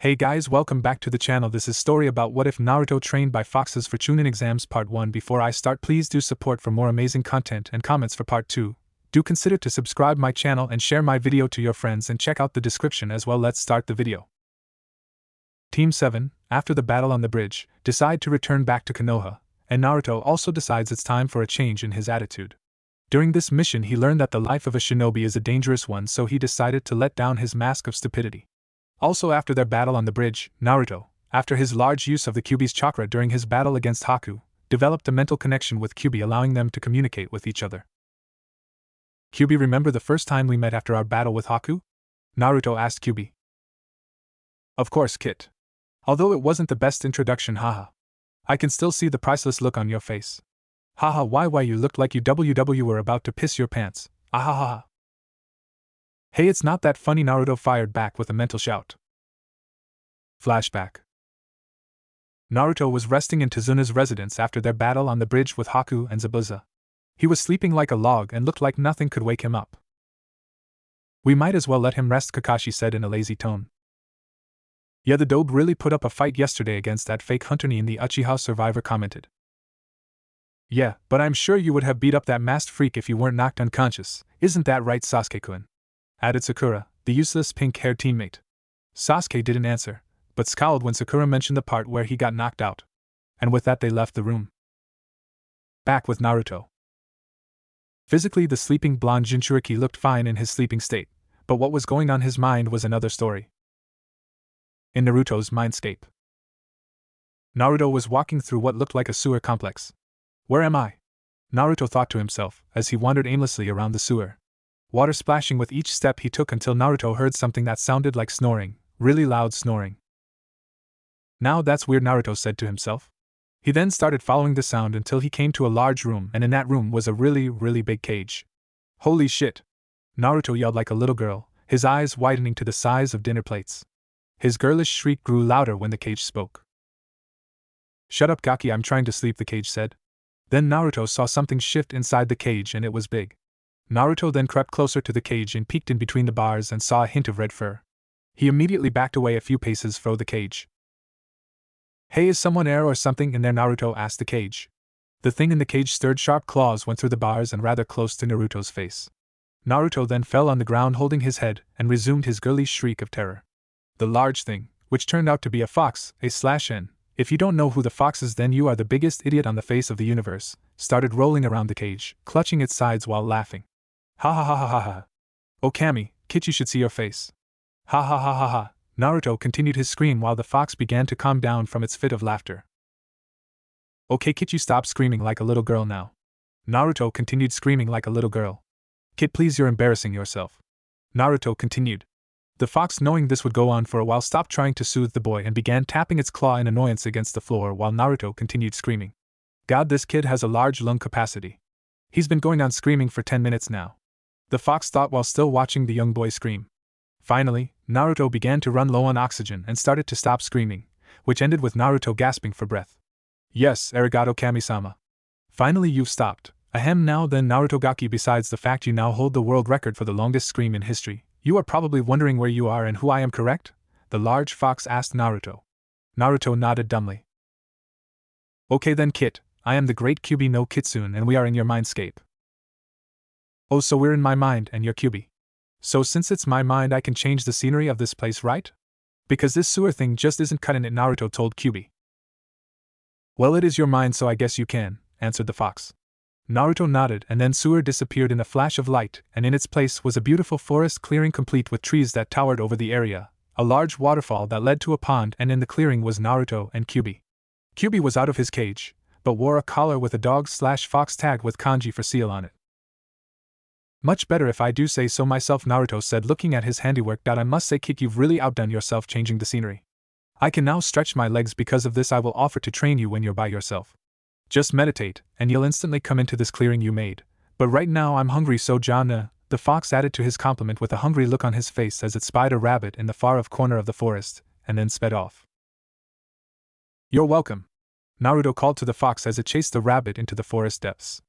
Hey guys, welcome back to the channel. This is story about what if Naruto trained by foxes for Chunin exams part 1. Before I start, please do support for more amazing content and comments for part 2. Do consider to subscribe my channel and share my video to your friends and check out the description as well. Let's start the video. Team 7, after the battle on the bridge, decide to return back to Konoha, and Naruto also decides it's time for a change in his attitude. During this mission he learned that the life of a shinobi is a dangerous one, so he decided to let down his mask of stupidity. Also, after their battle on the bridge, Naruto, after his large use of the Kyuubi's chakra during his battle against Haku, developed a mental connection with Kyuubi, allowing them to communicate with each other. Kyuubi, remember the first time we met after our battle with Haku? Naruto asked Kyuubi. Of course, Kit. Although it wasn't the best introduction, haha. I can still see the priceless look on your face. Haha, why you looked like you were about to piss your pants, ahahaha. Hey, it's not that funny, Naruto fired back with a mental shout. Flashback. Naruto was resting in Tsuna's residence after their battle on the bridge with Haku and Zabuza. He was sleeping like a log and looked like nothing could wake him up. We might as well let him rest, Kakashi said in a lazy tone. Yeah, the dope really put up a fight yesterday against that fake hunter, Nin, the Uchiha survivor commented. Yeah, but I'm sure you would have beat up that masked freak if you weren't knocked unconscious, isn't that right, Sasuke-kun? Added Sakura, the useless pink-haired teammate. Sasuke didn't answer, but scowled when Sakura mentioned the part where he got knocked out. And with that they left the room. Back with Naruto. Physically, the sleeping blonde Jinchuriki looked fine in his sleeping state, but what was going on his mind was another story. In Naruto's mindscape. Naruto was walking through what looked like a sewer complex. Where am I? Naruto thought to himself as he wandered aimlessly around the sewer. Water splashing with each step he took until Naruto heard something that sounded like snoring, really loud snoring. Now that's weird, Naruto said to himself. He then started following the sound until he came to a large room, and in that room was a really big cage. Holy shit! Naruto yelled like a little girl, his eyes widening to the size of dinner plates. His girlish shriek grew louder when the cage spoke. Shut up, Gaki, I'm trying to sleep, the cage said. Then Naruto saw something shift inside the cage and it was big. Naruto then crept closer to the cage and peeked in between the bars and saw a hint of red fur. He immediately backed away a few paces from the cage. Hey, is someone there or something in there? Naruto asked the cage. The thing in the cage stirred, sharp claws went through the bars and rather close to Naruto's face. Naruto then fell on the ground holding his head and resumed his girly shriek of terror. The large thing, which turned out to be a fox, A/N. If you don't know who the fox is, then you are the biggest idiot on the face of the universe, started rolling around the cage, clutching its sides while laughing. Ha ha ha ha ha ha. Oh Kami, Kit, you should see your face. Ha ha ha ha ha. Naruto continued his scream while the fox began to calm down from its fit of laughter. Okay Kit, you stop screaming like a little girl now. Naruto continued screaming like a little girl. Kit, please, you're embarrassing yourself. Naruto continued. The fox, knowing this would go on for a while, stopped trying to soothe the boy and began tapping its claw in annoyance against the floor while Naruto continued screaming. God, this kid has a large lung capacity. He's been going on screaming for 10 minutes now. The fox thought while still watching the young boy scream. Finally, Naruto began to run low on oxygen and started to stop screaming, which ended with Naruto gasping for breath. Yes, arigato Kami-sama. Finally you've stopped. Ahem, now then Naruto Gaki, besides the fact you now hold the world record for the longest scream in history, you are probably wondering where you are and who I am, correct? The large fox asked Naruto. Naruto nodded dumbly. Okay then Kit, I am the great Kyuubi no Kitsune and we are in your mindscape. Oh, so we're in my mind and you're Kyuubi. So since it's my mind I can change the scenery of this place, right? Because this sewer thing just isn't cutting it, Naruto told Kyuubi. Well, it is your mind, so I guess you can, answered the fox. Naruto nodded, and then sewer disappeared in a flash of light, and in its place was a beautiful forest clearing complete with trees that towered over the area, a large waterfall that led to a pond, and in the clearing was Naruto and Kyuubi. Kyuubi was out of his cage, but wore a collar with a dog/fox tag with kanji for seal on it. Much better if I do say so myself, Naruto said, looking at his handiwork. I must say, Kit, you've really outdone yourself changing the scenery. I can now stretch my legs because of this. I will offer to train you when you're by yourself. Just meditate, and you'll instantly come into this clearing you made. But right now I'm hungry, so Jana, the fox added to his compliment with a hungry look on his face as it spied a rabbit in the far-off corner of the forest, and then sped off. You're welcome, Naruto called to the fox as it chased the rabbit into the forest depths.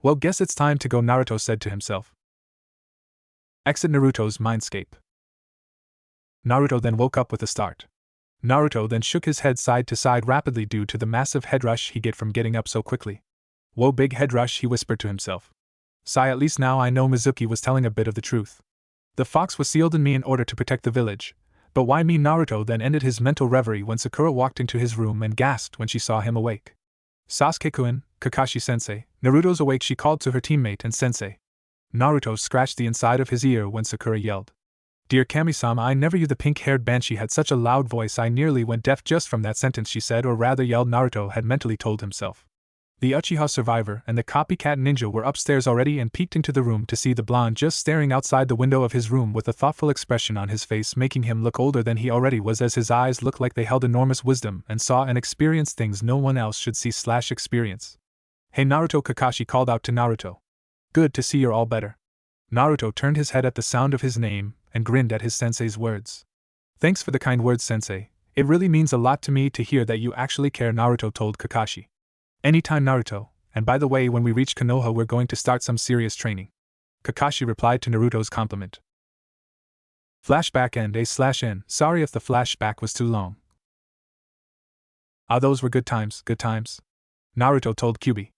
Well, guess it's time to go, Naruto said to himself. Exit Naruto's mindscape. Naruto then woke up with a start. Naruto then shook his head side to side rapidly due to the massive head rush he get from getting up so quickly. Whoa, big head rush, he whispered to himself. Sigh, at least now I know Mizuki was telling a bit of the truth. The fox was sealed in me in order to protect the village. But why me? Naruto then ended his mental reverie when Sakura walked into his room and gasped when she saw him awake. Sasuke-kun, Kakashi-sensei, Naruto's awake, she called to her teammate and sensei. Naruto scratched the inside of his ear when Sakura yelled. Dear Kami-sama, I never knew the pink-haired banshee had such a loud voice. I nearly went deaf just from that sentence, she said, or rather yelled, Naruto had mentally told himself. The Uchiha survivor and the copycat ninja were upstairs already and peeked into the room to see the blonde just staring outside the window of his room with a thoughtful expression on his face, making him look older than he already was, as his eyes looked like they held enormous wisdom and saw and experienced things no one else should see/experience. Hey Naruto, Kakashi called out to Naruto. Good to see you're all better. Naruto turned his head at the sound of his name and grinned at his sensei's words. Thanks for the kind words, sensei. It really means a lot to me to hear that you actually care, Naruto told Kakashi. Anytime, Naruto, and by the way, when we reach Konoha we're going to start some serious training. Kakashi replied to Naruto's compliment. Flashback end A/N. Sorry if the flashback was too long. Ah, those were good times, good times. Naruto told Kyubi.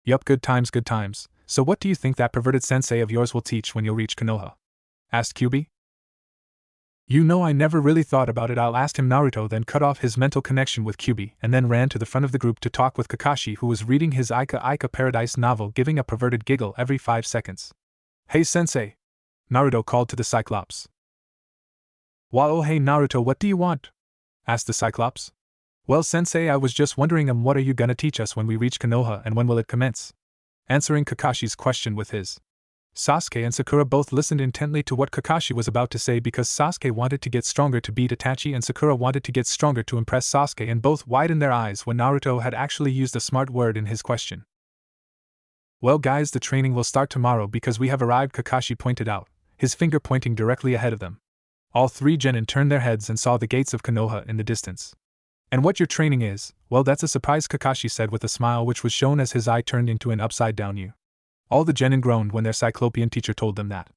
Yup, good times, good times. So what do you think that perverted sensei of yours will teach when you'll reach Konoha? Asked Kyubi. You know, I never really thought about it. I'll ask him. Naruto then cut off his mental connection with Kyubi and then ran to the front of the group to talk with Kakashi, who was reading his Ika Ika Paradise novel, giving a perverted giggle every 5 seconds. Hey sensei! Naruto called to the Cyclops. Wow, hey Naruto, what do you want? Asked the Cyclops. Well sensei, I was just wondering what are you gonna teach us when we reach Konoha and when will it commence? Answering Kakashi's question with his. Sasuke and Sakura both listened intently to what Kakashi was about to say because Sasuke wanted to get stronger to beat Itachi and Sakura wanted to get stronger to impress Sasuke, and both widened their eyes when Naruto had actually used a smart word in his question. Well guys, the training will start tomorrow because we have arrived, Kakashi pointed out, his finger pointing directly ahead of them. All 3 genin turned their heads and saw the gates of Konoha in the distance. And what your training is, well that's a surprise, Kakashi said with a smile which was shown as his eye turned into an upside-down U. All the genin groaned when their Cyclopean teacher told them that.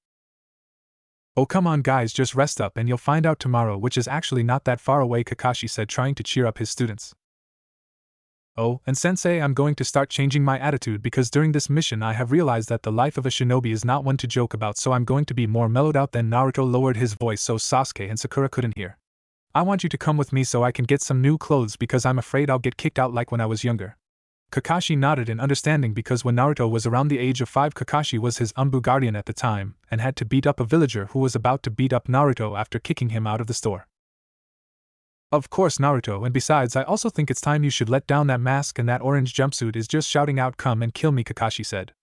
Oh come on guys, just rest up and you'll find out tomorrow, which is actually not that far away, Kakashi said, trying to cheer up his students. Oh, and sensei, I'm going to start changing my attitude because during this mission I have realized that the life of a shinobi is not one to joke about, so I'm going to be more mellowed out. Then Naruto lowered his voice so Sasuke and Sakura couldn't hear. I want you to come with me so I can get some new clothes because I'm afraid I'll get kicked out like when I was younger. Kakashi nodded in understanding because when Naruto was around the age of 5, Kakashi was his Umbu guardian at the time and had to beat up a villager who was about to beat up Naruto after kicking him out of the store. Of course, Naruto, and besides I also think it's time you should let down that mask, and that orange jumpsuit is just shouting out come and kill me, Kakashi said.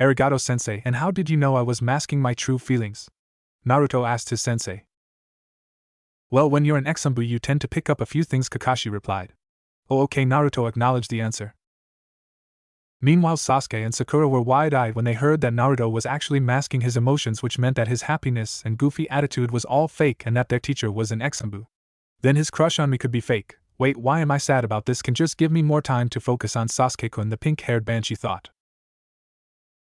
Arigato sensei, and how did you know I was masking my true feelings? Naruto asked his sensei. Well, when you're an ex-Umbu you tend to pick up a few things, Kakashi replied. Oh okay, Naruto acknowledged the answer. Meanwhile Sasuke and Sakura were wide-eyed when they heard that Naruto was actually masking his emotions, which meant that his happiness and goofy attitude was all fake and that their teacher was an ex-Umbu. Then his crush on me could be fake. Wait, why am I sad about this? Can just give me more time to focus on Sasuke-kun, the pink-haired banshee thought.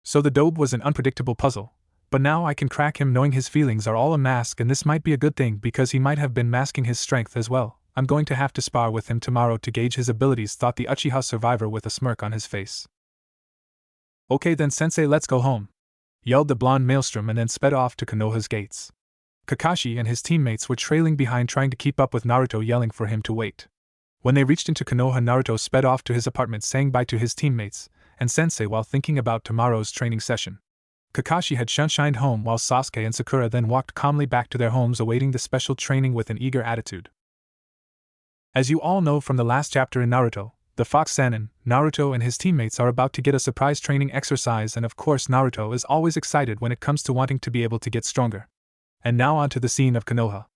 So the dobe was an unpredictable puzzle, but now I can crack him knowing his feelings are all a mask, and this might be a good thing because he might have been masking his strength as well. I'm going to have to spar with him tomorrow to gauge his abilities, thought the Uchiha survivor with a smirk on his face. Okay then sensei, let's go home, yelled the blonde maelstrom and then sped off to Konoha's gates. Kakashi and his teammates were trailing behind trying to keep up with Naruto, yelling for him to wait. When they reached into Konoha, Naruto sped off to his apartment saying bye to his teammates and sensei while thinking about tomorrow's training session. Kakashi had shunshined home while Sasuke and Sakura then walked calmly back to their homes awaiting the special training with an eager attitude. As you all know from the last chapter in Naruto, the Fox Sannin, Naruto and his teammates are about to get a surprise training exercise, and of course Naruto is always excited when it comes to wanting to be able to get stronger. And now on to the scene of Konoha.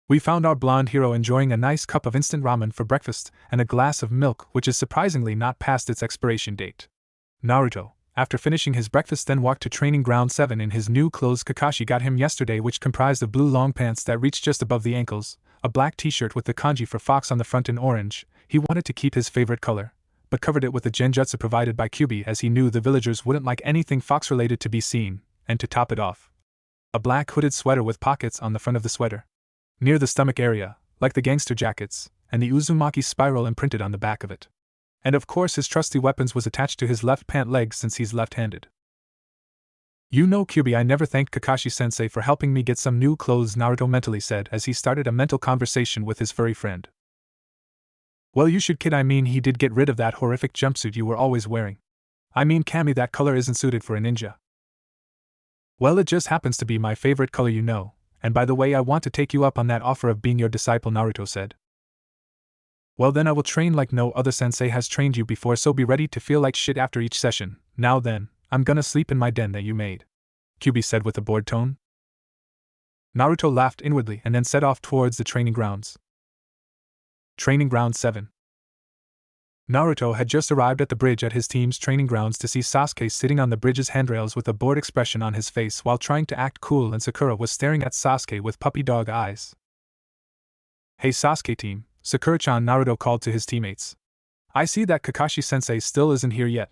We found our blonde hero enjoying a nice cup of instant ramen for breakfast and a glass of milk, which is surprisingly not past its expiration date. Naruto, after finishing his breakfast, then walked to training ground 7 in his new clothes Kakashi got him yesterday, which comprised of blue long pants that reached just above the ankles, a black t-shirt with the kanji for fox on the front in orange. He wanted to keep his favorite color, but covered it with the genjutsu provided by Kyubi as he knew the villagers wouldn't like anything fox-related to be seen, and to top it off, a black hooded sweater with pockets on the front of the sweater. near the stomach area, like the gangster jackets, and the Uzumaki spiral imprinted on the back of it. And of course his trusty weapons was attached to his left pant leg since he's left-handed. You know, Kyubi, I never thanked Kakashi-sensei for helping me get some new clothes, Naruto mentally said as he started a mental conversation with his furry friend. Well, you should, kid. I mean, he did get rid of that horrific jumpsuit you were always wearing. I mean, Kami, that color isn't suited for a ninja. Well, it just happens to be my favorite color, you know, and by the way, I want to take you up on that offer of being your disciple, Naruto said. Well, then I will train like no other sensei has trained you before, so be ready to feel like shit after each session. Now then, I'm gonna sleep in my den that you made, Kyubi said with a bored tone. Naruto laughed inwardly and then set off towards the training grounds. Training Ground 7. Naruto had just arrived at the bridge at his team's training grounds to see Sasuke sitting on the bridge's handrails with a bored expression on his face while trying to act cool, and Sakura was staring at Sasuke with puppy dog eyes. Hey Sasuke team, Sakura-chan, Naruto called to his teammates. I see that Kakashi-sensei still isn't here yet.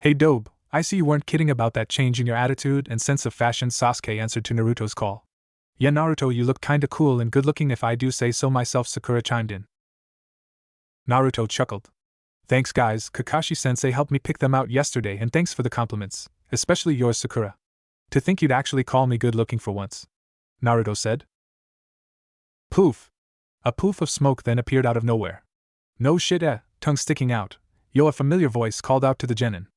Hey Dobe, I see you weren't kidding about that change in your attitude and sense of fashion, Sasuke answered to Naruto's call. Yeah, Naruto, you look kinda cool and good looking if I do say so myself, Sakura chimed in. Naruto chuckled. Thanks guys, Kakashi-sensei helped me pick them out yesterday and thanks for the compliments, especially yours, Sakura. To think you'd actually call me good looking for once, Naruto said. Poof! A poof of smoke then appeared out of nowhere. No shit, tongue sticking out. Yo, a familiar voice called out to the genin.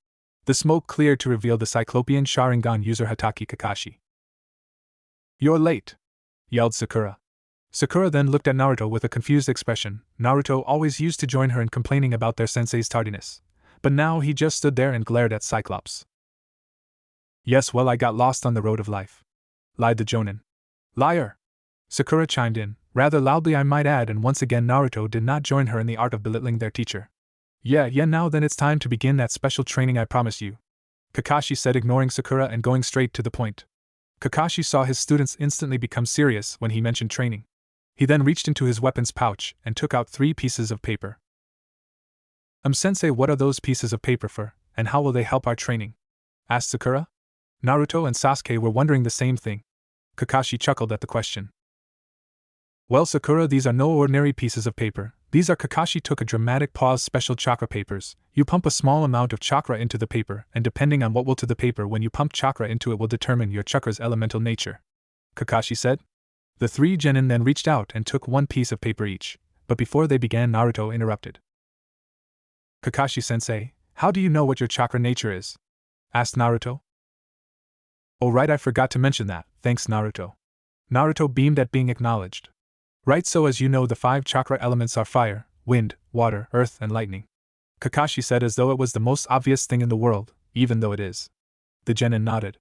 The smoke cleared to reveal the Cyclopean Sharingan user Hatake Kakashi. You're late, yelled Sakura. Sakura then looked at Naruto with a confused expression. Naruto always used to join her in complaining about their sensei's tardiness, but now he just stood there and glared at Cyclops. Yes, well, I got lost on the road of life, lied the jonin. Liar! Sakura chimed in, rather loudly I might add, and once again Naruto did not join her in the art of belittling their teacher. Yeah, now then it's time to begin that special training I promised you, Kakashi said, ignoring Sakura and going straight to the point. Kakashi saw his students instantly become serious when he mentioned training. He then reached into his weapons pouch and took out 3 pieces of paper. Sensei, what are those pieces of paper for, and how will they help our training? Asked Sakura. Naruto and Sasuke were wondering the same thing. Kakashi chuckled at the question. Well, Sakura, these are no ordinary pieces of paper. These are, Kakashi took a dramatic pause, special chakra papers. You pump a small amount of chakra into the paper, and depending on what will to the paper when you pump chakra into it will determine your chakra's elemental nature, Kakashi said. The 3 genin then reached out and took 1 piece of paper each, but before they began, Naruto interrupted. Kakashi-sensei, how do you know what your chakra nature is? Asked Naruto. Oh right, I forgot to mention that, thanks Naruto. Naruto beamed at being acknowledged. Right, so as you know, the 5 chakra elements are fire, wind, water, earth, and lightning, Kakashi said as though it was the most obvious thing in the world, even though it is. The genin nodded.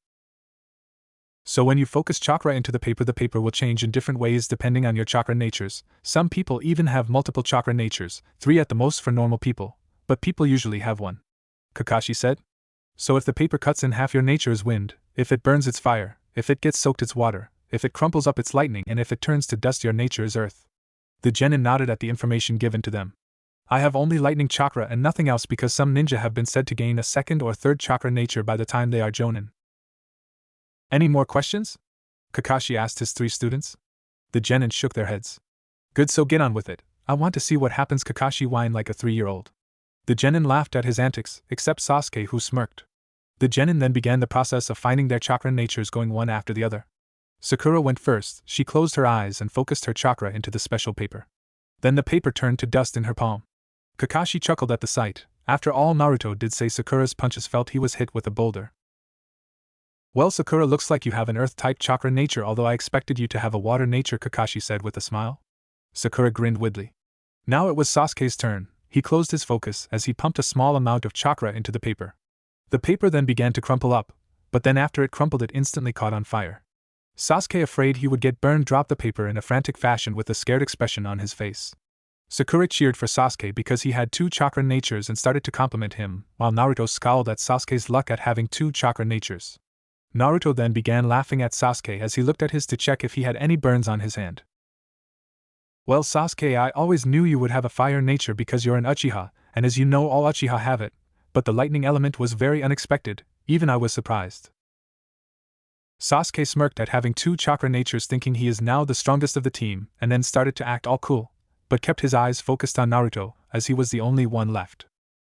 So when you focus chakra into the paper will change in different ways depending on your chakra natures. Some people even have multiple chakra natures, 3 at the most for normal people, but people usually have 1, Kakashi said. So if the paper cuts in half, your nature is wind, if it burns it's fire, if it gets soaked it's water, if it crumples up it's lightning, and if it turns to dust your nature is earth. The genin nodded at the information given to them. I have only lightning chakra and nothing else because some ninja have been said to gain a 2nd or 3rd chakra nature by the time they are jonin. Any more questions? Kakashi asked his 3 students. The genin shook their heads. Good, so get on with it. I want to see what happens, Kakashi whined like a 3-year-old. The genin laughed at his antics, except Sasuke, who smirked. The genin then began the process of finding their chakra natures, going one after the other. Sakura went first. She closed her eyes and focused her chakra into the special paper. Then the paper turned to dust in her palm. Kakashi chuckled at the sight. After all, Naruto did say Sakura's punches felt he was hit with a boulder. Well, Sakura, looks like you have an earth-type chakra nature, although I expected you to have a water nature, Kakashi said with a smile. Sakura grinned widely. Now it was Sasuke's turn. He closed his focus as he pumped a small amount of chakra into the paper. The paper then began to crumple up, but then after it crumpled it instantly caught on fire. Sasuke, afraid he would get burned, dropped the paper in a frantic fashion with a scared expression on his face. Sakura cheered for Sasuke because he had 2 chakra natures and started to compliment him, while Naruto scowled at Sasuke's luck at having 2 chakra natures. Naruto then began laughing at Sasuke as he looked at his to check if he had any burns on his hand. Well, Sasuke, I always knew you would have a fire nature because you're an Uchiha, and as you know, all Uchiha have it, but the lightning element was very unexpected, even I was surprised. Sasuke smirked at having 2 chakra natures, thinking he is now the strongest of the team, and then started to act all cool, but kept his eyes focused on Naruto, as he was the only one left.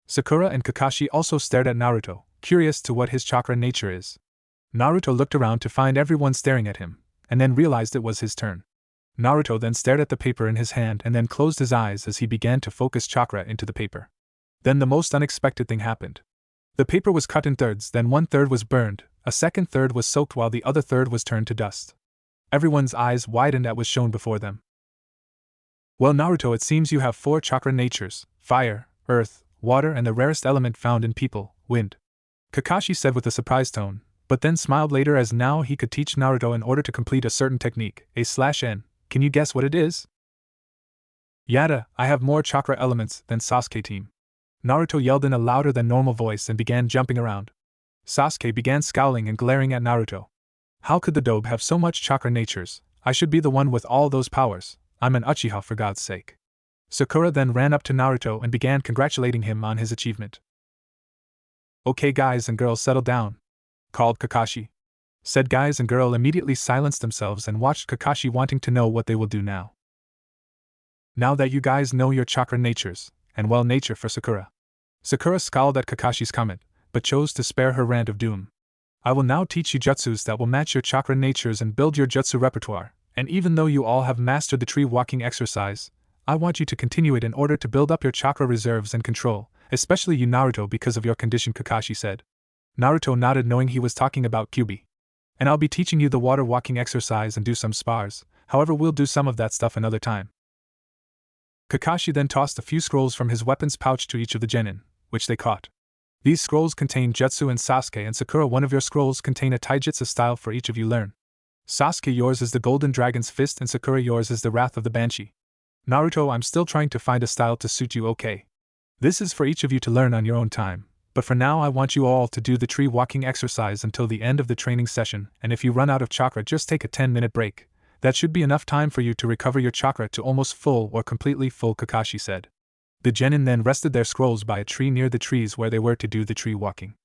Sakura and Kakashi also stared at Naruto, curious to what his chakra nature is. Naruto looked around to find everyone staring at him, and then realized it was his turn. Naruto then stared at the paper in his hand and then closed his eyes as he began to focus chakra into the paper. Then the most unexpected thing happened. The paper was cut in thirds, then 1/3 was burned, a second third was soaked while the other third was turned to dust. Everyone's eyes widened at what was shown before them. Well, Naruto, it seems you have 4 chakra natures: fire, earth, water, and the rarest element found in people, wind. Kakashi said with a surprised tone, but then smiled later as now he could teach Naruto in order to complete a certain technique, A/N. Can you guess what it is? Yada, I have more chakra elements than Sasuke team. Naruto yelled in a louder than normal voice and began jumping around. Sasuke began scowling and glaring at Naruto. How could the dobe have so much chakra natures? I should be the one with all those powers. I'm an Uchiha for God's sake. Sakura then ran up to Naruto and began congratulating him on his achievement. Okay guys and girls, settle down, called Kakashi. Said guys and girl immediately silenced themselves and watched Kakashi, wanting to know what they will do now. Now that you guys know your chakra natures, and well, nature for Sakura. Sakura scowled at Kakashi's comment, but chose to spare her rant of doom. I will now teach you jutsus that will match your chakra natures and build your jutsu repertoire, and even though you all have mastered the tree walking exercise, I want you to continue it in order to build up your chakra reserves and control, especially you Naruto because of your condition, Kakashi said. Naruto nodded, knowing he was talking about Kyuubi. And I'll be teaching you the water walking exercise and do some spars, however we'll do some of that stuff another time. Kakashi then tossed a few scrolls from his weapons pouch to each of the genin, which they caught. These scrolls contain jutsu, and Sasuke and Sakura, one of your scrolls contain a taijutsu style for each of you learn. Sasuke, yours is the Golden Dragon's Fist, and Sakura, yours is the Wrath of the Banshee. Naruto, I'm still trying to find a style to suit you, okay? This is for each of you to learn on your own time, but for now I want you all to do the tree walking exercise until the end of the training session, and if you run out of chakra, just take a 10-minute break. That should be enough time for you to recover your chakra to almost full or completely full, Kakashi said. The genin then rested their scrolls by a tree near the trees where they were to do the tree walking.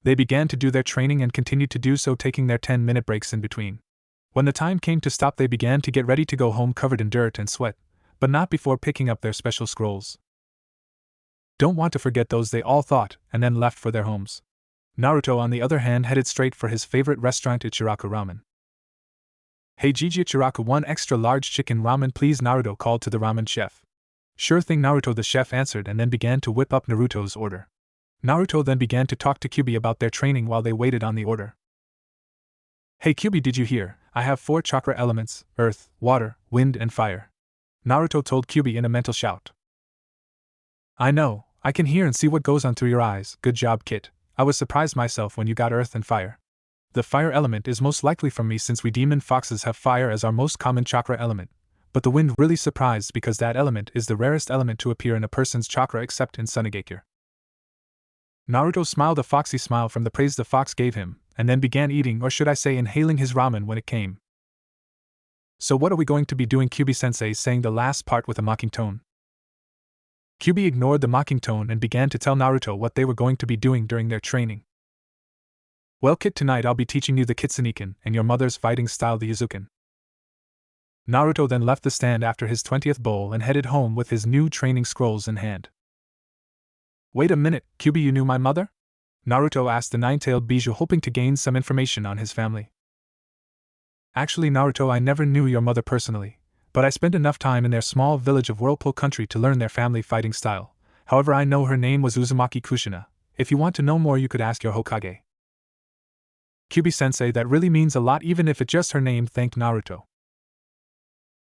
They began to do their training and continued to do so, taking their 10-minute breaks in between. When the time came to stop, they began to get ready to go home covered in dirt and sweat, but not before picking up their special scrolls. Don't want to forget those, they all thought, and then left for their homes. Naruto, on the other hand, headed straight for his favorite restaurant, Ichiraku Ramen. Hey Gigi, Ichiraku, 1 extra large chicken ramen please, Naruto called to the ramen chef. Sure thing, Naruto, the chef answered, and then began to whip up Naruto's order. Naruto then began to talk to Kyuubi about their training while they waited on the order. Hey Kyuubi, did you hear? I have 4 chakra elements: earth, water, wind, and fire. Naruto told Kyuubi in a mental shout. I know, I can hear and see what goes on through your eyes. Good job, Kit. I was surprised myself when you got earth and fire. The fire element is most likely from me, since we demon foxes have fire as our most common chakra element. But the wind really surprised because that element is the rarest element to appear in a person's chakra except in Sunigakure. Naruto smiled a foxy smile from the praise the fox gave him, and then began eating, or should I say inhaling, his ramen when it came. So what are we going to be doing? Kyuubi-sensei sang the last part with a mocking tone. Kyuubi ignored the mocking tone and began to tell Naruto what they were going to be doing during their training. Well Kit, tonight I'll be teaching you the Kitsune and your mother's fighting style, the Yuzuken. Naruto then left the stand after his 20th bowl and headed home with his new training scrolls in hand. Wait a minute, Kyuubi, you knew my mother? Naruto asked the 9-tailed Bijou, hoping to gain some information on his family. Actually, Naruto, I never knew your mother personally, but I spent enough time in their small village of Whirlpool Country to learn their family fighting style. However, I know her name was Uzumaki Kushina. If you want to know more, you could ask your Hokage. Kyuubi-sensei, that really means a lot, even if it's just her name, thanked Naruto.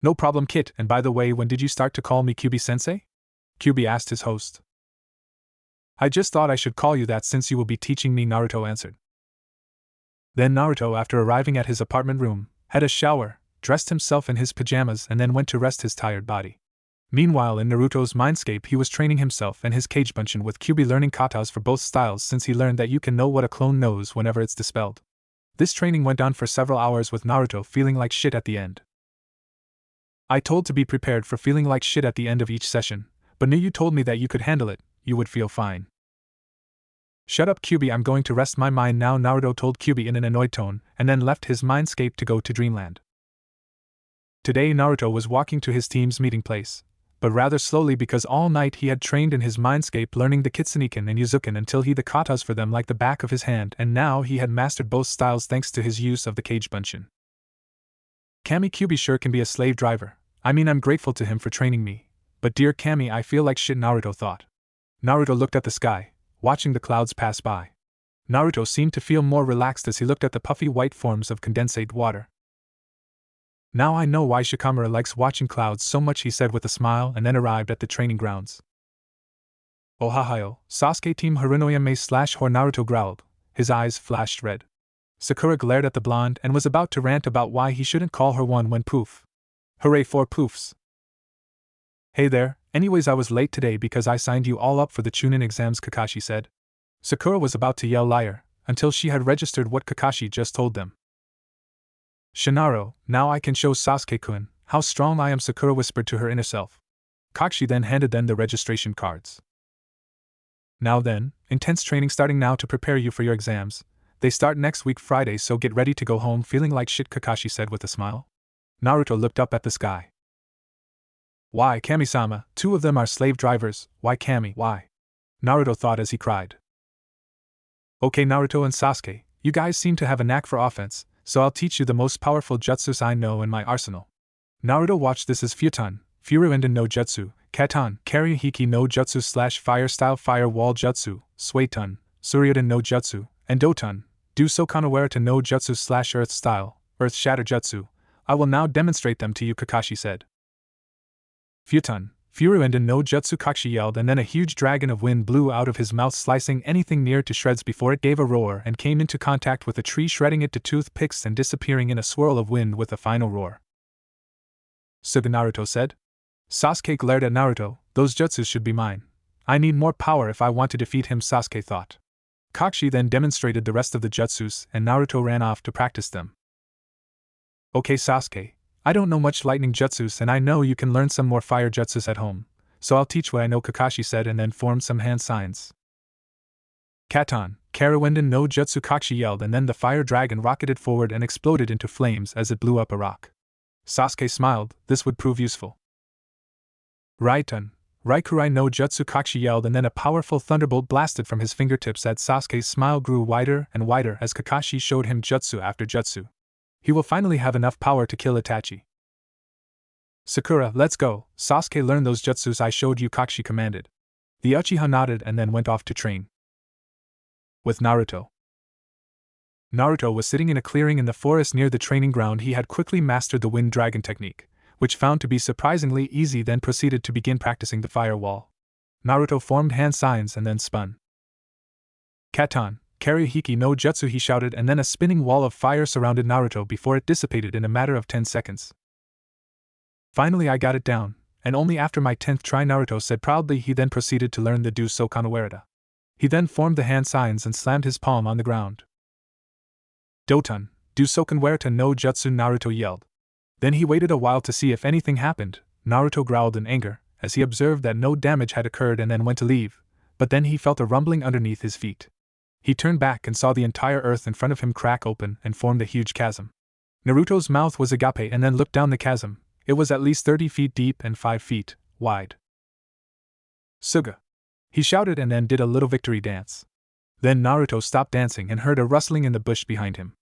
No problem, Kit, and by the way, when did you start to call me Kyuubi-sensei? Kyuubi asked his host. I just thought I should call you that since you will be teaching me, Naruto answered. Then Naruto, after arriving at his apartment room, had a shower, dressed himself in his pajamas, and then went to rest his tired body. Meanwhile, in Naruto's mindscape, he was training himself and his Kagebunshin with Kyuubi, learning katas for both styles, since he learned that you can know what a clone knows whenever it's dispelled. This training went on for several hours, with Naruto feeling like shit at the end. I told to be prepared for feeling like shit at the end of each session, but knew you told me that you could handle it, you would feel fine. Shut up, Kyubi, I'm going to rest my mind now, Naruto told Kyubi in an annoyed tone, and then left his mindscape to go to Dreamland. Today Naruto was walking to his team's meeting place, but rather slowly because all night he had trained in his mindscape learning the Kitsunekin and Yuzukin until he the katas for them like the back of his hand, and now he had mastered both styles thanks to his use of the Cage Bunshin. Kami Kyubi sure can be a slave driver. I mean, I'm grateful to him for training me, but dear Kami, I feel like shit, Naruto thought. Naruto looked at the sky, watching the clouds pass by. Naruto seemed to feel more relaxed as he looked at the puffy white forms of condensate water. Now I know why Shikamaru likes watching clouds so much, he said with a smile, and then arrived at the training grounds. Ohayo, Sasuke team Harunoyame/Hor, Naruto growled. His eyes flashed red. Sakura glared at the blonde and was about to rant about why he shouldn't call her one when poof. Hooray for poofs. Hey there, anyways, I was late today because I signed you all up for the Chunin exams, Kakashi said. Sakura was about to yell liar, until she had registered what Kakashi just told them. Shinaro, now I can show Sasuke-kun how strong I am, Sakura whispered to her inner self. Kakashi then handed them the registration cards. Now then, intense training starting now to prepare you for your exams. They start next week Friday, so get ready to go home feeling like shit, Kakashi said with a smile. Naruto looked up at the sky. Why, Kami-sama, 2 of them are slave drivers, why Kami, why? Naruto thought as he cried. Okay, Naruto and Sasuke, you guys seem to have a knack for offense, so I'll teach you the most powerful jutsus I know in my arsenal. Naruto watched this as Furuenden no Jutsu, Katan, Karihiki no Jutsu / Fire Style Fire Wall Jutsu, Suiton, Suryuden no Jutsu, and Doton, Duso Kanawerata no Jutsu / Earth Style, Earth Shatter Jutsu. I will now demonstrate them to you, Kakashi said. Furuenden no Jutsu, Kakashi yelled, and then a huge dragon of wind blew out of his mouth, slicing anything near to shreds before it gave a roar and came into contact with a tree, shredding it to toothpicks and disappearing in a swirl of wind with a final roar. Suga, Naruto said. Sasuke glared at Naruto. Those jutsus should be mine. I need more power if I want to defeat him, Sasuke thought. Kakashi then demonstrated the rest of the jutsus, and Naruto ran off to practice them. Okay, Sasuke, I don't know much lightning jutsus, and I know you can learn some more fire jutsus at home, so I'll teach what I know, Kakashi said, and then formed some hand signs. Katan, Karawenden no Jutsu, Kakashi yelled, and then the fire dragon rocketed forward and exploded into flames as it blew up a rock. Sasuke smiled. This would prove useful. Raiten, Raikurai no Jutsu, Kakashi yelled, and then a powerful thunderbolt blasted from his fingertips as Sasuke's smile grew wider and wider as Kakashi showed him jutsu after jutsu. He will finally have enough power to kill Itachi. Sakura, let's go. Sasuke, learn those jutsus I showed you, Kakashi commanded. The Uchiha nodded and then went off to train. With Naruto. Naruto was sitting in a clearing in the forest near the training ground. He had quickly mastered the wind dragon technique, which found to be surprisingly easy, then proceeded to begin practicing the fire wall. Naruto formed hand signs and then spun. Katan, Karihiki no Jutsu, he shouted, and then a spinning wall of fire surrounded Naruto before it dissipated in a matter of 10 seconds. Finally I got it down, and only after my 10th try, Naruto said proudly. He then proceeded to learn the Duso Kanawerata. He then formed the hand signs and slammed his palm on the ground. Doton, Duso Kanawerata no Jutsu, Naruto yelled. Then he waited a while to see if anything happened. Naruto growled in anger as he observed that no damage had occurred and then went to leave, but then he felt a rumbling underneath his feet. He turned back and saw the entire earth in front of him crack open and formed a huge chasm. Naruto's mouth was agape and then looked down the chasm. It was at least 30 feet deep and 5 feet wide. Suga! He shouted and then did a little victory dance. Then Naruto stopped dancing and heard a rustling in the bush behind him.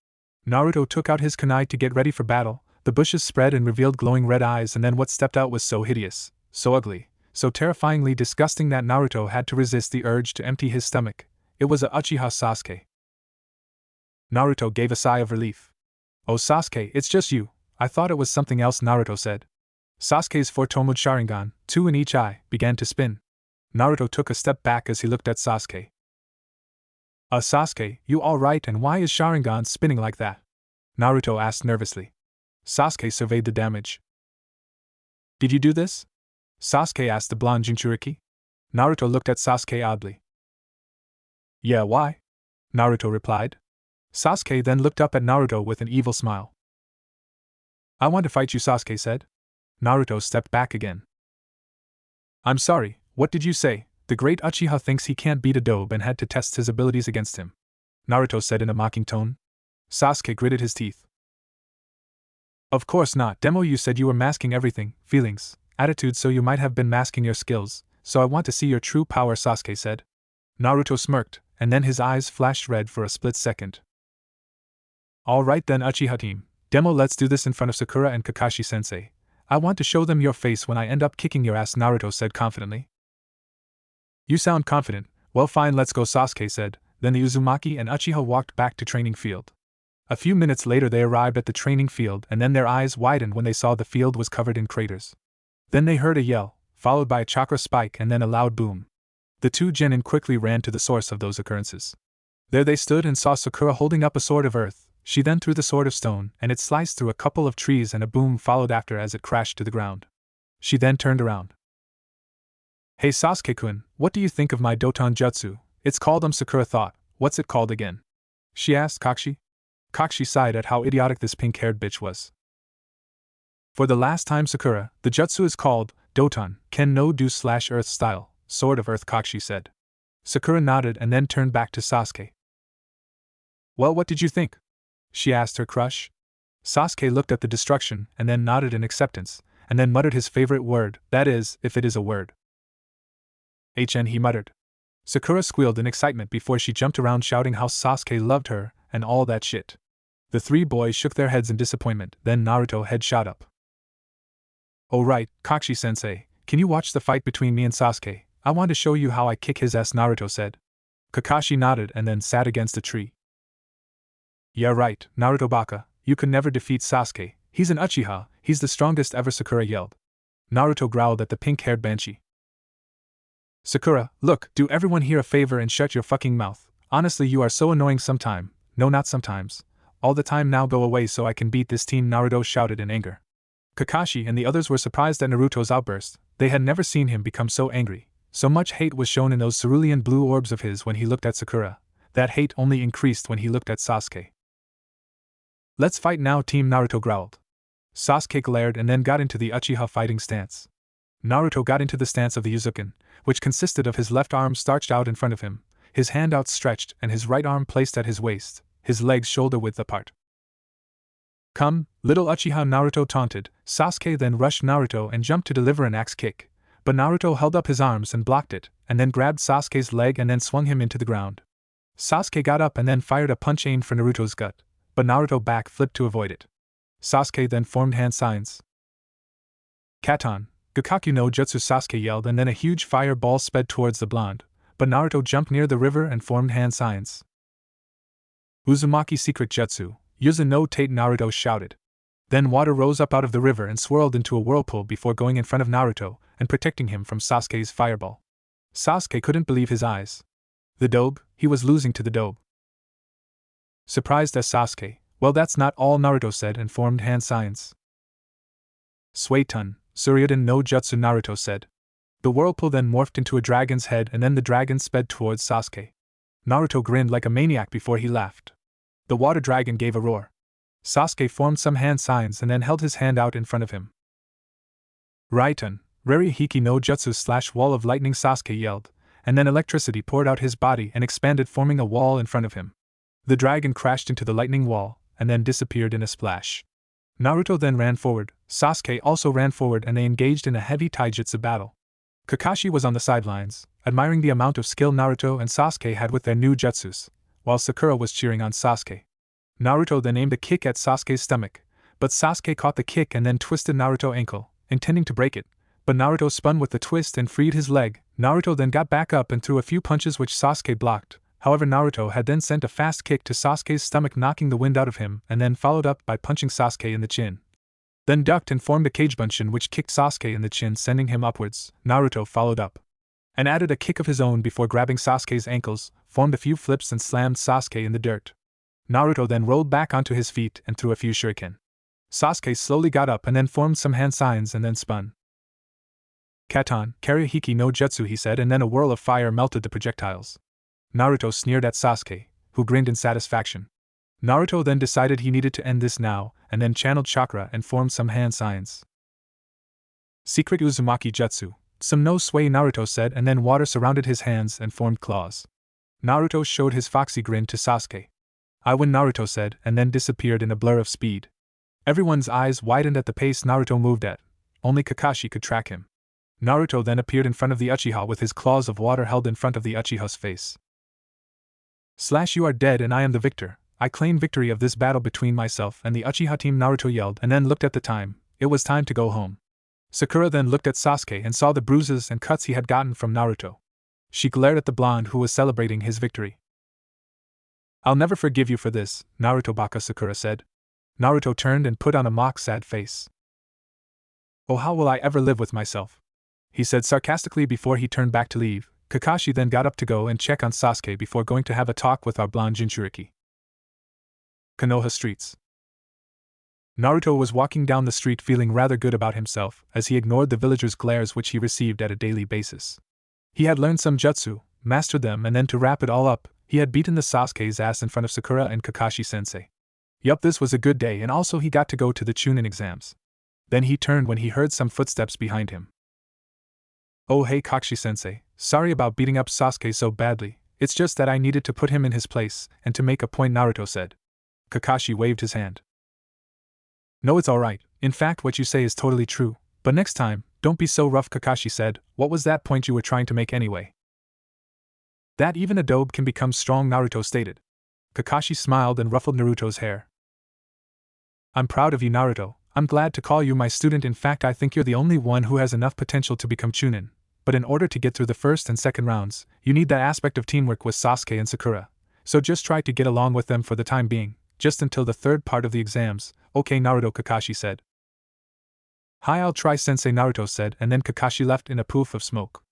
Naruto took out his kunai to get ready for battle. The bushes spread and revealed glowing red eyes, and then what stepped out was so hideous, so ugly, so terrifyingly disgusting that Naruto had to resist the urge to empty his stomach. It was a Uchiha Sasuke. Naruto gave a sigh of relief. Oh Sasuke, it's just you. I thought it was something else, Naruto said. Sasuke's 4 Tomoed Sharingan, 2 in each eye, began to spin. Naruto took a step back as he looked at Sasuke. Sasuke, you alright, and why is Sharingan spinning like that? Naruto asked nervously. Sasuke surveyed the damage. Did you do this? Sasuke asked the blonde Jinchuriki. Naruto looked at Sasuke oddly. Yeah, why? Naruto replied. Sasuke then looked up at Naruto with an evil smile. I want to fight you, Sasuke said. Naruto stepped back again. I'm sorry, what did you say? The great Uchiha thinks he can't beat a dobe and had to test his abilities against him, Naruto said in a mocking tone. Sasuke gritted his teeth. Of course not, Demo, you said you were masking everything, feelings, attitudes, so you might have been masking your skills, so I want to see your true power, Sasuke said. Naruto smirked, and then his eyes flashed red for a split second. Alright then, Uchiha team, Demo, let's do this in front of Sakura and Kakashi-sensei. I want to show them your face when I end up kicking your ass, Naruto said confidently. You sound confident. Well fine, let's go, Sasuke said. Then the Uzumaki and Uchiha walked back to training field. A few minutes later they arrived at the training field, and then their eyes widened when they saw the field was covered in craters. Then they heard a yell, followed by a chakra spike and then a loud boom. The two genin quickly ran to the source of those occurrences. There they stood and saw Sakura holding up a sword of earth. She then threw the sword of stone, and it sliced through a couple of trees, and a boom followed after as it crashed to the ground. She then turned around. Hey Sasuke-kun, what do you think of my Doton Jutsu? It's called Sakura thought. What's it called again? She asked Kakashi. Kakashi sighed at how idiotic this pink-haired bitch was. For the last time, Sakura, the jutsu is called Doton Ken no Do / Earth Style, Sword of Earth, Kakashi said. Sakura nodded and then turned back to Sasuke. Well, what did you think? She asked her crush. Sasuke looked at the destruction and then nodded in acceptance, and then muttered his favorite word, that is, if it is a word. HN, he muttered. Sakura squealed in excitement before she jumped around shouting how Sasuke loved her and all that shit. The three boys shook their heads in disappointment, then Naruto head shot up. Oh right, Kakashi-sensei, can you watch the fight between me and Sasuke? I want to show you how I kick his ass, Naruto said. Kakashi nodded and then sat against a tree. Yeah right, Naruto baka, you could never defeat Sasuke, he's an Uchiha, he's the strongest ever, Sakura yelled. Naruto growled at the pink-haired banshee. Sakura, look, do everyone here a favor and shut your fucking mouth. Honestly, you are so annoying sometime. No, not sometimes. All the time, now go away so I can beat this team, Naruto shouted in anger. Kakashi and the others were surprised at Naruto's outburst. They had never seen him become so angry. So much hate was shown in those cerulean blue orbs of his when he looked at Sakura. That hate only increased when he looked at Sasuke. Let's fight now, team, Naruto growled. Sasuke glared and then got into the Uchiha fighting stance. Naruto got into the stance of the Uzukin, which consisted of his left arm starched out in front of him, his hand outstretched and his right arm placed at his waist, his legs shoulder-width apart. Come, little Uchiha, Naruto taunted. Sasuke then rushed Naruto and jumped to deliver an axe kick, but Naruto held up his arms and blocked it, and then grabbed Sasuke's leg and then swung him into the ground. Sasuke got up and then fired a punch aimed for Naruto's gut, but Naruto back-flipped to avoid it. Sasuke then formed hand signs. Katon, Gakkaku no Jutsu, Sasuke yelled, and then a huge fireball sped towards the blonde, but Naruto jumped near the river and formed hand signs. Uzumaki secret jutsu, Yuzu no Tate, Naruto shouted. Then water rose up out of the river and swirled into a whirlpool before going in front of Naruto and protecting him from Sasuke's fireball. Sasuke couldn't believe his eyes. The dobe, he was losing to the dobe. Surprised as Sasuke, well, that's not all, Naruto said and formed hand signs. Suiton, Suryudan no Jutsu, Naruto said. The whirlpool then morphed into a dragon's head and then the dragon sped towards Sasuke. Naruto grinned like a maniac before he laughed. The water dragon gave a roar. Sasuke formed some hand signs and then held his hand out in front of him. Raiten, Rari Hiki no Jutsu / wall of lightning, Sasuke yelled, and then electricity poured out his body and expanded, forming a wall in front of him. The dragon crashed into the lightning wall and then disappeared in a splash. Naruto then ran forward, Sasuke also ran forward, and they engaged in a heavy taijutsu battle. Kakashi was on the sidelines, admiring the amount of skill Naruto and Sasuke had with their new jutsus, while Sakura was cheering on Sasuke. Naruto then aimed a kick at Sasuke's stomach, but Sasuke caught the kick and then twisted Naruto's ankle, intending to break it, but Naruto spun with the twist and freed his leg. Naruto then got back up and threw a few punches which Sasuke blocked. However, Naruto had then sent a fast kick to Sasuke's stomach, knocking the wind out of him, and then followed up by punching Sasuke in the chin. Then ducked and formed a Kagebunshin which kicked Sasuke in the chin, sending him upwards. Naruto followed up and added a kick of his own before grabbing Sasuke's ankles, formed a few flips and slammed Sasuke in the dirt. Naruto then rolled back onto his feet and threw a few shuriken. Sasuke slowly got up and then formed some hand signs and then spun. Katon, Karahiki no Jutsu, he said, and then a whirl of fire melted the projectiles. Naruto sneered at Sasuke, who grinned in satisfaction. Naruto then decided he needed to end this now, and then channeled Chakra and formed some hand signs. Secret Uzumaki Jutsu, Some no sway, Naruto said, and then water surrounded his hands and formed claws. Naruto showed his foxy grin to Sasuke. I win, Naruto said, and then disappeared in a blur of speed. Everyone's eyes widened at the pace Naruto moved at. Only Kakashi could track him. Naruto then appeared in front of the Uchiha with his claws of water held in front of the Uchiha's face. You are dead and I am the victor. I claim victory of this battle between myself and the Uchiha team, Naruto yelled and then looked at the time. It was time to go home. Sakura then looked at Sasuke and saw the bruises and cuts he had gotten from Naruto. She glared at the blonde who was celebrating his victory. I'll never forgive you for this, Naruto baka, Sakura said. Naruto turned and put on a mock sad face. Oh, how will I ever live with myself? He said sarcastically before he turned back to leave. Kakashi then got up to go and check on Sasuke before going to have a talk with our blonde Jinchuriki. Konoha streets. Naruto was walking down the street feeling rather good about himself as he ignored the villagers' glares which he received at a daily basis. He had learned some jutsu, mastered them, and then to wrap it all up, he had beaten the Sasuke's ass in front of Sakura and Kakashi-sensei. Yup, this was a good day, and also he got to go to the Chunin exams. Then he turned when he heard some footsteps behind him. Oh hey Kakashi-sensei, sorry about beating up Sasuke so badly, it's just that I needed to put him in his place, and to make a point, Naruto said. Kakashi waved his hand. No, it's alright, in fact what you say is totally true, but next time, don't be so rough, Kakashi said. What was that point you were trying to make anyway? That even a dobe can become strong, Naruto stated. Kakashi smiled and ruffled Naruto's hair. I'm proud of you, Naruto. I'm glad to call you my student. In fact, I think you're the only one who has enough potential to become Chunin. But in order to get through the first and second rounds, you need that aspect of teamwork with Sasuke and Sakura. So just try to get along with them for the time being, just until the third part of the exams. Okay, Naruto, Kakashi said. Hi, I'll try, Sensei, Naruto said, and then Kakashi left in a poof of smoke.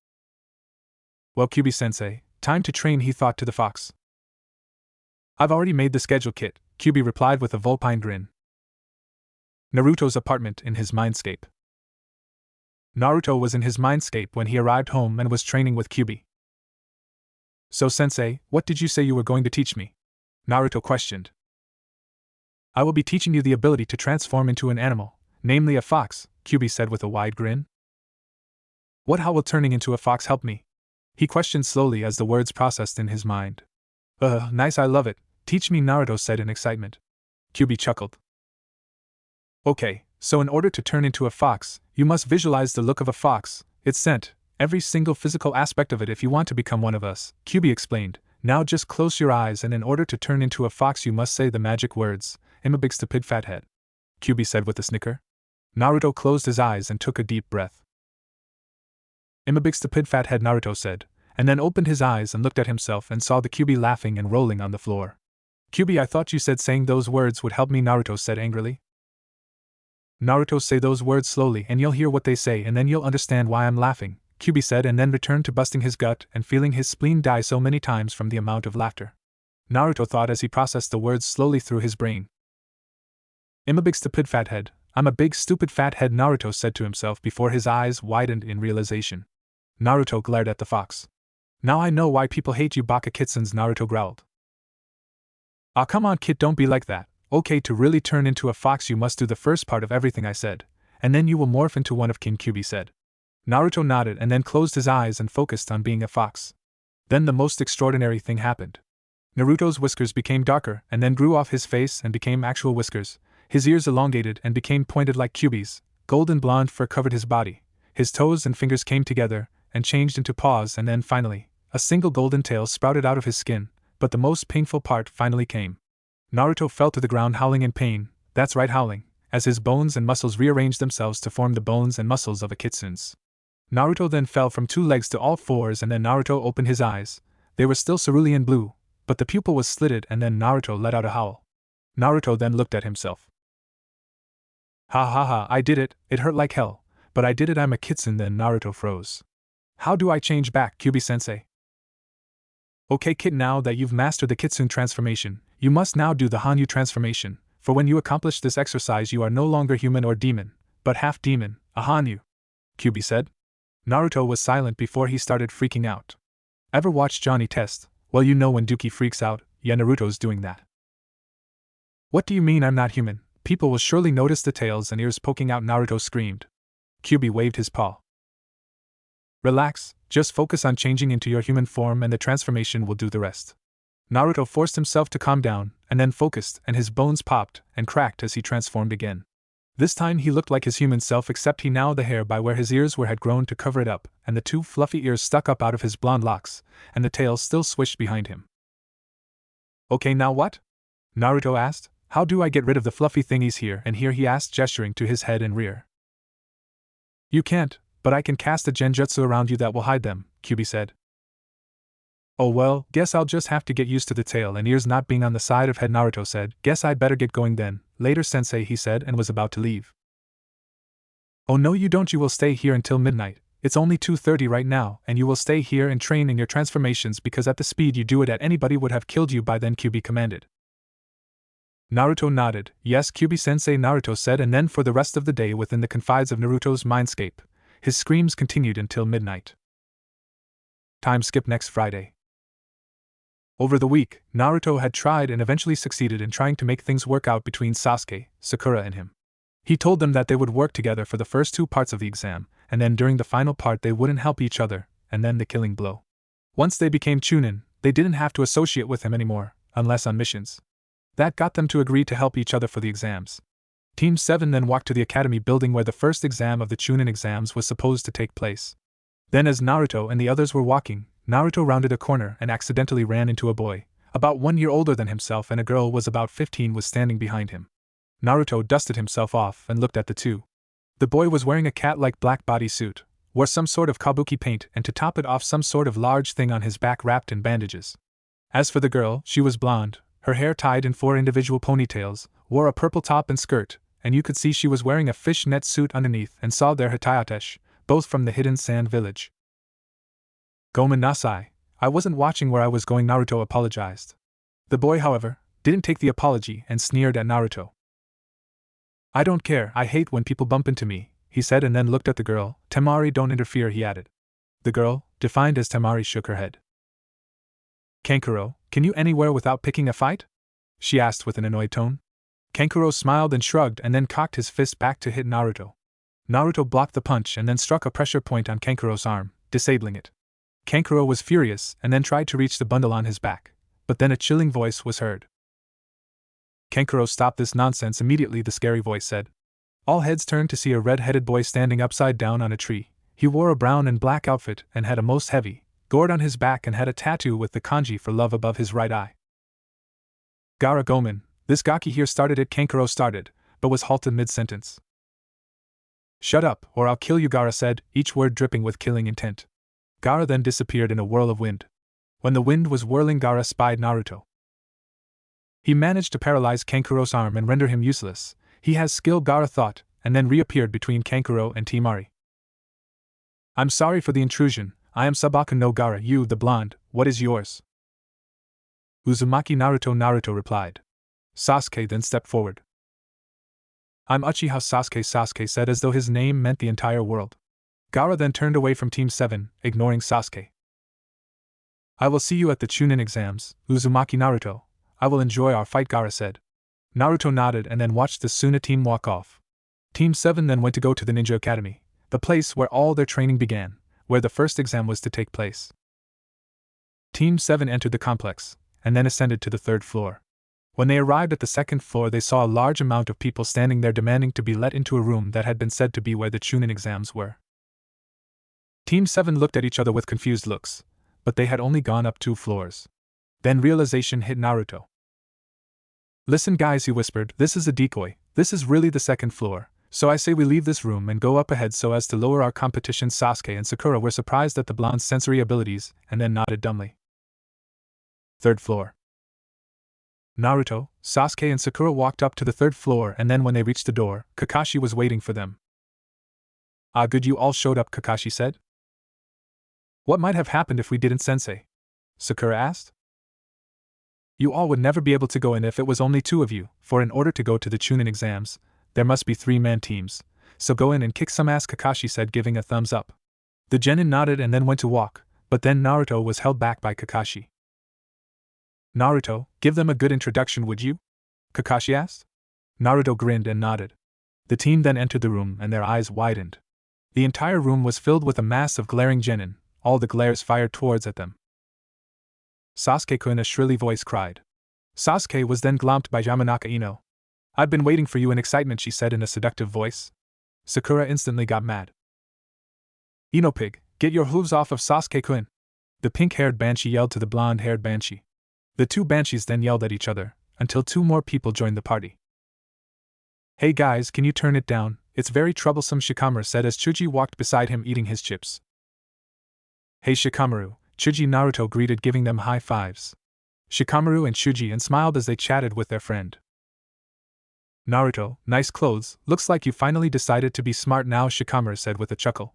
Well, Kyuubi-sensei, time to train, he thought to the fox. I've already made the schedule kit, Kyuubi replied with a vulpine grin. Naruto's apartment in his mindscape. Naruto was in his mindscape when he arrived home and was training with Kyuubi. So, Sensei, what did you say you were going to teach me? Naruto questioned. I will be teaching you the ability to transform into an animal, namely a fox, Kyuubi said with a wide grin. How will turning into a fox help me? He questioned slowly as the words processed in his mind. Nice, I love it. Teach me, Naruto said in excitement. Kyuubi chuckled. Okay, so in order to turn into a fox, you must visualize the look of a fox, its scent, every single physical aspect of it if you want to become one of us, Kyuubi explained. Now just close your eyes and in order to turn into a fox you must say the magic words, I'm a big stupid fathead, Kyuubi said with a snicker. Naruto closed his eyes and took a deep breath. I'm a big stupid fathead, Naruto said, and then opened his eyes and looked at himself and saw the Kyuubi laughing and rolling on the floor. Kyuubi, I thought you said saying those words would help me, Naruto said angrily. Naruto, say those words slowly and you'll hear what they say and then you'll understand why I'm laughing, Kyuubi said and then returned to busting his gut and feeling his spleen die so many times from the amount of laughter. Naruto thought as he processed the words slowly through his brain. I'm a big stupid fathead, I'm a big stupid fathead, Naruto said to himself before his eyes widened in realization. Naruto glared at the fox. Now I know why people hate you, Baka Kitsunes, Naruto growled. Ah, come on kid, don't be like that. Okay, to really turn into a fox you must do the first part of everything I said, and then you will morph into one of kin, Kyuubi said. Naruto nodded and then closed his eyes and focused on being a fox. Then the most extraordinary thing happened. Naruto's whiskers became darker and then grew off his face and became actual whiskers, his ears elongated and became pointed like Kyuubi's, golden blonde fur covered his body, his toes and fingers came together and changed into paws and then finally, a single golden tail sprouted out of his skin, but the most painful part finally came. Naruto fell to the ground howling in pain, that's right, howling, as his bones and muscles rearranged themselves to form the bones and muscles of a kitsune's. Naruto then fell from 2 legs to all 4s and then Naruto opened his eyes. They were still cerulean blue, but the pupil was slitted and then Naruto let out a howl. Naruto then looked at himself. Ha ha ha, I did it, it hurt like hell, but I did it, I'm a kitsune. Then Naruto froze. How do I change back, Kyuubi-sensei? Okay kid, now that you've mastered the kitsune transformation, you must now do the Hanyu transformation, for when you accomplish this exercise you are no longer human or demon, but half demon, a Hanyu, Kyuubi said. Naruto was silent before he started freaking out. Ever watched Johnny Test? Well, you know when Dookie freaks out, yeah, Naruto's doing that. What do you mean I'm not human? People will surely notice the tails and ears poking out, Naruto screamed. Kyuubi waved his paw. Relax, just focus on changing into your human form and the transformation will do the rest. Naruto forced himself to calm down, and then focused, and his bones popped and cracked as he transformed again. This time he looked like his human self, except he now the hair by where his ears were had grown to cover it up, and the two fluffy ears stuck up out of his blonde locks, and the tail still swished behind him. Okay, now what? Naruto asked. How do I get rid of the fluffy thingies here and here, he asked, gesturing to his head and rear. You can't, but I can cast a genjutsu around you that will hide them, Kyuubi said. Oh well, guess I'll just have to get used to the tail and ears not being on the side of head, Naruto said. Guess I'd better get going then, later sensei, he said, and was about to leave. Oh no you don't, you will stay here until midnight. It's only 2:30 right now, and you will stay here and train in your transformations because at the speed you do it at anybody would have killed you by then, Kyuubi commanded. Naruto nodded. Yes, Kyuubi-sensei, Naruto said, and then for the rest of the day within the confines of Naruto's mindscape, his screams continued until midnight. Time skip next Friday. Over the week, Naruto had tried and eventually succeeded in trying to make things work out between Sasuke, Sakura and him. He told them that they would work together for the first 2 parts of the exam, and then during the final part they wouldn't help each other, and then the killing blow. Once they became Chunin, they didn't have to associate with him anymore, unless on missions. That got them to agree to help each other for the exams. Team 7 then walked to the academy building where the first exam of the Chunin exams was supposed to take place. Then as Naruto and the others were walking, Naruto rounded a corner and accidentally ran into a boy, about 1 year older than himself, and a girl was about 15 was standing behind him. Naruto dusted himself off and looked at the two. The boy was wearing a cat-like black bodysuit, wore some sort of kabuki paint, and to top it off some sort of large thing on his back wrapped in bandages. As for the girl, she was blonde, her hair tied in 4 individual ponytails, wore a purple top and skirt, and you could see she was wearing a fishnet suit underneath, and saw their Hitayatesh, both from the hidden sand village. Gomen nasai, I wasn't watching where I was going, Naruto apologized. The boy, however, didn't take the apology and sneered at Naruto. I don't care, I hate when people bump into me, he said, and then looked at the girl. Temari, don't interfere, he added. The girl, defined as Temari, shook her head. Kankuro, can you anywhere without picking a fight? She asked with an annoyed tone. Kankuro smiled and shrugged and then cocked his fist back to hit Naruto. Naruto blocked the punch and then struck a pressure point on Kankuro's arm, disabling it. Kankuro was furious and then tried to reach the bundle on his back, but then a chilling voice was heard. Kankuro, stop this nonsense immediately, the scary voice said. All heads turned to see a red-headed boy standing upside down on a tree. He wore a brown and black outfit and had a most heavy gourd on his back and had a tattoo with the kanji for love above his right eye. Gaara Gomen, this Gaki here started it, Kankuro started, but was halted mid-sentence. Shut up, or I'll kill you, Gaara said, each word dripping with killing intent. Gaara then disappeared in a whirl of wind. When the wind was whirling, Gaara spied Naruto. He managed to paralyze Kankuro's arm and render him useless. He has skill, Gaara thought, and then reappeared between Kankuro and Temari. I'm sorry for the intrusion, I am Sabaku no Gaara, you, the blonde, what is yours? Uzumaki Naruto replied. Sasuke then stepped forward. I'm Uchiha Sasuke, Sasuke said as though his name meant the entire world. Gaara then turned away from Team 7, ignoring Sasuke. I will see you at the Chunin exams, Uzumaki Naruto. I will enjoy our fight, Gaara said. Naruto nodded and then watched the Suna team walk off. Team 7 then went to go to the Ninja Academy, the place where all their training began, where the first exam was to take place. Team 7 entered the complex, and then ascended to the 3rd floor. When they arrived at the 2nd floor, they saw a large amount of people standing there demanding to be let into a room that had been said to be where the Chunin exams were. Team 7 looked at each other with confused looks, but they had only gone up 2 floors. Then realization hit Naruto. Listen guys, he whispered, this is a decoy, this is really the 2nd floor, so I say we leave this room and go up ahead so as to lower our competition. Sasuke and Sakura were surprised at the blonde's sensory abilities, and then nodded dumbly. 3rd floor. Naruto, Sasuke and Sakura walked up to the 3rd floor, and then when they reached the door, Kakashi was waiting for them. Ah, good, you all showed up, Kakashi said. What might have happened if we didn't, sensei? Sakura asked. You all would never be able to go in if it was only 2 of you, for in order to go to the Chunin exams, there must be 3-man teams, so go in and kick some ass, Kakashi said, giving a thumbs up. The genin nodded and then went to walk, but then Naruto was held back by Kakashi. Naruto, give them a good introduction, would you? Kakashi asked. Naruto grinned and nodded. The team then entered the room and their eyes widened. The entire room was filled with a mass of glaring genin, all the glares fired towards at them. Sasuke-kun, a shrilly voice cried. Sasuke was then glomped by Yamanaka Ino. I've been waiting for you in excitement, she said in a seductive voice. Sakura instantly got mad. Ino pig, get your hooves off of Sasuke-kun! The pink-haired banshee yelled to the blonde-haired banshee. The two banshees then yelled at each other, until two more people joined the party. Hey guys, can you turn it down? It's very troublesome, Shikamaru said as Chuji walked beside him eating his chips. Hey Shikamaru, Chuji Naruto greeted, giving them high fives. Shikamaru and Chuji smiled as they chatted with their friend. Naruto, nice clothes, looks like you finally decided to be smart now, Shikamaru said with a chuckle.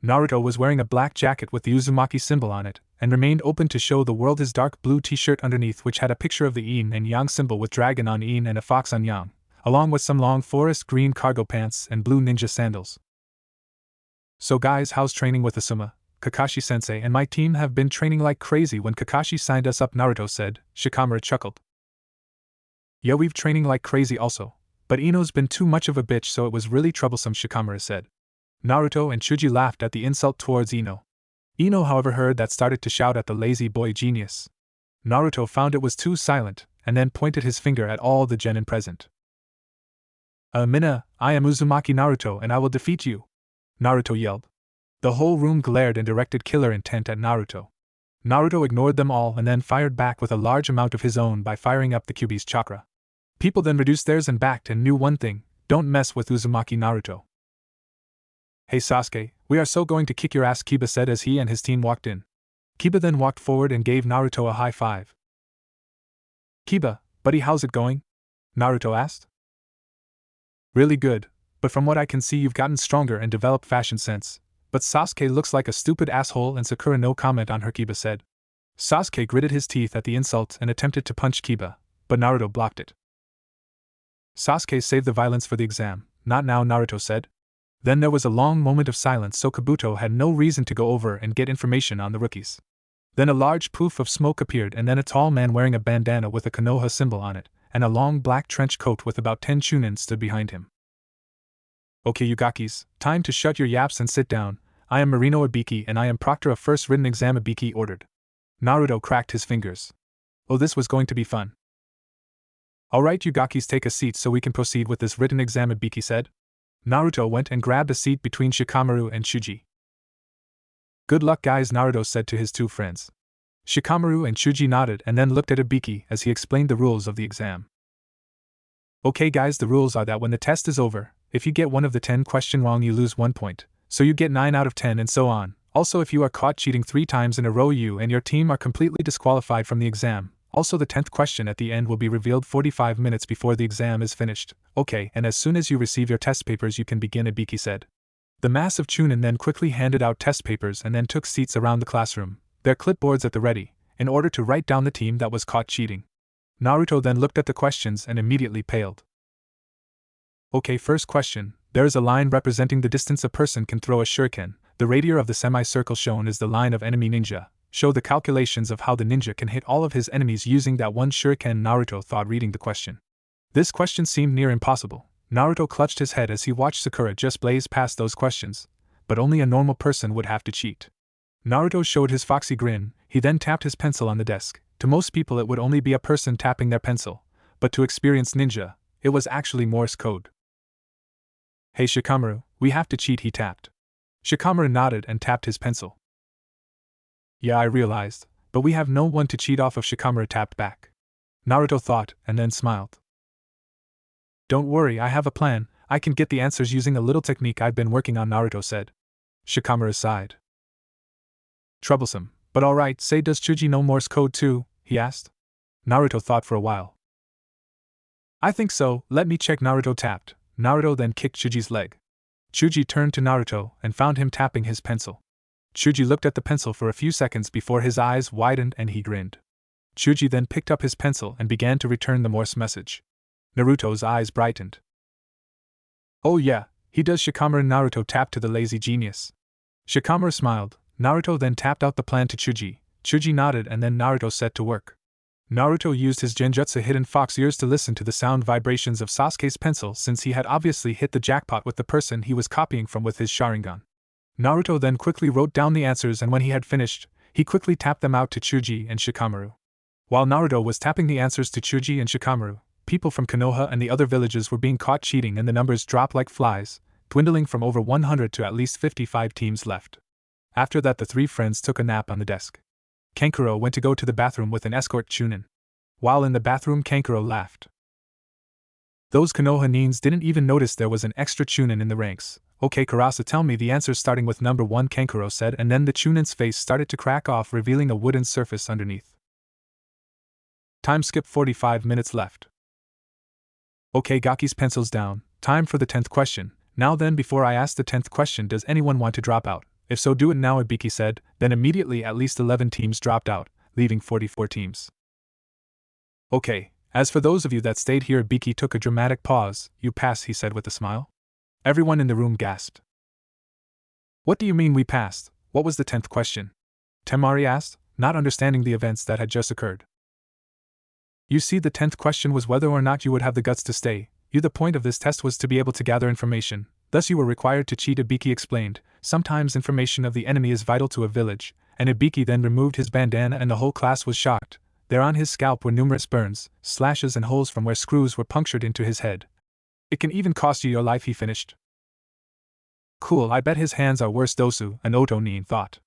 Naruto was wearing a black jacket with the Uzumaki symbol on it, and remained open to show the world his dark blue t-shirt underneath, which had a picture of the yin and yang symbol with dragon on yin and a fox on yang, along with some long forest green cargo pants and blue ninja sandals. So guys, how's training with Asuma? Kakashi-sensei and my team have been training like crazy when Kakashi signed us up, Naruto said. Shikamaru chuckled. Yeah, we've training like crazy also, but Ino's been too much of a bitch, so it was really troublesome, Shikamaru said. Naruto and Chuji laughed at the insult towards Ino. Ino, however, heard that, started to shout at the lazy boy genius. Naruto found it was too silent, and then pointed his finger at all the genin present. Minna, I am Uzumaki Naruto and I will defeat you! Naruto yelled. The whole room glared and directed killer intent at Naruto. Naruto ignored them all and then fired back with a large amount of his own by firing up the Kyuubi's chakra. People then reduced theirs and backed and knew one thing: don't mess with Uzumaki Naruto. Hey Sasuke, we are so going to kick your ass, Kiba said as he and his team walked in. Kiba then walked forward and gave Naruto a high five. Kiba, buddy, how's it going? Naruto asked. Really good, but from what I can see you've gotten stronger and developed fashion sense. But Sasuke looks like a stupid asshole and Sakura no comment on her, Kiba said. Sasuke gritted his teeth at the insult and attempted to punch Kiba, but Naruto blocked it. Sasuke, save the violence for the exam, not now, Naruto said. Then there was a long moment of silence, so Kabuto had no reason to go over and get information on the rookies. Then a large poof of smoke appeared and then a tall man wearing a bandana with a Konoha symbol on it, and a long black trench coat with about 10 Chunin stood behind him. Okay, you gakis, time to shut your yaps and sit down. I am Marino Ibiki and I am proctor of first written exam, Ibiki ordered. Naruto cracked his fingers. Oh, this was going to be fun. Alright, you gakis, take a seat so we can proceed with this written exam, Ibiki said. Naruto went and grabbed a seat between Shikamaru and Chuji. Good luck guys, Naruto said to his two friends. Shikamaru and Chuji nodded and then looked at Ibiki as he explained the rules of the exam. Okay guys, the rules are that when the test is over, if you get one of the 10 questions wrong you lose 1 point, so you get 9 out of 10 and so on. Also, if you are caught cheating 3 times in a row, you and your team are completely disqualified from the exam. Also, the 10th question at the end will be revealed 45 minutes before the exam is finished. Okay, and as soon as you receive your test papers you can begin, Ibiki said. The mass of Chunin then quickly handed out test papers and then took seats around the classroom, their clipboards at the ready, in order to write down the team that was caught cheating. Naruto then looked at the questions and immediately paled. Okay, first question. There is a line representing the distance a person can throw a shuriken. The radius of the semicircle shown is the line of enemy ninja. Show the calculations of how the ninja can hit all of his enemies using that one shuriken, Naruto thought reading the question. This question seemed near impossible. Naruto clutched his head as he watched Sakura just blaze past those questions, but only a normal person would have to cheat. Naruto showed his foxy grin, he then tapped his pencil on the desk. To most people it would only be a person tapping their pencil, but to experienced ninja, it was actually Morse code. Hey Shikamaru, we have to cheat, he tapped. Shikamaru nodded and tapped his pencil. Yeah, I realized, but we have no one to cheat off of, Shikamaru tapped back. Naruto thought, and then smiled. Don't worry, I have a plan. I can get the answers using a little technique I've been working on, Naruto said. Shikamaru sighed. Troublesome, but alright, say, does Chuji know Morse code too? He asked. Naruto thought for a while. I think so, let me check, Naruto tapped. Naruto then kicked Chuji's leg. Chuji turned to Naruto and found him tapping his pencil. Chuji looked at the pencil for a few seconds before his eyes widened and he grinned. Chuji then picked up his pencil and began to return the Morse message. Naruto's eyes brightened. Oh yeah, he does, Shikamaru and Naruto tapped to the lazy genius. Shikamaru smiled. Naruto then tapped out the plan to Chuji. Chuji nodded and then Naruto set to work. Naruto used his genjutsu hidden fox ears to listen to the sound vibrations of Sasuke's pencil since he had obviously hit the jackpot with the person he was copying from with his Sharingan. Naruto then quickly wrote down the answers, and when he had finished, he quickly tapped them out to Chuji and Shikamaru. While Naruto was tapping the answers to Chuji and Shikamaru, people from Konoha and the other villages were being caught cheating, and the numbers dropped like flies, dwindling from over 100 to at least 55 teams left. After that, the three friends took a nap on the desk. Kankuro went to go to the bathroom with an escort Chunin. While in the bathroom, Kankuro laughed. Those Konoha neens didn't even notice there was an extra Chunin in the ranks. Okay, Karasa, tell me the answers starting with number 1, Kankuro said, and then the Chunin's face started to crack off, revealing a wooden surface underneath. Time skip 45 minutes left. Okay, Gaki's pencils down. Time for the 10th question. Now then, before I ask the 10th question, does anyone want to drop out? If so, do it now, Ibiki said. Then immediately at least 11 teams dropped out, leaving 44 teams. Okay, as for those of you that stayed here, Ibiki took a dramatic pause. You pass, he said with a smile. Everyone in the room gasped. What do you mean we passed? What was the 10th question? Temari asked, not understanding the events that had just occurred. You see, the 10th question was whether or not you would have the guts to stay. The point of this test was to be able to gather information, thus you were required to cheat, Ibiki explained. Sometimes information of the enemy is vital to a village, and Ibiki then removed his bandana and the whole class was shocked. There on his scalp were numerous burns, slashes and holes from where screws were punctured into his head. It can even cost you your life, he finished. Cool, I bet his hands are worse, Dosu, an Otonin thought.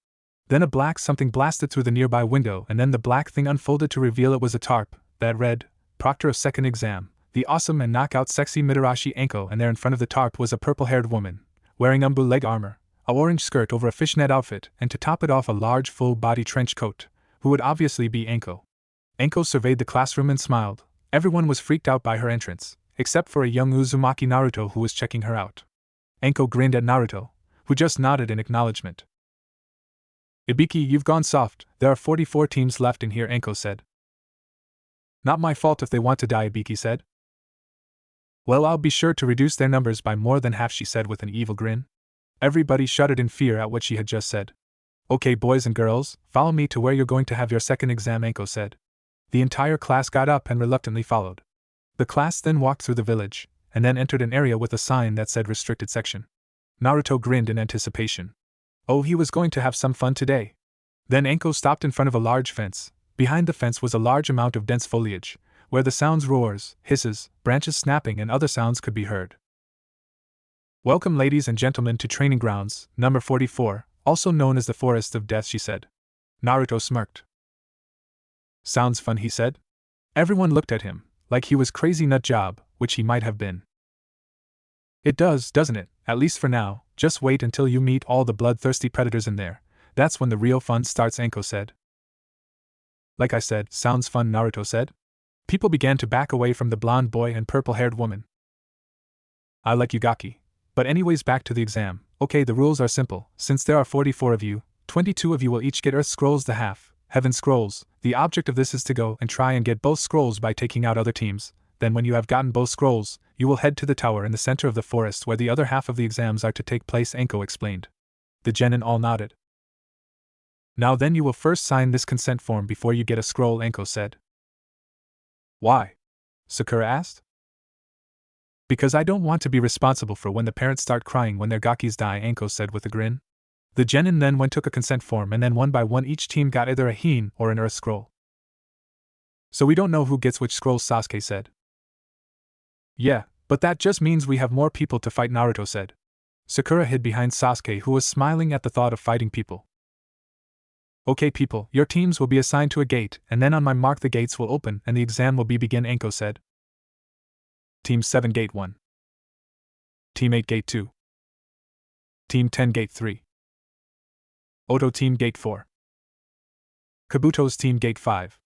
Then a black something blasted through the nearby window, and then the black thing unfolded to reveal it was a tarp that read, Proctor of Second Exam, the awesome and knockout sexy Midarashi Anko, and there in front of the tarp was a purple-haired woman, wearing umbu leg armor, a orange skirt over a fishnet outfit, and to top it off a large full-body trench coat, who would obviously be Anko. Anko surveyed the classroom and smiled. Everyone was freaked out by her entrance, except for a young Uzumaki Naruto who was checking her out. Anko grinned at Naruto, who just nodded in acknowledgement. Ibiki, you've gone soft. There are 44 teams left in here, Anko said. Not my fault if they want to die, Ibiki said. Well, I'll be sure to reduce their numbers by more than half, she said with an evil grin. Everybody shuddered in fear at what she had just said. Okay, boys and girls, follow me to where you're going to have your second exam, Anko said. The entire class got up and reluctantly followed. The class then walked through the village, and then entered an area with a sign that said restricted section. Naruto grinned in anticipation. Oh, he was going to have some fun today. Then Anko stopped in front of a large fence. Behind the fence was a large amount of dense foliage, where the sounds roars, hisses, branches snapping and other sounds could be heard. Welcome, ladies and gentlemen, to training grounds, number 44, also known as the Forest of Death, she said. Naruto smirked. Sounds fun, he said. Everyone looked at him, like he was crazy nut job, which he might have been. It does, doesn't it? At least for now. Just wait until you meet all the bloodthirsty predators in there. That's when the real fun starts, Anko said. Like I said, sounds fun, Naruto said. People began to back away from the blonde boy and purple-haired woman. I like you, Gaki. But anyways, back to the exam. Okay, the rules are simple. Since there are 44 of you, 22 of you will each get Earth Scrolls the half, Heaven Scrolls. The object of this is to go and try and get both scrolls by taking out other teams. Then when you have gotten both scrolls, you will head to the tower in the center of the forest where the other half of the exams are to take place, Anko explained. The genin all nodded. Now then, you will first sign this consent form before you get a scroll, Anko said. Why? Sakura asked. Because I don't want to be responsible for when the parents start crying when their Gakis die, Anko said with a grin. The genin then took a consent form, and then one by one each team got either a Hine or an Earth Scroll. So we don't know who gets which scrolls, Sasuke said. Yeah, but that just means we have more people to fight, Naruto said. Sakura hid behind Sasuke, who was smiling at the thought of fighting people. Okay, people, your teams will be assigned to a gate, and then on my mark the gates will open and the exam will begin, Anko said. Team 7 Gate 1. Team 8 Gate 2. Team 10 Gate 3. Oto Team Gate 4. Kabuto's Team Gate 5.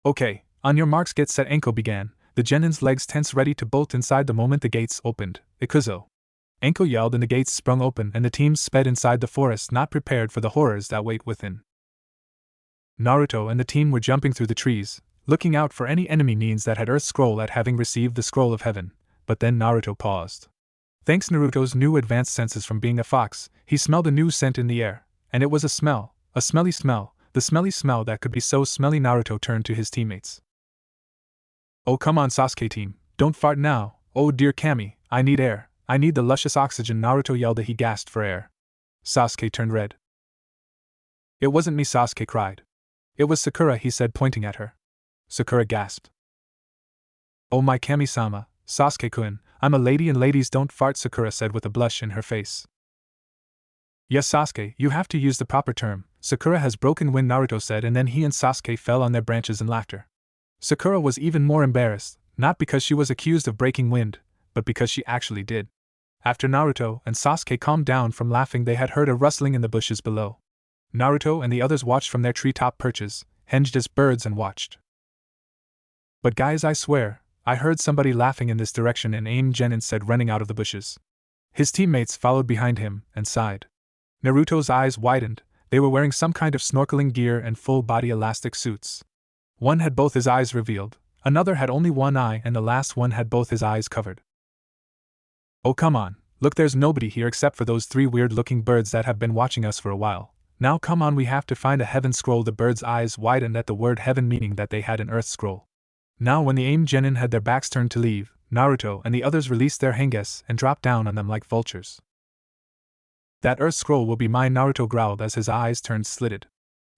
Okay, on your marks, get set, Anko began, the genin's legs tense, ready to bolt inside the moment the gates opened. Ikuzo! Anko yelled and the gates sprung open and the teams sped inside the forest, not prepared for the horrors that wait within. Naruto and the team were jumping through the trees, looking out for any enemy neens that had Earth Scroll at having received the Scroll of Heaven, but then Naruto paused. Thanks Naruto's new advanced senses from being a fox, he smelled a new scent in the air, and it was a smelly smell, the smelly smell that could be so smelly. Naruto turned to his teammates. Oh come on, Sasuke team, don't fart now. Oh dear Kami, I need air, I need the luscious oxygen, Naruto yelled as he gasped for air. Sasuke turned red. It wasn't me, Sasuke cried. It was Sakura, he said, pointing at her. Sakura gasped. Oh my Kami-sama, Sasuke-kun, I'm a lady and ladies don't fart, Sakura said with a blush in her face. Yes Sasuke, you have to use the proper term, Sakura has broken wind, Naruto said, and then he and Sasuke fell on their branches in laughter. Sakura was even more embarrassed, not because she was accused of breaking wind, but because she actually did. After Naruto and Sasuke calmed down from laughing, they had heard a rustling in the bushes below. Naruto and the others watched from their treetop perches, hinged as birds, and watched. But guys, I swear, I heard somebody laughing in this direction, and Aim Genin said, running out of the bushes. His teammates followed behind him and sighed. Naruto's eyes widened. They were wearing some kind of snorkeling gear and full-body elastic suits. One had both his eyes revealed, another had only one eye, and the last one had both his eyes covered. Oh come on, look, there's nobody here except for those three weird-looking birds that have been watching us for a while. Now come on, we have to find a heaven scroll. The birds' eyes widened at the word heaven, meaning that they had an earth scroll. Now when the Aim Genin had their backs turned to leave, Naruto and the others released their henges and dropped down on them like vultures. That earth scroll will be mine, Naruto growled as his eyes turned slitted.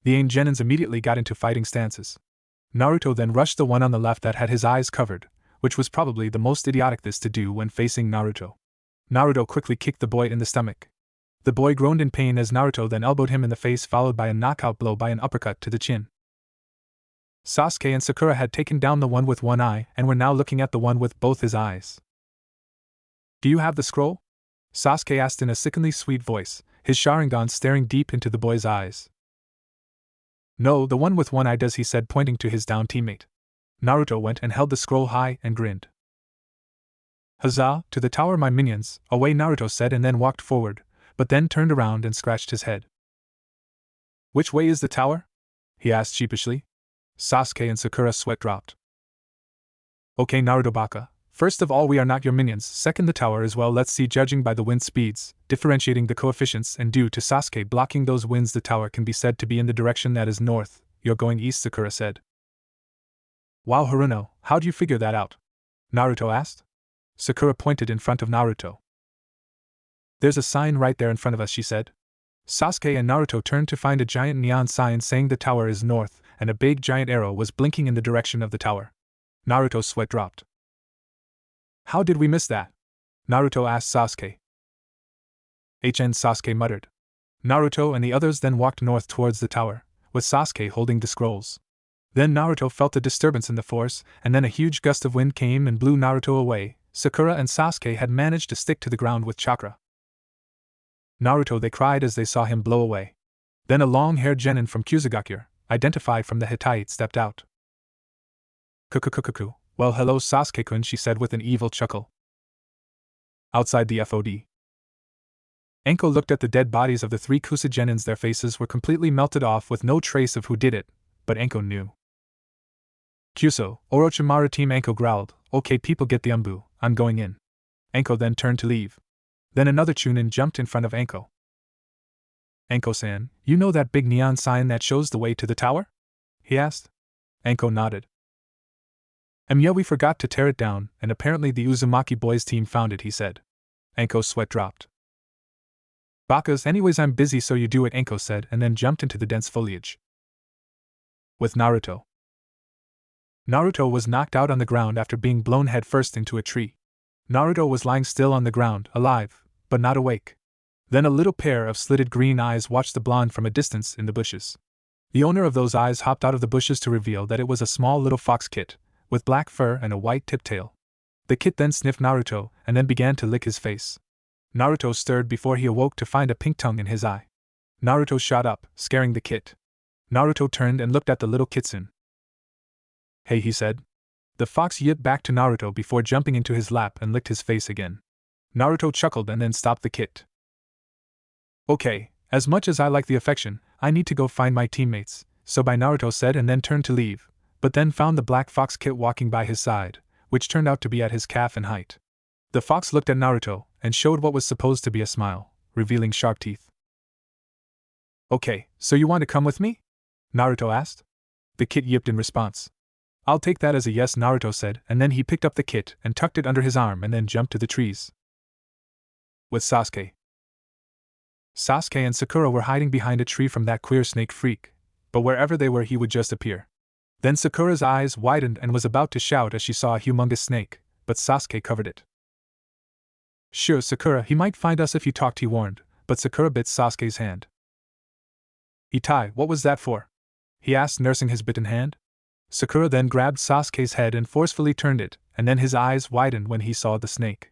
The Aim Genins immediately got into fighting stances. Naruto then rushed the one on the left that had his eyes covered, which was probably the most idiotic this to do when facing Naruto. Naruto quickly kicked the boy in the stomach. The boy groaned in pain as Naruto then elbowed him in the face, followed by a knockout blow by an uppercut to the chin. Sasuke and Sakura had taken down the one with one eye and were now looking at the one with both his eyes. Do you have the scroll? Sasuke asked in a sickeningly sweet voice, his Sharingan staring deep into the boy's eyes. No, the one with one eye does, he said, pointing to his downed teammate. Naruto went and held the scroll high and grinned. Huzzah, to the tower my minions, away, Naruto said, and then walked forward, but then turned around and scratched his head. Which way is the tower? He asked sheepishly. Sasuke and Sakura's sweat dropped. Okay, Naruto baka. First of all, we are not your minions. Second, the tower as well. Let's see, judging by the wind speeds, differentiating the coefficients, and due to Sasuke blocking those winds, the tower can be said to be in the direction that is north. You're going east, Sakura said. Wow, Haruno, how'd you figure that out? Naruto asked. Sakura pointed in front of Naruto. There's a sign right there in front of us, she said. Sasuke and Naruto turned to find a giant neon sign saying the tower is north, and a big giant arrow was blinking in the direction of the tower. Naruto's sweat dropped. How did we miss that? Naruto asked Sasuke. Sasuke muttered. Naruto and the others then walked north towards the tower, with Sasuke holding the scrolls. Then Naruto felt a disturbance in the force, and then a huge gust of wind came and blew Naruto away. Sakura and Sasuke had managed to stick to the ground with Chakra. Naruto, they cried as they saw him blow away. Then a long-haired genin from Kusugakure, identified from the Hittite, stepped out. Kukukukuku. Well, hello Sasuke-kun, she said with an evil chuckle. Outside the FOD. Enko looked at the dead bodies of the three Kusa genins. Their faces were completely melted off with no trace of who did it, but Enko knew. Kuso, Orochimaru team, Enko growled. Okay people, get the umbu, I'm going in. Enko then turned to leave. Then another Chunin jumped in front of Enko. Enko-san, you know that big neon sign that shows the way to the tower? He asked. Enko nodded. Yeah, we forgot to tear it down, and apparently the Uzumaki boys team found it, he said. Enko's sweat dropped. Bakas, anyways, I'm busy, so you do it, Enko said, and then jumped into the dense foliage. With Naruto. Naruto was knocked out on the ground after being blown headfirst into a tree. Naruto was lying still on the ground, alive, but not awake. Then a little pair of slitted green eyes watched the blonde from a distance in the bushes. The owner of those eyes hopped out of the bushes to reveal that it was a small little fox kit, with black fur and a white tipped tail. The kit then sniffed Naruto and then began to lick his face. Naruto stirred before he awoke to find a pink tongue in his eye. Naruto shot up, scaring the kit. Naruto turned and looked at the little Kitsune. Hey, he said. The fox yipped back to Naruto before jumping into his lap and licked his face again. Naruto chuckled and then stopped the kit. Okay, as much as I like the affection, I need to go find my teammates, so bye, Naruto said, and then turned to leave, but then found the black fox kit walking by his side, which turned out to be at his calf in height. The fox looked at Naruto and showed what was supposed to be a smile, revealing sharp teeth. Okay, so you want to come with me? Naruto asked. The kit yipped in response. I'll take that as a yes, Naruto said, and then he picked up the kit and tucked it under his arm and then jumped to the trees. with Sasuke. Sasuke and Sakura were hiding behind a tree from that queer snake freak, but wherever they were he would just appear. Then Sakura's eyes widened and was about to shout as she saw a humongous snake, but Sasuke covered it. Sure, Sakura, he might find us if you talked, he warned, but Sakura bit Sasuke's hand. Itai, what was that for? He asked, nursing his bitten hand. Sakura then grabbed Sasuke's head and forcefully turned it, and then his eyes widened when he saw the snake.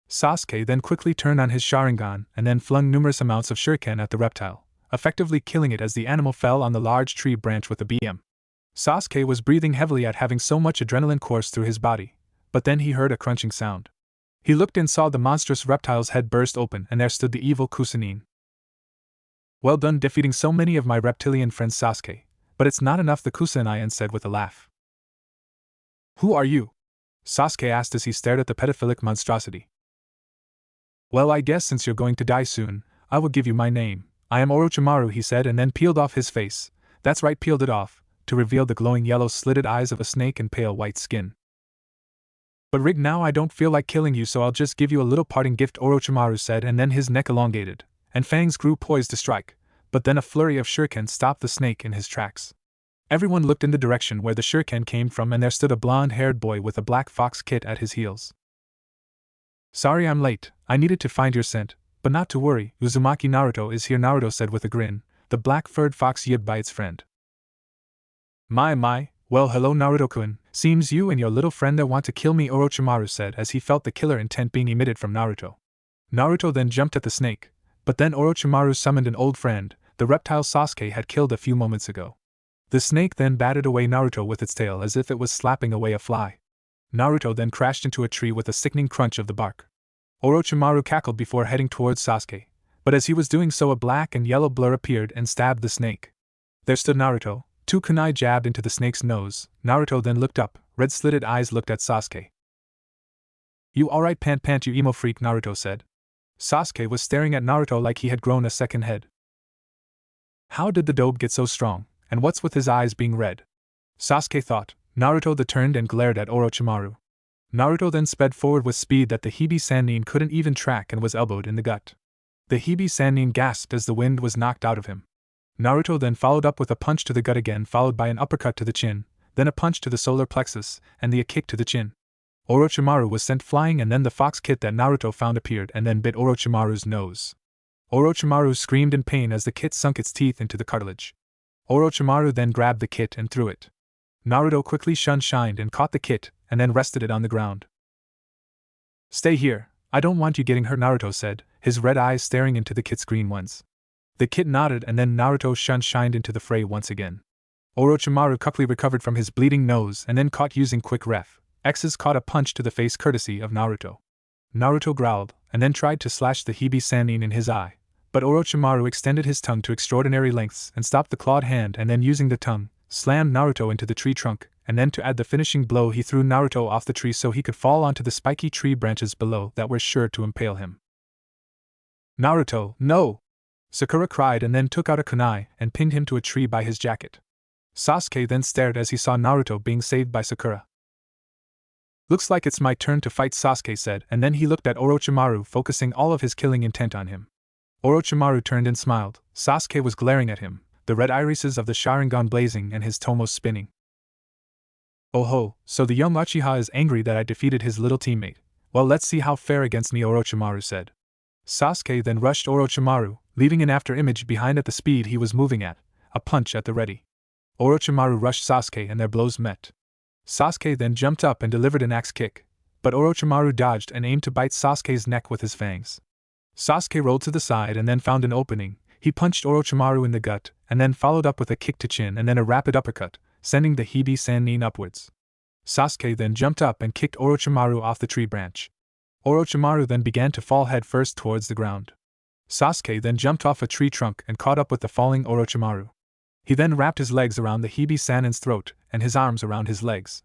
Sasuke then quickly turned on his Sharingan and then flung numerous amounts of shuriken at the reptile, effectively killing it as the animal fell on the large tree branch with a BM. Sasuke was breathing heavily at having so much adrenaline course through his body, but then he heard a crunching sound. He looked and saw the monstrous reptile's head burst open, and there stood the evil Kushina. Well done defeating so many of my reptilian friends, Sasuke, but it's not enough, the Kushina said with a laugh. Who are you? Sasuke asked as he stared at the pedophilic monstrosity. Well, I guess since you're going to die soon, I will give you my name. I am Orochimaru, he said, and then peeled off his face. That's right, peeled it off, to reveal the glowing yellow slitted eyes of a snake and pale white skin. But Rig, now I don't feel like killing you, so I'll just give you a little parting gift, Orochimaru said, and then his neck elongated, and fangs grew poised to strike, but then a flurry of shuriken stopped the snake in his tracks. Everyone looked in the direction where the shuriken came from, and there stood a blonde-haired boy with a black fox kit at his heels. Sorry I'm late, I needed to find your scent, but not to worry, Uzumaki Naruto is here, Naruto said with a grin, the black-furred fox yipped by its friend. My, well hello Naruto-kun, seems you and your little friend there want to kill me, Orochimaru said as he felt the killer intent being emitted from Naruto. Naruto then jumped at the snake, but then Orochimaru summoned an old friend, the reptile Sasuke had killed a few moments ago. The snake then batted away Naruto with its tail as if it was slapping away a fly. Naruto then crashed into a tree with a sickening crunch of the bark. Orochimaru cackled before heading towards Sasuke, but as he was doing so a black and yellow blur appeared and stabbed the snake. There stood Naruto. Two kunai jabbed into the snake's nose. Naruto then looked up, red-slitted eyes looked at Sasuke. You alright pant you emo freak, Naruto said. Sasuke was staring at Naruto like he had grown a second head. How did the dobe get so strong, and what's with his eyes being red? Sasuke thought. Naruto then turned and glared at Orochimaru. Naruto then sped forward with speed that the Hibi Sannin couldn't even track and was elbowed in the gut. The Hibi Sannin gasped as the wind was knocked out of him. Naruto then followed up with a punch to the gut again, followed by an uppercut to the chin, then a punch to the solar plexus, and a kick to the chin. Orochimaru was sent flying, and then the fox kit that Naruto found appeared and then bit Orochimaru's nose. Orochimaru screamed in pain as the kit sunk its teeth into the cartilage. Orochimaru then grabbed the kit and threw it. Naruto quickly shined and caught the kit, and then rested it on the ground. Stay here, I don't want you getting hurt, Naruto said, his red eyes staring into the kit's green ones. The kid nodded, and then Naruto shined into the fray once again. Orochimaru quickly recovered from his bleeding nose and then caught using quick ref. X's caught a punch to the face courtesy of Naruto. Naruto growled, and then tried to slash the Hibi Sannin in his eye, but Orochimaru extended his tongue to extraordinary lengths and stopped the clawed hand, and then using the tongue, slammed Naruto into the tree trunk, and then to add the finishing blow he threw Naruto off the tree so he could fall onto the spiky tree branches below that were sure to impale him. Naruto, no! Sakura cried and then took out a kunai and pinned him to a tree by his jacket. Sasuke then stared as he saw Naruto being saved by Sakura. Looks like it's my turn to fight, Sasuke said, and then he looked at Orochimaru, focusing all of his killing intent on him. Orochimaru turned and smiled. Sasuke was glaring at him, the red irises of the Sharingan blazing and his tomos spinning. Oh ho, so the young Uchiha is angry that I defeated his little teammate. Well, let's see how fair against me, Orochimaru said. Sasuke then rushed Orochimaru, leaving an after-image behind at the speed he was moving at, a punch at the ready. Orochimaru rushed Sasuke and their blows met. Sasuke then jumped up and delivered an axe kick, but Orochimaru dodged and aimed to bite Sasuke's neck with his fangs. Sasuke rolled to the side and then found an opening. He punched Orochimaru in the gut, and then followed up with a kick to chin and then a rapid uppercut, sending the Hibi Sannin upwards. Sasuke then jumped up and kicked Orochimaru off the tree branch. Orochimaru then began to fall head first towards the ground. Sasuke then jumped off a tree trunk and caught up with the falling Orochimaru. He then wrapped his legs around the Hibi Sannin's throat and his arms around his legs.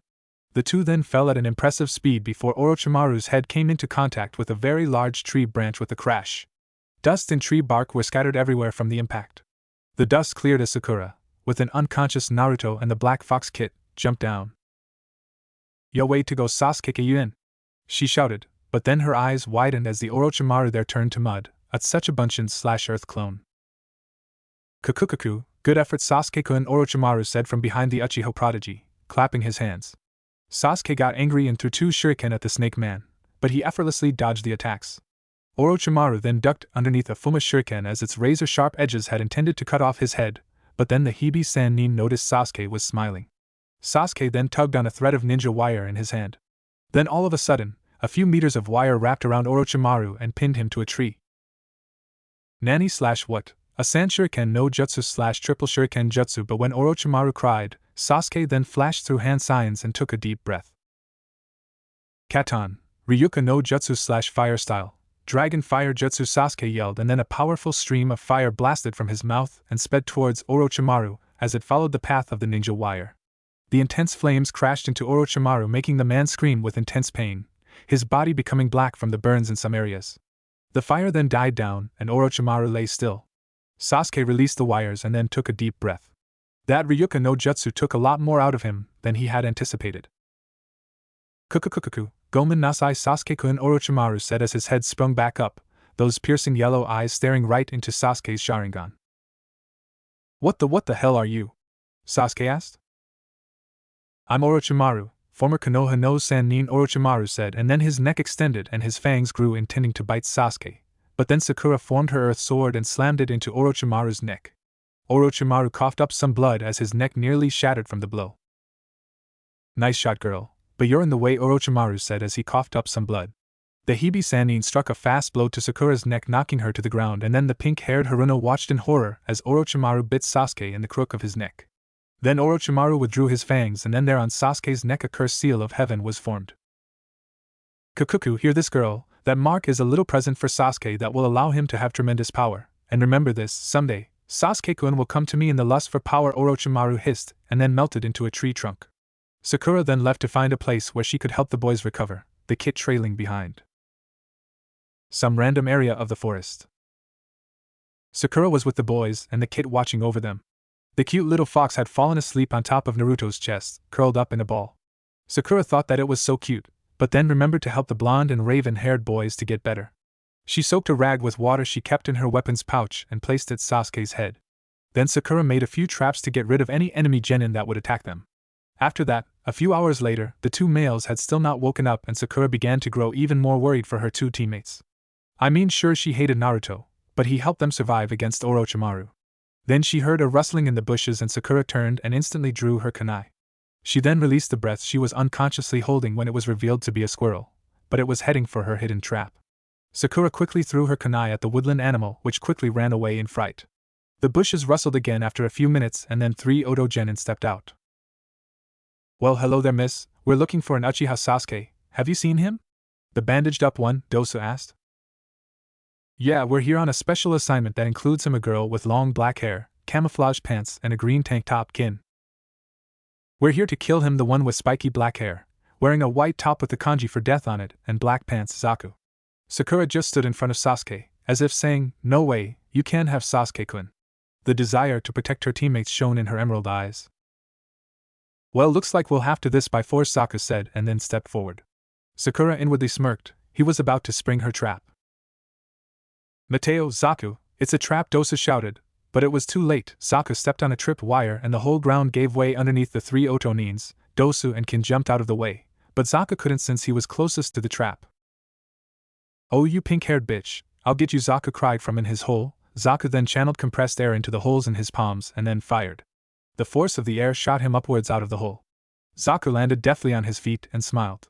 The two then fell at an impressive speed before Orochimaru's head came into contact with a very large tree branch with a crash. Dust and tree bark were scattered everywhere from the impact. The dust cleared as Sakura, with an unconscious Naruto and the Black Fox kit, jumped down. Yo, way to go, Sasuke, you in? She shouted, but then her eyes widened as the Orochimaru there turned to mud, such a bunchen/earth clone. Kukukuku, good effort Sasuke-kun, Orochimaru said from behind the Uchiha prodigy, clapping his hands. Sasuke got angry and threw 2 shuriken at the snake man, but he effortlessly dodged the attacks. Orochimaru then ducked underneath a Fuma shuriken as its razor-sharp edges had intended to cut off his head, but then the Hibi-Sannin noticed Sasuke was smiling. Sasuke then tugged on a thread of ninja wire in his hand. Then all of a sudden, a few meters of wire wrapped around Orochimaru and pinned him to a tree. Nani/what? A San Shuriken no Jutsu/triple Shuriken Jutsu, but when Orochimaru cried, Sasuke then flashed through hand signs and took a deep breath. Katan, Ryuka no Jutsu/fire style, Dragon Fire Jutsu, Sasuke yelled, and then a powerful stream of fire blasted from his mouth and sped towards Orochimaru as it followed the path of the ninja wire. The intense flames crashed into Orochimaru, making the man scream with intense pain, his body becoming black from the burns in some areas. The fire then died down, and Orochimaru lay still. Sasuke released the wires and then took a deep breath. That Ryuka no Jutsu took a lot more out of him than he had anticipated. Kukukukuku, Gomen Nasai Sasuke-kun, Orochimaru said as his head sprung back up, those piercing yellow eyes staring right into Sasuke's Sharingan. What the hell are you? Sasuke asked. I'm Orochimaru, former Konoha no Sannin, Orochimaru said, and then his neck extended and his fangs grew, intending to bite Sasuke, but then Sakura formed her earth sword and slammed it into Orochimaru's neck. Orochimaru coughed up some blood as his neck nearly shattered from the blow. Nice shot, girl, but you're in the way, Orochimaru said as he coughed up some blood. The Hibi-Sannin struck a fast blow to Sakura's neck, knocking her to the ground, and then the pink-haired Haruno watched in horror as Orochimaru bit Sasuke in the crook of his neck. Then Orochimaru withdrew his fangs, and then there on Sasuke's neck a cursed seal of heaven was formed. Kukuku, hear this, girl, that mark is a little present for Sasuke that will allow him to have tremendous power, and remember this, someday, Sasuke-kun will come to me in the lust for power, Orochimaru hissed, and then melted into a tree trunk. Sakura then left to find a place where she could help the boys recover, the kit trailing behind. Some random area of the forest. Sakura was with the boys and the kit watching over them. The cute little fox had fallen asleep on top of Naruto's chest, curled up in a ball. Sakura thought that it was so cute, but then remembered to help the blonde and raven-haired boys to get better. She soaked a rag with water she kept in her weapons pouch and placed it Sasuke's head. Then Sakura made a few traps to get rid of any enemy genin that would attack them. After that, a few hours later, the 2 males had still not woken up and Sakura began to grow even more worried for her 2 teammates. Sure, she hated Naruto, but he helped them survive against Orochimaru. Then she heard a rustling in the bushes and Sakura turned and instantly drew her kunai. She then released the breath she was unconsciously holding when it was revealed to be a squirrel, but it was heading for her hidden trap. Sakura quickly threw her kunai at the woodland animal, which quickly ran away in fright. The bushes rustled again after a few minutes and then 3 Oto genin stepped out. Well, hello there, miss, we're looking for an Uchiha Sasuke, have you seen him? The bandaged up one, Dosa asked. Yeah, we're here on a special assignment that includes him, a girl with long black hair, camouflage pants, and a green tank top, Kin. We're here to kill him, the one with spiky black hair, wearing a white top with the kanji for death on it, and black pants, Zaku. Sakura just stood in front of Sasuke, as if saying, no way, you can't have Sasuke-kun. The desire to protect her teammates shone in her emerald eyes. Well, looks like we'll have to this by force, Zaku said, and then stepped forward. Sakura inwardly smirked, he was about to spring her trap. Mateo, Zaku, it's a trap, Dosa shouted, but it was too late. Zaku stepped on a tripped wire and the whole ground gave way underneath the 3 Otonins. Dosu and Kin jumped out of the way, but Zaku couldn't since he was closest to the trap. Oh, you pink-haired bitch, I'll get you, Zaku cried from in his hole. Zaku then channeled compressed air into the holes in his palms and then fired. The force of the air shot him upwards out of the hole. Zaku landed deftly on his feet and smiled.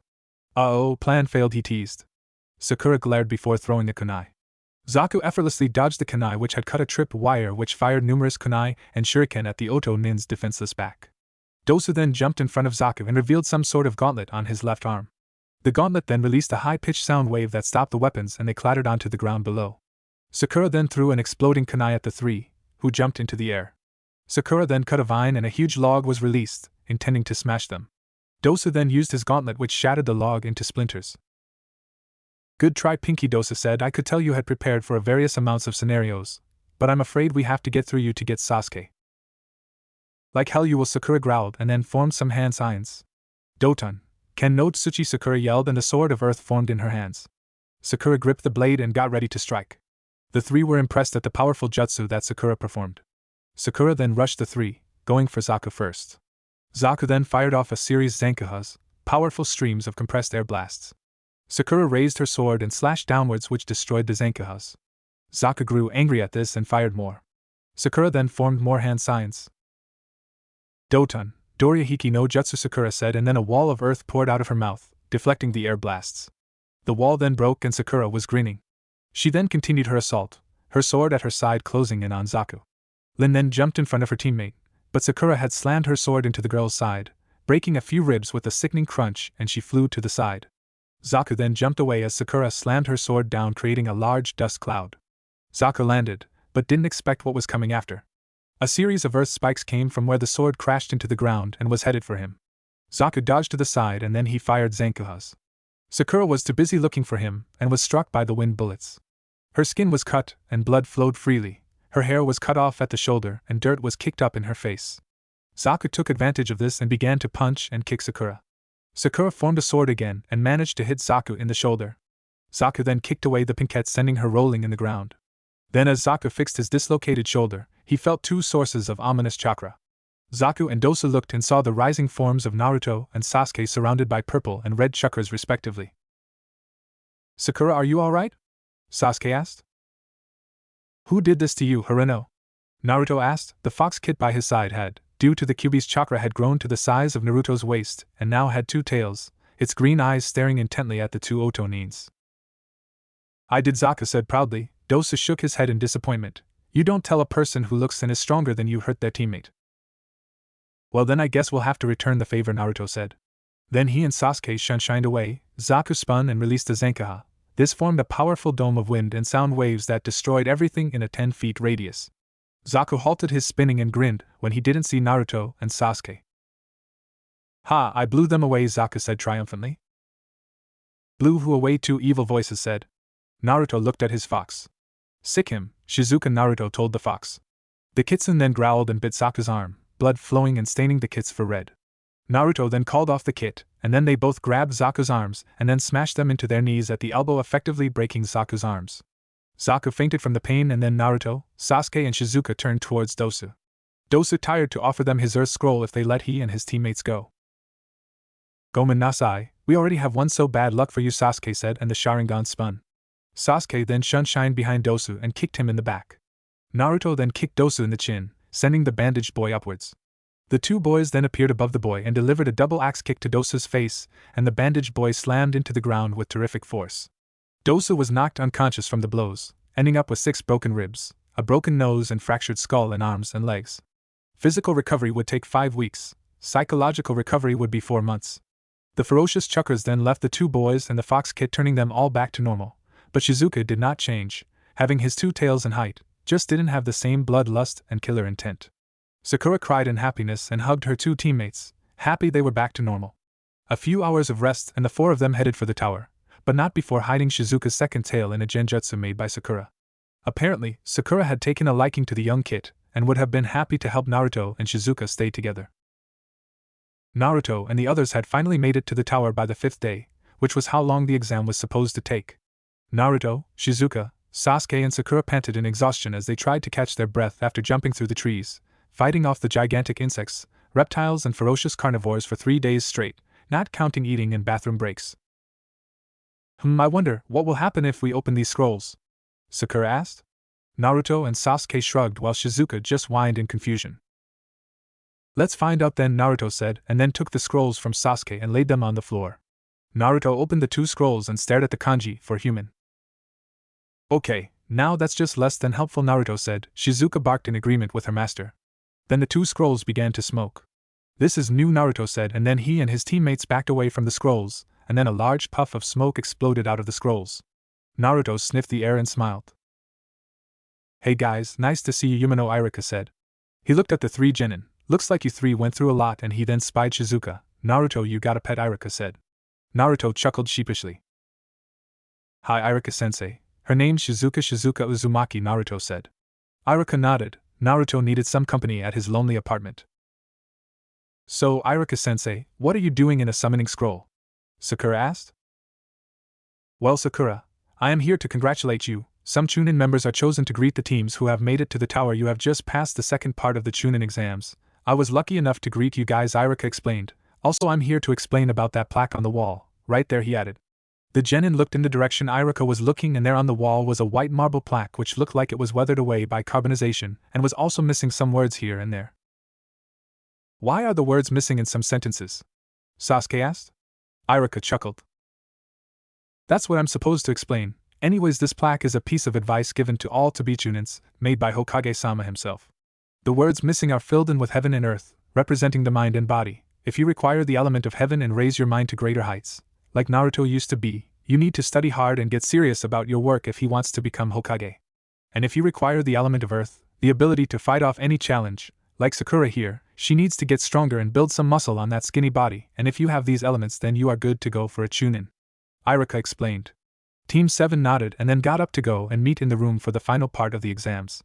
Uh-oh, plan failed, he teased. Sakura glared before throwing the kunai. Zaku effortlessly dodged the kunai, which had cut a tripped wire which fired numerous kunai and shuriken at the Oto nin's defenseless back. Dosu then jumped in front of Zaku and revealed some sort of gauntlet on his left arm. The gauntlet then released a high-pitched sound wave that stopped the weapons and they clattered onto the ground below. Sakura then threw an exploding kunai at the 3, who jumped into the air. Sakura then cut a vine and a huge log was released, intending to smash them. Dosu then used his gauntlet, which shattered the log into splinters. Good try, Pinky, Dosa said. I could tell you had prepared for various amounts of scenarios, but I'm afraid we have to get through you to get Sasuke. Like hell you will, Sakura growled and then formed some hand signs. Doton, Ken no Tsuchi, Sakura yelled, and the sword of earth formed in her hands. Sakura gripped the blade and got ready to strike. The three were impressed at the powerful jutsu that Sakura performed. Sakura then rushed the three, going for Zaku first. Zaku then fired off a series Zankahas, powerful streams of compressed air blasts. Sakura raised her sword and slashed downwards, which destroyed the Zankahas. Zaku grew angry at this and fired more. Sakura then formed more hand signs. Doton, Dorihiki no Jutsu, Sakura said, and then a wall of earth poured out of her mouth, deflecting the air blasts. The wall then broke and Sakura was grinning. She then continued her assault, her sword at her side closing in on Zaku. Lin then jumped in front of her teammate, but Sakura had slammed her sword into the girl's side, breaking a few ribs with a sickening crunch, and she flew to the side. Zaku then jumped away as Sakura slammed her sword down, creating a large dust cloud. Zaku landed, but didn't expect what was coming after. A series of earth spikes came from where the sword crashed into the ground and was headed for him. Zaku dodged to the side and then he fired Zankuhas. Sakura was too busy looking for him and was struck by the wind bullets. Her skin was cut and blood flowed freely, her hair was cut off at the shoulder and dirt was kicked up in her face. Zaku took advantage of this and began to punch and kick Sakura. Sakura formed a sword again and managed to hit Zaku in the shoulder. Zaku then kicked away the pinkette, sending her rolling in the ground. Then as Zaku fixed his dislocated shoulder, he felt two sources of ominous chakra. Zaku and Dosa looked and saw the rising forms of Naruto and Sasuke surrounded by purple and red chakras respectively. "Sakura, are you alright?" Sasuke asked. "Who did this to you, Haruno?" Naruto asked. The fox kid by his side had, due to the Kyuubi's chakra, had grown to the size of Naruto's waist and now had two tails, its green eyes staring intently at the two Otonins. "I did," Zaku said proudly. Dosa shook his head in disappointment. "You don't tell a person who looks and is stronger than you hurt their teammate." "Well then I guess we'll have to return the favor," Naruto said. Then he and Sasuke shined away. Zaku spun and released the Zankaha. This formed a powerful dome of wind and sound waves that destroyed everything in a 10-feet radius. Zaku halted his spinning and grinned when he didn't see Naruto and Sasuke. "Ha, I blew them away," Zaku said triumphantly. "Blew who away?" two evil voices said. Naruto looked at his fox. "Sick him," Shizuka Naruto told the fox. The Kitsune then growled and bit Zaku's arm, blood flowing and staining the kits for red. Naruto then called off the kit, and then they both grabbed Zaku's arms and then smashed them into their knees at the elbow, effectively breaking Zaku's arms. Zaku fainted from the pain, and then Naruto, Sasuke and Shizuka turned towards Dosu. Dosu tired to offer them his Earth Scroll if they let he and his teammates go. "Gomen Nasai, we already have one, so bad luck for you," Sasuke said, and the Sharingan spun. Sasuke then shined behind Dosu and kicked him in the back. Naruto then kicked Dosu in the chin, sending the bandaged boy upwards. The two boys then appeared above the boy and delivered a double axe kick to Dosu's face, and the bandaged boy slammed into the ground with terrific force. Dosu was knocked unconscious from the blows, ending up with 6 broken ribs, a broken nose and fractured skull in arms and legs. Physical recovery would take 5 weeks, psychological recovery would be 4 months. The ferocious chakras then left the two boys and the fox kid, turning them all back to normal. But Shizuka did not change, having his 2 tails and height, just didn't have the same bloodlust and killer intent. Sakura cried in happiness and hugged her 2 teammates, happy they were back to normal. A few hours of rest and the 4 of them headed for the tower, but not before hiding Shizuka's second tail in a genjutsu made by Sakura. Apparently, Sakura had taken a liking to the young kid, and would have been happy to help Naruto and Shizuka stay together. Naruto and the others had finally made it to the tower by the 5th day, which was how long the exam was supposed to take. Naruto, Shizuka, Sasuke and Sakura panted in exhaustion as they tried to catch their breath after jumping through the trees, fighting off the gigantic insects, reptiles and ferocious carnivores for 3 days straight, not counting eating and bathroom breaks. I wonder what will happen if we open these scrolls?" Sakura asked. Naruto and Sasuke shrugged while Shizuka just whined in confusion. "Let's find out then," Naruto said, and then took the scrolls from Sasuke and laid them on the floor. Naruto opened the 2 scrolls and stared at the kanji for human. "Okay, now that's just less than helpful," Naruto said. Shizuka barked in agreement with her master. Then the 2 scrolls began to smoke. "This is new," Naruto said, and then he and his teammates backed away from the scrolls, and then a large puff of smoke exploded out of the scrolls. Naruto sniffed the air and smiled. "Hey guys, nice to see you," Yumino Irika said. He looked at the 3 genin. "Looks like you 3 went through a lot," and he then spied Shizuka. "Naruto, you got a pet," Irika said. Naruto chuckled sheepishly. "Hi Irika-sensei, her name's Shizuka Uzumaki," Naruto said. Irika nodded. Naruto needed some company at his lonely apartment. "So, Irika-sensei, what are you doing in a summoning scroll?" Sakura asked. "Well, Sakura, I am here to congratulate you. Some Chunin members are chosen to greet the teams who have made it to the tower. You have just passed the second part of the Chunin exams. I was lucky enough to greet you guys, Iruka explained. Also, I'm here to explain about that plaque on the wall. Right there, he added. The genin looked in the direction Iruka was looking, and there on the wall was a white marble plaque which looked like it was weathered away by carbonization, and was also missing some words here and there. Why are the words missing in some sentences? Sasuke asked. Iruka chuckled. That's what I'm supposed to explain. Anyways, this plaque is a piece of advice given to all to be Chunins, made by Hokage-sama himself. The words missing are filled in with heaven and earth, representing the mind and body. If you require the element of heaven and raise your mind to greater heights, like Naruto used to be, you need to study hard and get serious about your work if he wants to become Hokage. And if you require the element of earth, the ability to fight off any challenge, like Sakura here, she needs to get stronger and build some muscle on that skinny body, and if you have these elements then you are good to go for a Chunin. Iruka explained. Team 7 nodded and then got up to go and meet in the room for the final part of the exams.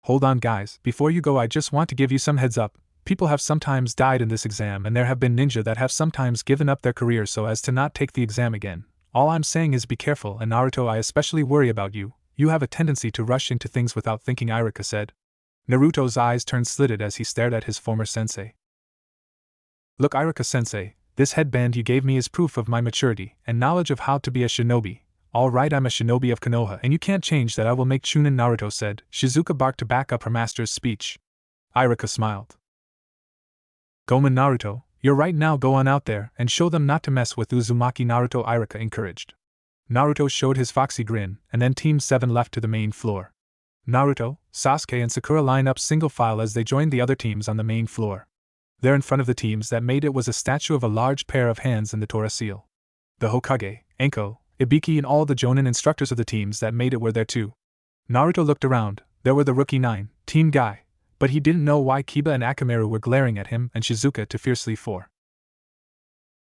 Hold on guys, before you go I just want to give you some heads up. People have sometimes died in this exam and there have been ninja that have sometimes given up their career so as to not take the exam again. All I'm saying is be careful, and Naruto, I especially worry about you. You have a tendency to rush into things without thinking, Iruka said. Naruto's eyes turned slitted as he stared at his former sensei. Look, Iruka-sensei, this headband you gave me is proof of my maturity and knowledge of how to be a shinobi. Alright, I'm a shinobi of Konoha and you can't change that. I will make Chunin, Naruto said. Shizuka barked to back up her master's speech. Iruka smiled. Gomen, Naruto, you're right, now go on out there and show them not to mess with Uzumaki, Naruto, Iruka encouraged. Naruto showed his foxy grin, and then Team 7 left to the main floor. Naruto, Sasuke and Sakura line up single file as they joined the other teams on the main floor. There in front of the teams that made it was a statue of a large pair of hands in the Tora seal. The Hokage, Enko, Ibiki and all the Jonin instructors of the teams that made it were there too. Naruto looked around. There were the rookie 9, Team Guy, but he didn't know why Kiba and Akamaru were glaring at him and Shizuka to fiercely for.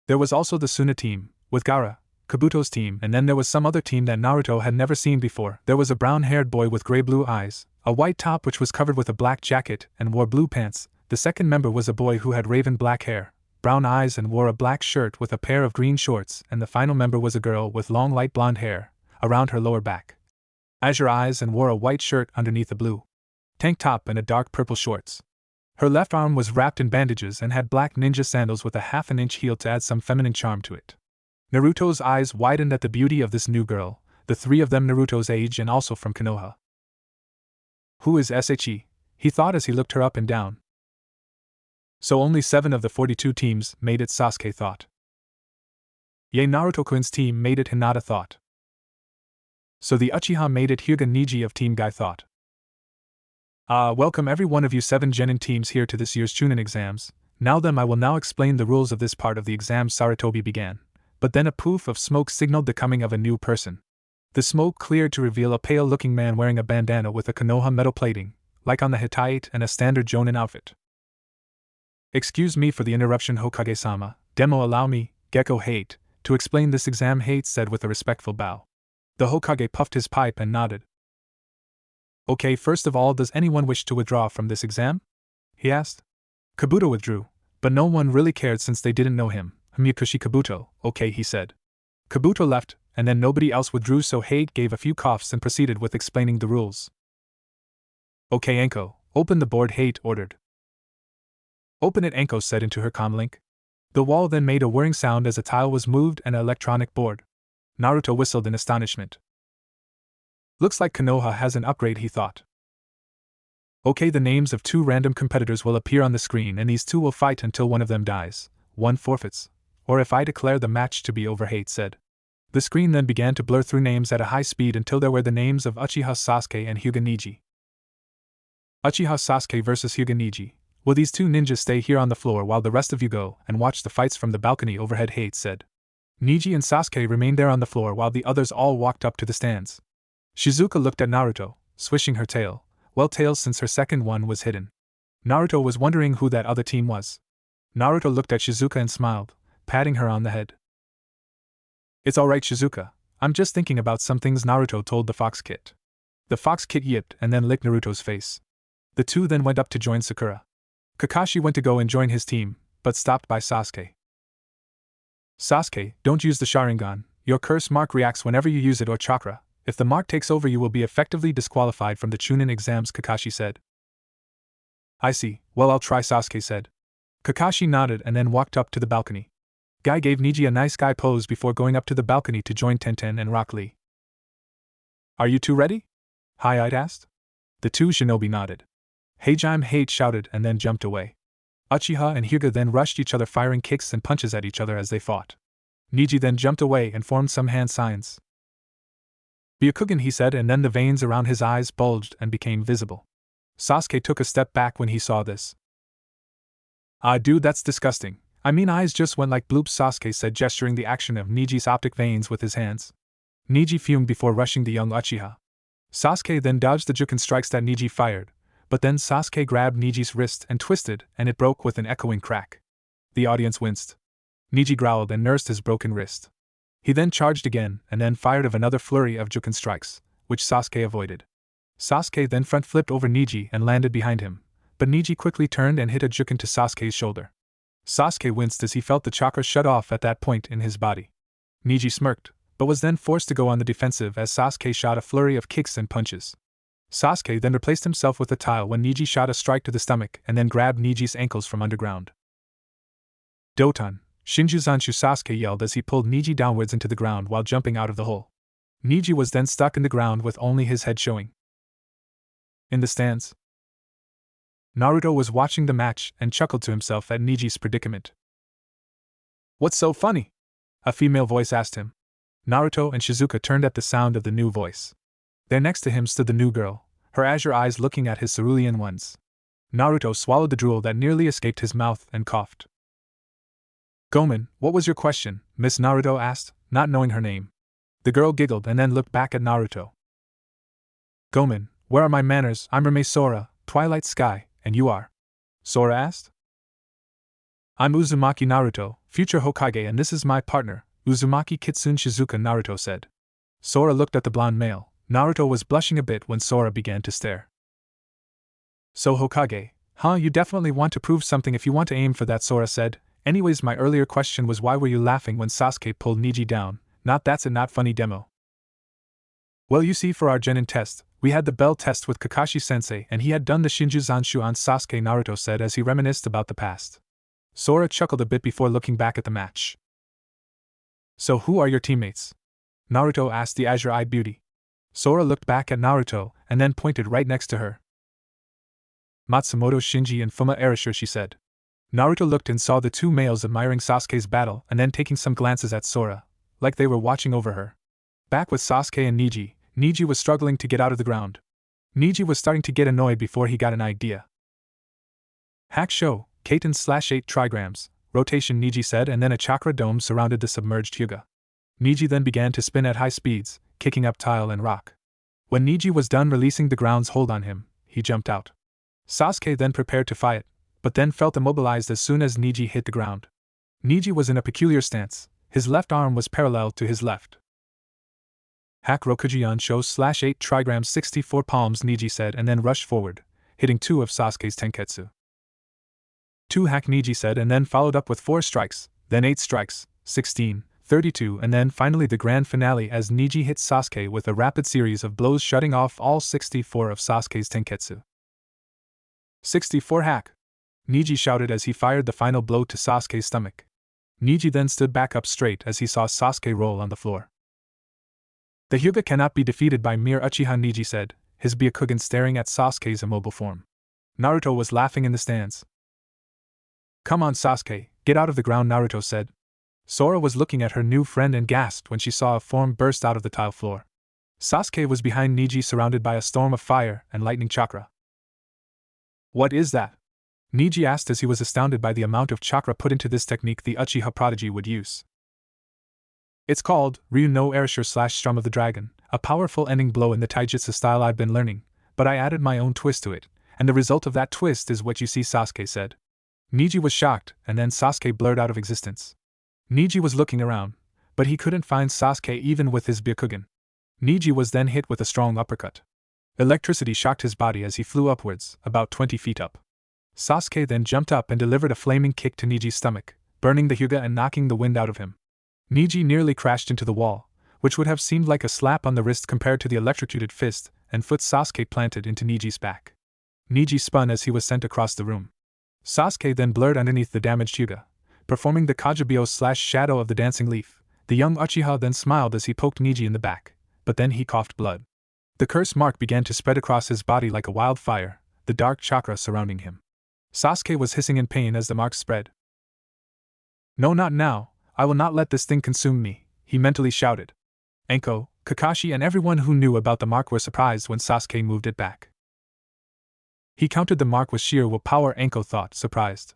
There was also the Suna team, with Gaara, Kabuto's team, and then there was some other team that Naruto had never seen before. There was a brown-haired boy with gray-blue eyes, a white top which was covered with a black jacket and wore blue pants. The second member was a boy who had raven black hair, brown eyes and wore a black shirt with a pair of green shorts, and the final member was a girl with long light blonde hair around her lower back, azure eyes, and wore a white shirt underneath a blue tank top and a dark purple shorts. Her left arm was wrapped in bandages and had black ninja sandals with a half-an-inch heel to add some feminine charm to it. Naruto's eyes widened at the beauty of this new girl, the three of them Naruto's age and also from Konoha. Who is SHE? He thought as he looked her up and down. So only 7 of the 42 teams made it, Sasuke thought. Yay, Naruto-kun's team made it, Hinata thought. So the Uchiha made it, Hyuga Neji of Team Guy thought. Welcome every one of you 7 genin teams here to this year's Chunin exams. Now then, I will now explain the rules of this part of the exam. Sarutobi began, but then a poof of smoke signaled the coming of a new person. The smoke cleared to reveal a pale-looking man wearing a bandana with a Konoha metal plating, like on the Hittite, and a standard Jonin outfit. Excuse me for the interruption, Hokage-sama. Demo, allow me, Gecko Hate, to explain this exam. Hate said with a respectful bow. The Hokage puffed his pipe and nodded. Okay, first of all, does anyone wish to withdraw from this exam? He asked. Kabuto withdrew, but no one really cared since they didn't know him. Miyukushi Kabuto, okay, he said. Kabuto left, and then nobody else withdrew, so Hate gave a few coughs and proceeded with explaining the rules. Okay, Enko, open the board, Hate ordered. Open it, Enko said into her comlink. The wall then made a whirring sound as a tile was moved and an electronic board. Naruto whistled in astonishment. Looks like Konoha has an upgrade, he thought. Okay, the names of 2 random competitors will appear on the screen and these 2 will fight until one of them dies, one forfeits, or if I declare the match to be over, Hate said. The screen then began to blur through names at a high speed until there were the names of Uchiha Sasuke and Hyuga Neji. Uchiha Sasuke versus Hyuga Neji. Will these 2 ninjas stay here on the floor while the rest of you go and watch the fights from the balcony overhead, Hate said. Neji and Sasuke remained there on the floor while the others all walked up to the stands. Shizuka looked at Naruto, swishing her tail, well, tails since her second one was hidden. Naruto was wondering who that other team was. Naruto looked at Shizuka and smiled, patting her on the head. It's alright, Shizuka, I'm just thinking about some things, Naruto told the Fox Kit. The Fox Kit yipped and then licked Naruto's face. The 2 then went up to join Sakura. Kakashi went to go and join his team, but stopped by Sasuke. Sasuke, don't use the Sharingan, Your curse mark reacts whenever you use it or chakra. If the mark takes over, you will be effectively disqualified from the Chunin exams, Kakashi said. I see, well, I'll try, Sasuke said. Kakashi nodded and then walked up to the balcony. Guy gave Neji a nice guy pose before going up to the balcony to join Tenten and Rock Lee. Are you two ready? Hi-Ite asked. The two shinobi nodded. Heijime Hate shouted and then jumped away. Uchiha and Hyuga then rushed each other, firing kicks and punches at each other as they fought. Neji then jumped away and formed some hand signs. Byakugan, he said, and then the veins around his eyes bulged and became visible. Sasuke took a step back when he saw this. Ah, dude, that's disgusting. I mean, eyes just went like bloops, Sasuke said, gesturing the action of Neji's optic veins with his hands. Neji fumed before rushing the young Uchiha. Sasuke then dodged the Juken strikes that Neji fired, but then Sasuke grabbed Neji's wrist and twisted, and it broke with an echoing crack. The audience winced. Neji growled and nursed his broken wrist. He then charged again and then fired of another flurry of Juken strikes, which Sasuke avoided. Sasuke then front flipped over Neji and landed behind him, but Neji quickly turned and hit a Juken to Sasuke's shoulder. Sasuke winced as he felt the chakra shut off at that point in his body. Neji smirked, but was then forced to go on the defensive as Sasuke shot a flurry of kicks and punches. Sasuke then replaced himself with a tile when Neji shot a strike to the stomach and then grabbed Neji's ankles from underground. Doton, Shinjuzanshu, Sasuke yelled as he pulled Neji downwards into the ground while jumping out of the hole. Neji was then stuck in the ground with only his head showing. In the stands, Naruto was watching the match and chuckled to himself at Neji's predicament. What's so funny? A female voice asked him. Naruto and Shizuka turned at the sound of the new voice. There next to him stood the new girl, her azure eyes looking at his cerulean ones. Naruto swallowed the drool that nearly escaped his mouth and coughed. Gomen, what was your question? Miss Naruto asked, not knowing her name. The girl giggled and then looked back at Naruto. Gomen, where are my manners? I'm Rime Sora, Twilight Sky, and you are? Sora asked. I'm Uzumaki Naruto, future Hokage, and this is my partner, Uzumaki Kitsune Shizuka, Naruto said. Sora looked at the blonde male. Naruto was blushing a bit when Sora began to stare. So Hokage, huh? You definitely want to prove something if you want to aim for that, Sora said. Anyways, my earlier question was why were you laughing when Sasuke pulled Neji down? Not that's a not funny demo. Well, you see, for our Genin test, we had the bell test with Kakashi-sensei and he had done the Shinjuzanshu on Sasuke, Naruto said as he reminisced about the past. Sora chuckled a bit before looking back at the match. So who are your teammates? Naruto asked the azure-eyed beauty. Sora looked back at Naruto and then pointed right next to her. Matsumoto Shinji and Fuma Erasure, she said. Naruto looked and saw the two males admiring Sasuke's battle and then taking some glances at Sora, like they were watching over her. Back with Sasuke and Neji, Neji was struggling to get out of the ground. Neji was starting to get annoyed before he got an idea. Hack show, Kaiten/8 trigrams, rotation, Neji said, and then a chakra dome surrounded the submerged Hyuga. Neji then began to spin at high speeds, kicking up tile and rock. When Neji was done releasing the ground's hold on him, he jumped out. Sasuke then prepared to fight, but then felt immobilized as soon as Neji hit the ground. Neji was in a peculiar stance, his left arm was parallel to his left. Hack Rokujian show/8 trigrams 64 palms, Neji said, and then rushed forward, hitting 2 of Sasuke's tenketsu. 2 hack, Neji said, and then followed up with 4 strikes, then 8 strikes, 16, 32, and then finally the grand finale as Neji hit Sasuke with a rapid series of blows, shutting off all 64 of Sasuke's tenketsu. 64 hack! Neji shouted as he fired the final blow to Sasuke's stomach. Neji then stood back up straight as he saw Sasuke roll on the floor. The Hyuga cannot be defeated by mere Uchiha, Neji said, his Byakugan staring at Sasuke's immobile form. Naruto was laughing in the stands. Come on, Sasuke, get out of the ground, Naruto said. Sora was looking at her new friend and gasped when she saw a form burst out of the tile floor. Sasuke was behind Neji, surrounded by a storm of fire and lightning chakra. What is that? Neji asked as he was astounded by the amount of chakra put into this technique the Uchiha prodigy would use. It's called Ryu no Erasure/Strum of the Dragon, a powerful ending blow in the taijutsu style I've been learning, but I added my own twist to it, and the result of that twist is what you see, Sasuke said. Neji was shocked, and then Sasuke blurred out of existence. Neji was looking around, but he couldn't find Sasuke even with his Byakugan. Neji was then hit with a strong uppercut. Electricity shocked his body as he flew upwards, about 20 feet up. Sasuke then jumped up and delivered a flaming kick to Neji's stomach, burning the Hyuga and knocking the wind out of him. Neji nearly crashed into the wall, which would have seemed like a slap on the wrist compared to the electrocuted fist and foot Sasuke planted into Neji's back. Neji spun as he was sent across the room. Sasuke then blurred underneath the damaged Hyuga, performing the Kajabio/shadow of the dancing leaf. The young Uchiha then smiled as he poked Neji in the back, but then he coughed blood. The curse mark began to spread across his body like a wildfire, the dark chakra surrounding him. Sasuke was hissing in pain as the mark spread. "No, not now, I will not let this thing consume me," he mentally shouted. Enko, Kakashi and everyone who knew about the mark were surprised when Sasuke moved it back. He countered the mark with sheer willpower, Enko thought, surprised.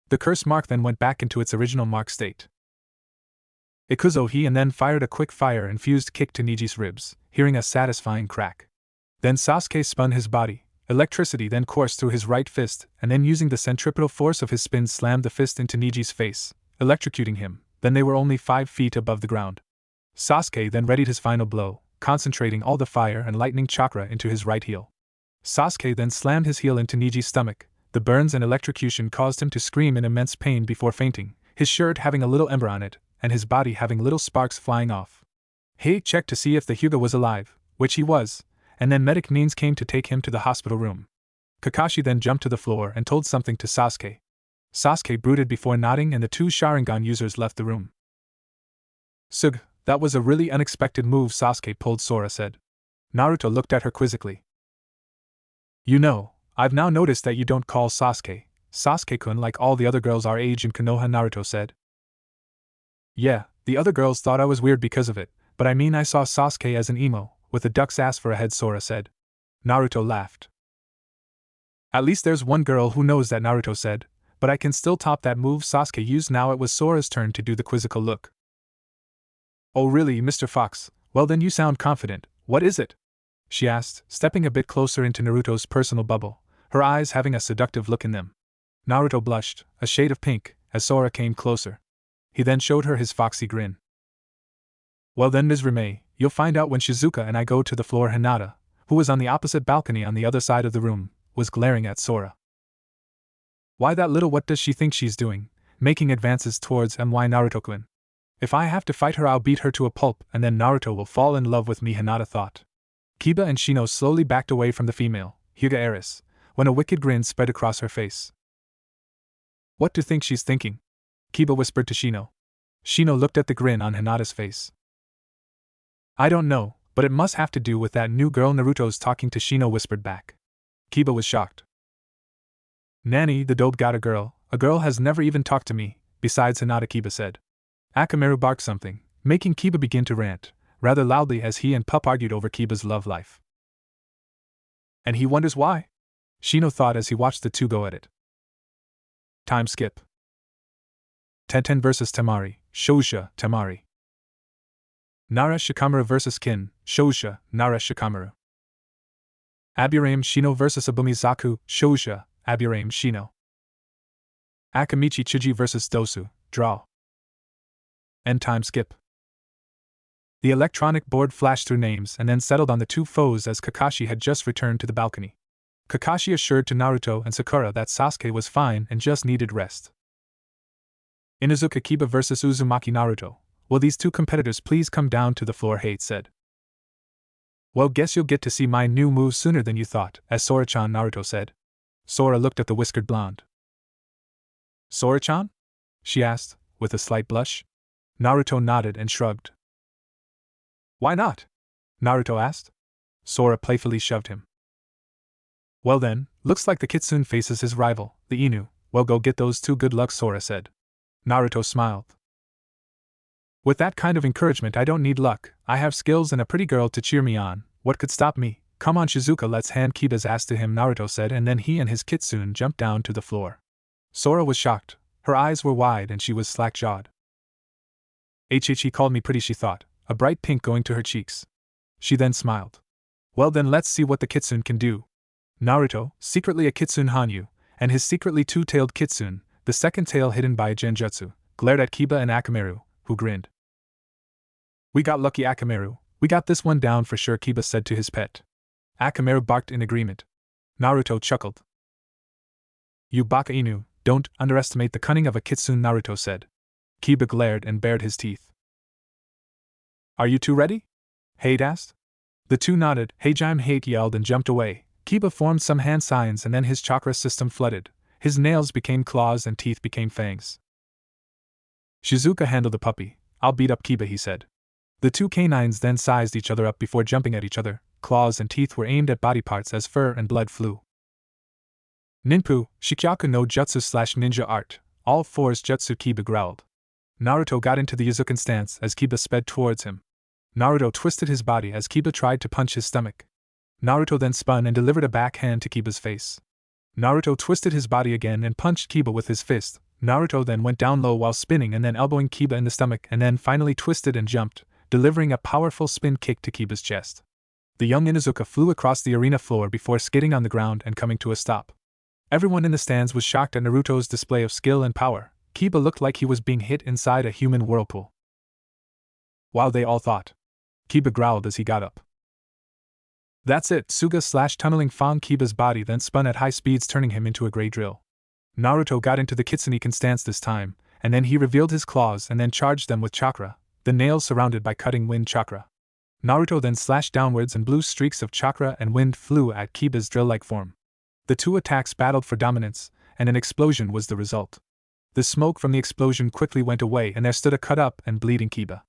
The curse mark then went back into its original mark state. Ikuzo he and then fired a quick fire-infused kick to Neji's ribs, hearing a satisfying crack. Then Sasuke spun his body, electricity then coursed through his right fist, and then using the centripetal force of his spin slammed the fist into Neji's face, electrocuting him. Then they were only 5 feet above the ground. Sasuke then readied his final blow, concentrating all the fire and lightning chakra into his right heel. Sasuke then slammed his heel into Neji's stomach. The burns and electrocution caused him to scream in immense pain before fainting, his shirt having a little ember on it, and his body having little sparks flying off. He checked to see if the Hyuga was alive, which he was, and then medic means came to take him to the hospital room. Kakashi then jumped to the floor and told something to Sasuke. Sasuke brooded before nodding and the 2 Sharingan users left the room. "Sug, that was a really unexpected move Sasuke pulled," Sora said. Naruto looked at her quizzically. "You know, I've now noticed that you don't call Sasuke-kun like all the other girls our age in Konoha," Naruto said. "Yeah, the other girls thought I was weird because of it, but I mean I saw Sasuke as an emo, with a duck's ass for a head," Sora said. Naruto laughed. "At least there's one girl who knows that," Naruto said, "but I can still top that move Sasuke used." Now it was Sora's turn to do the quizzical look. "Oh really, Mr. Fox, well then you sound confident, what is it?" she asked, stepping a bit closer into Naruto's personal bubble, her eyes having a seductive look in them. Naruto blushed, a shade of pink, as Sora came closer. He then showed her his foxy grin. "Well then, Ms. Rime, you'll find out when Shizuka and I go to the floor." Hinata, who was on the opposite balcony on the other side of the room, was glaring at Sora. "Why that little what does she think she's doing, making advances towards my Naruto-kun? If I have to fight her I'll beat her to a pulp and then Naruto will fall in love with me," Hinata thought. Kiba and Shino slowly backed away from the female, Hyuga heiress, when a wicked grin spread across her face. "What do you think she's thinking?" Kiba whispered to Shino. Shino looked at the grin on Hinata's face. "I don't know, but it must have to do with that new girl Naruto's talking to," Shino whispered back. Kiba was shocked. "Nanny, the dope got a girl has never even talked to me, besides," Hinata, Kiba said. Akamaru barked something, making Kiba begin to rant, rather loudly as he and Pup argued over Kiba's love life. And he wonders why? Shino thought as he watched the two go at it. Time skip. Tenten vs Temari, Shouja, Temari. Nara Shikamaru vs Kin, Shouja, Nara Shikamaru. Aburame Shino vs Abumizaku, Shouja, Aburame Shino. Akamichi Chuji vs Dosu, Draw. End time skip. The electronic board flashed through names and then settled on the two foes as Kakashi had just returned to the balcony. Kakashi assured to Naruto and Sakura that Sasuke was fine and just needed rest. Inuzuka Kiba vs Uzumaki Naruto. Will these two competitors please come down to the floor? Hate said. Well, guess you'll get to see my new moves sooner than you thought, as Sora-chan, Naruto said. Sora looked at the whiskered blonde. Sora-chan? She asked, with a slight blush. Naruto nodded and shrugged. Why not? Naruto asked. Sora playfully shoved him. Well then, looks like the Kitsune faces his rival, the Inu. Well, go get those two. Good luck, Sora said. Naruto smiled. With that kind of encouragement, I don't need luck. I have skills and a pretty girl to cheer me on. What could stop me? Come on, Shizuka, let's hand Kiba's ass to him, Naruto said, and then he and his Kitsune jumped down to the floor. Sora was shocked. Her eyes were wide and she was slack-jawed. He called me pretty, she thought, a bright pink going to her cheeks. She then smiled. Well then, let's see what the Kitsune can do. Naruto, secretly a Kitsune Hanyu, and his secretly two-tailed Kitsune, the second tail hidden by a genjutsu, glared at Kiba and Akamaru, who grinned. We got lucky, Akamaru. We got this one down for sure, Kiba said to his pet. Akamaru barked in agreement. Naruto chuckled. You Baka Inu, don't underestimate the cunning of a Kitsune, Naruto said. Kiba glared and bared his teeth. Are you two ready? Hate asked. The two nodded. Heijime Hate yelled and jumped away. Kiba formed some hand signs and then his chakra system flooded. His nails became claws and teeth became fangs. Shizuka handled the puppy. I'll beat up Kiba, he said. The two canines then sized each other up before jumping at each other. Claws and teeth were aimed at body parts as fur and blood flew. Ninpu, Shikyaku no Jutsu / Ninja Art, all fours Jutsu, Kiba growled. Naruto got into the Yuzukin stance as Kiba sped towards him. Naruto twisted his body as Kiba tried to punch his stomach. Naruto then spun and delivered a backhand to Kiba's face. Naruto twisted his body again and punched Kiba with his fist. Naruto then went down low while spinning and then elbowing Kiba in the stomach and then finally twisted and jumped, delivering a powerful spin kick to Kiba's chest. The young Inuzuka flew across the arena floor before skidding on the ground and coming to a stop. Everyone in the stands was shocked at Naruto's display of skill and power. Kiba looked like he was being hit inside a human whirlpool. While they all thought. Kiba growled as he got up. That's it, Suga / tunneling Fang Kiba's body then spun at high speeds, turning him into a grey drill. Naruto got into the Kitsune stance this time, and then he revealed his claws and then charged them with chakra, the nails surrounded by cutting wind chakra. Naruto then slashed downwards and blue streaks of chakra and wind flew at Kiba's drill-like form. The two attacks battled for dominance, and an explosion was the result. The smoke from the explosion quickly went away and there stood a cut-up and bleeding Kiba.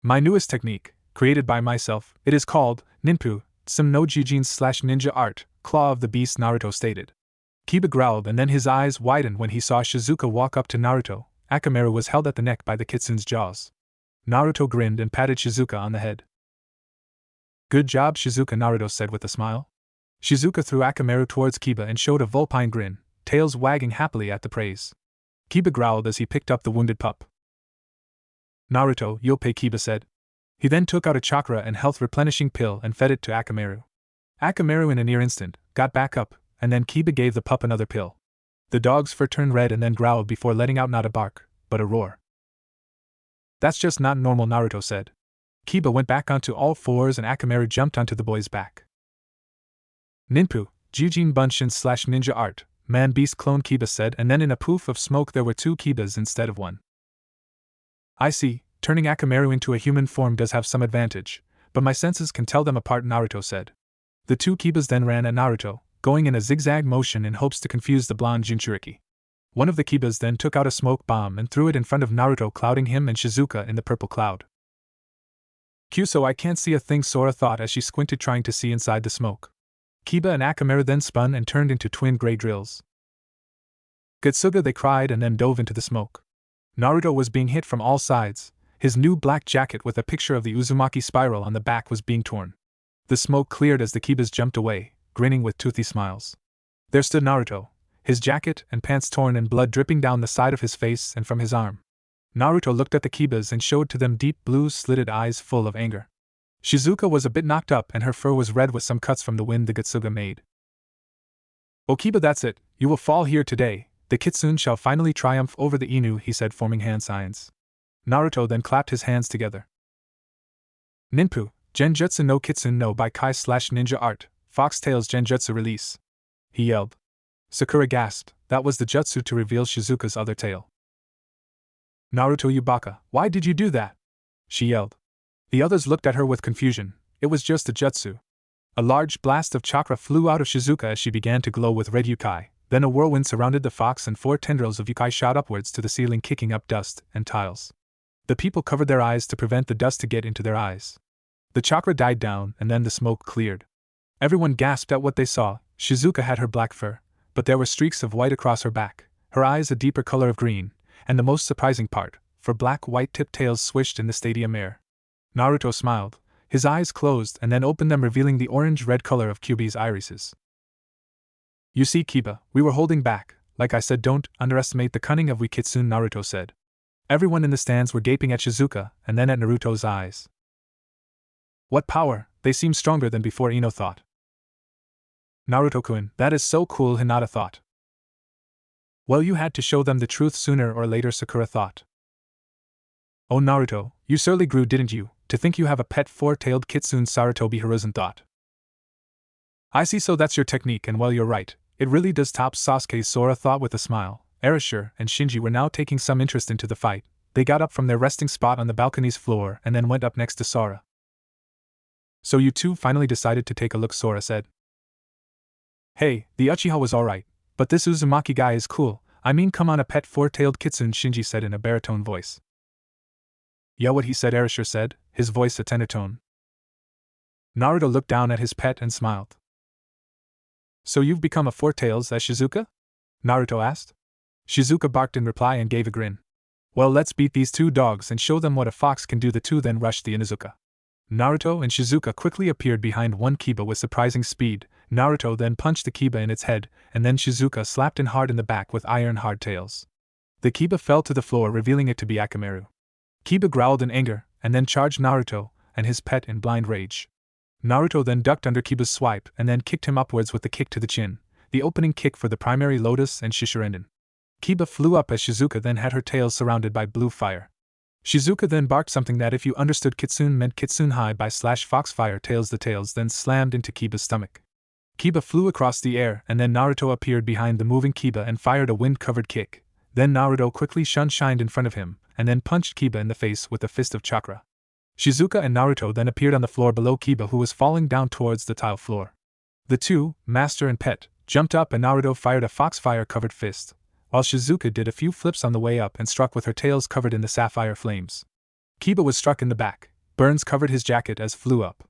My newest technique, created by myself, it is called Ninpu, Some no Jijin / Ninja Art, Claw of the Beast, Naruto stated. Kiba growled and then his eyes widened when he saw Shizuka walk up to Naruto. Akamaru was held at the neck by the Kitsune's jaws. Naruto grinned and patted Shizuka on the head. Good job, Shizuka, Naruto said with a smile. Shizuka threw Akamaru towards Kiba and showed a vulpine grin, tails wagging happily at the praise. Kiba growled as he picked up the wounded pup. Naruto, you'll pay, Kiba said. He then took out a chakra and health replenishing pill and fed it to Akamaru. Akamaru in a near instant got back up, and then Kiba gave the pup another pill. The dog's fur turned red and then growled before letting out not a bark, but a roar. That's just not normal, Naruto said. Kiba went back onto all fours and Akamaru jumped onto the boy's back. Ninpu, Jijin Bunshin / Ninja Art, Man-Beast clone, Kiba said, and then in a poof of smoke there were two Kibas instead of one. I see, turning Akamaru into a human form does have some advantage, but my senses can tell them apart, Naruto said. The two Kibas then ran at Naruto, going in a zigzag motion in hopes to confuse the blonde Jinchuriki. One of the Kibas then took out a smoke bomb and threw it in front of Naruto, clouding him and Shizuka in the purple cloud. Kyuso, I can't see a thing, Sora thought as she squinted trying to see inside the smoke. Kiba and Akamaru then spun and turned into twin grey drills. Getsuga, they cried and then dove into the smoke. Naruto was being hit from all sides. His new black jacket with a picture of the Uzumaki spiral on the back was being torn. The smoke cleared as the Kibas jumped away, grinning with toothy smiles. There stood Naruto, his jacket and pants torn and blood dripping down the side of his face and from his arm. Naruto looked at the Kibas and showed to them deep blue slitted eyes full of anger. Shizuka was a bit knocked up and her fur was red with some cuts from the wind the Getsuga made. Oh Kiba, that's it, you will fall here today, the Kitsune shall finally triumph over the Inu, he said, forming hand signs. Naruto then clapped his hands together. Ninpu, Genjutsu no Kitsune no by Kai / Ninja Art, Foxtail's Genjutsu release. He yelled. Sakura gasped, that was the jutsu to reveal Shizuka's other tail. Naruto, you baka, why did you do that? She yelled. The others looked at her with confusion. It was just a jutsu. A large blast of chakra flew out of Shizuka as she began to glow with red yukai, then a whirlwind surrounded the fox and 4 tendrils of yukai shot upwards to the ceiling, kicking up dust and tiles. The people covered their eyes to prevent the dust to get into their eyes. The chakra died down and then the smoke cleared. Everyone gasped at what they saw. Shizuka had her black fur, but there were streaks of white across her back, her eyes a deeper color of green, and the most surprising part, 4 black white-tipped tails swished in the stadium air. Naruto smiled, his eyes closed and then opened them, revealing the orange-red color of Kyuubi's irises. You see, Kiba, we were holding back. Like I said, don't underestimate the cunning of we Kitsune, Naruto said. Everyone in the stands were gaping at Shizuka and then at Naruto's eyes. What power, they seem stronger than before, Ino thought. Naruto-kun, that is so cool, Hinata thought. Well, you had to show them the truth sooner or later, Sakura thought. Oh Naruto, you surely grew, didn't you, to think you have a pet 4-tailed Kitsune, Sarutobi Hiruzen thought. I see, so that's your technique, and well, you're right, it really does top Sasuke, Sora thought with a smile. Erasure and Shinji were now taking some interest into the fight. They got up from their resting spot on the balcony's floor and then went up next to Sora. So you two finally decided to take a look, Sora said. Hey, the Uchiha was alright, but this Uzumaki guy is cool. I mean, come on, a pet four-tailed kitsune, Shinji said in a baritone voice. Yeah, what he said, Erasure said, his voice a tenor-tone. Naruto looked down at his pet and smiled. So you've become a four-tails as Shizuka? Naruto asked. Shizuka barked in reply and gave a grin. Well, let's beat these two dogs and show them what a fox can do. The two then rushed the Inuzuka. Naruto and Shizuka quickly appeared behind one Kiba with surprising speed. Naruto then punched the Kiba in its head, and then Shizuka slapped it hard in the back with iron hardtails. The Kiba fell to the floor, revealing it to be Akamaru. Kiba growled in anger, and then charged Naruto and his pet in blind rage. Naruto then ducked under Kiba's swipe and then kicked him upwards with the kick to the chin, the opening kick for the primary lotus and Shishirenden. Kiba flew up as Shizuka then had her tail surrounded by blue fire. Shizuka then barked something that, if you understood Kitsune, meant Kitsune high by /foxfire tails. The tails then slammed into Kiba's stomach. Kiba flew across the air, and then Naruto appeared behind the moving Kiba and fired a wind-covered kick. Then Naruto quickly shined in front of him, and then punched Kiba in the face with the fist of Chakra. Shizuka and Naruto then appeared on the floor below Kiba, who was falling down towards the tile floor. The two, master and pet, jumped up and Naruto fired a foxfire-covered fist, while Shizuka did a few flips on the way up and struck with her tails covered in the sapphire flames. Kiba was struck in the back. Burns covered his jacket as flew up.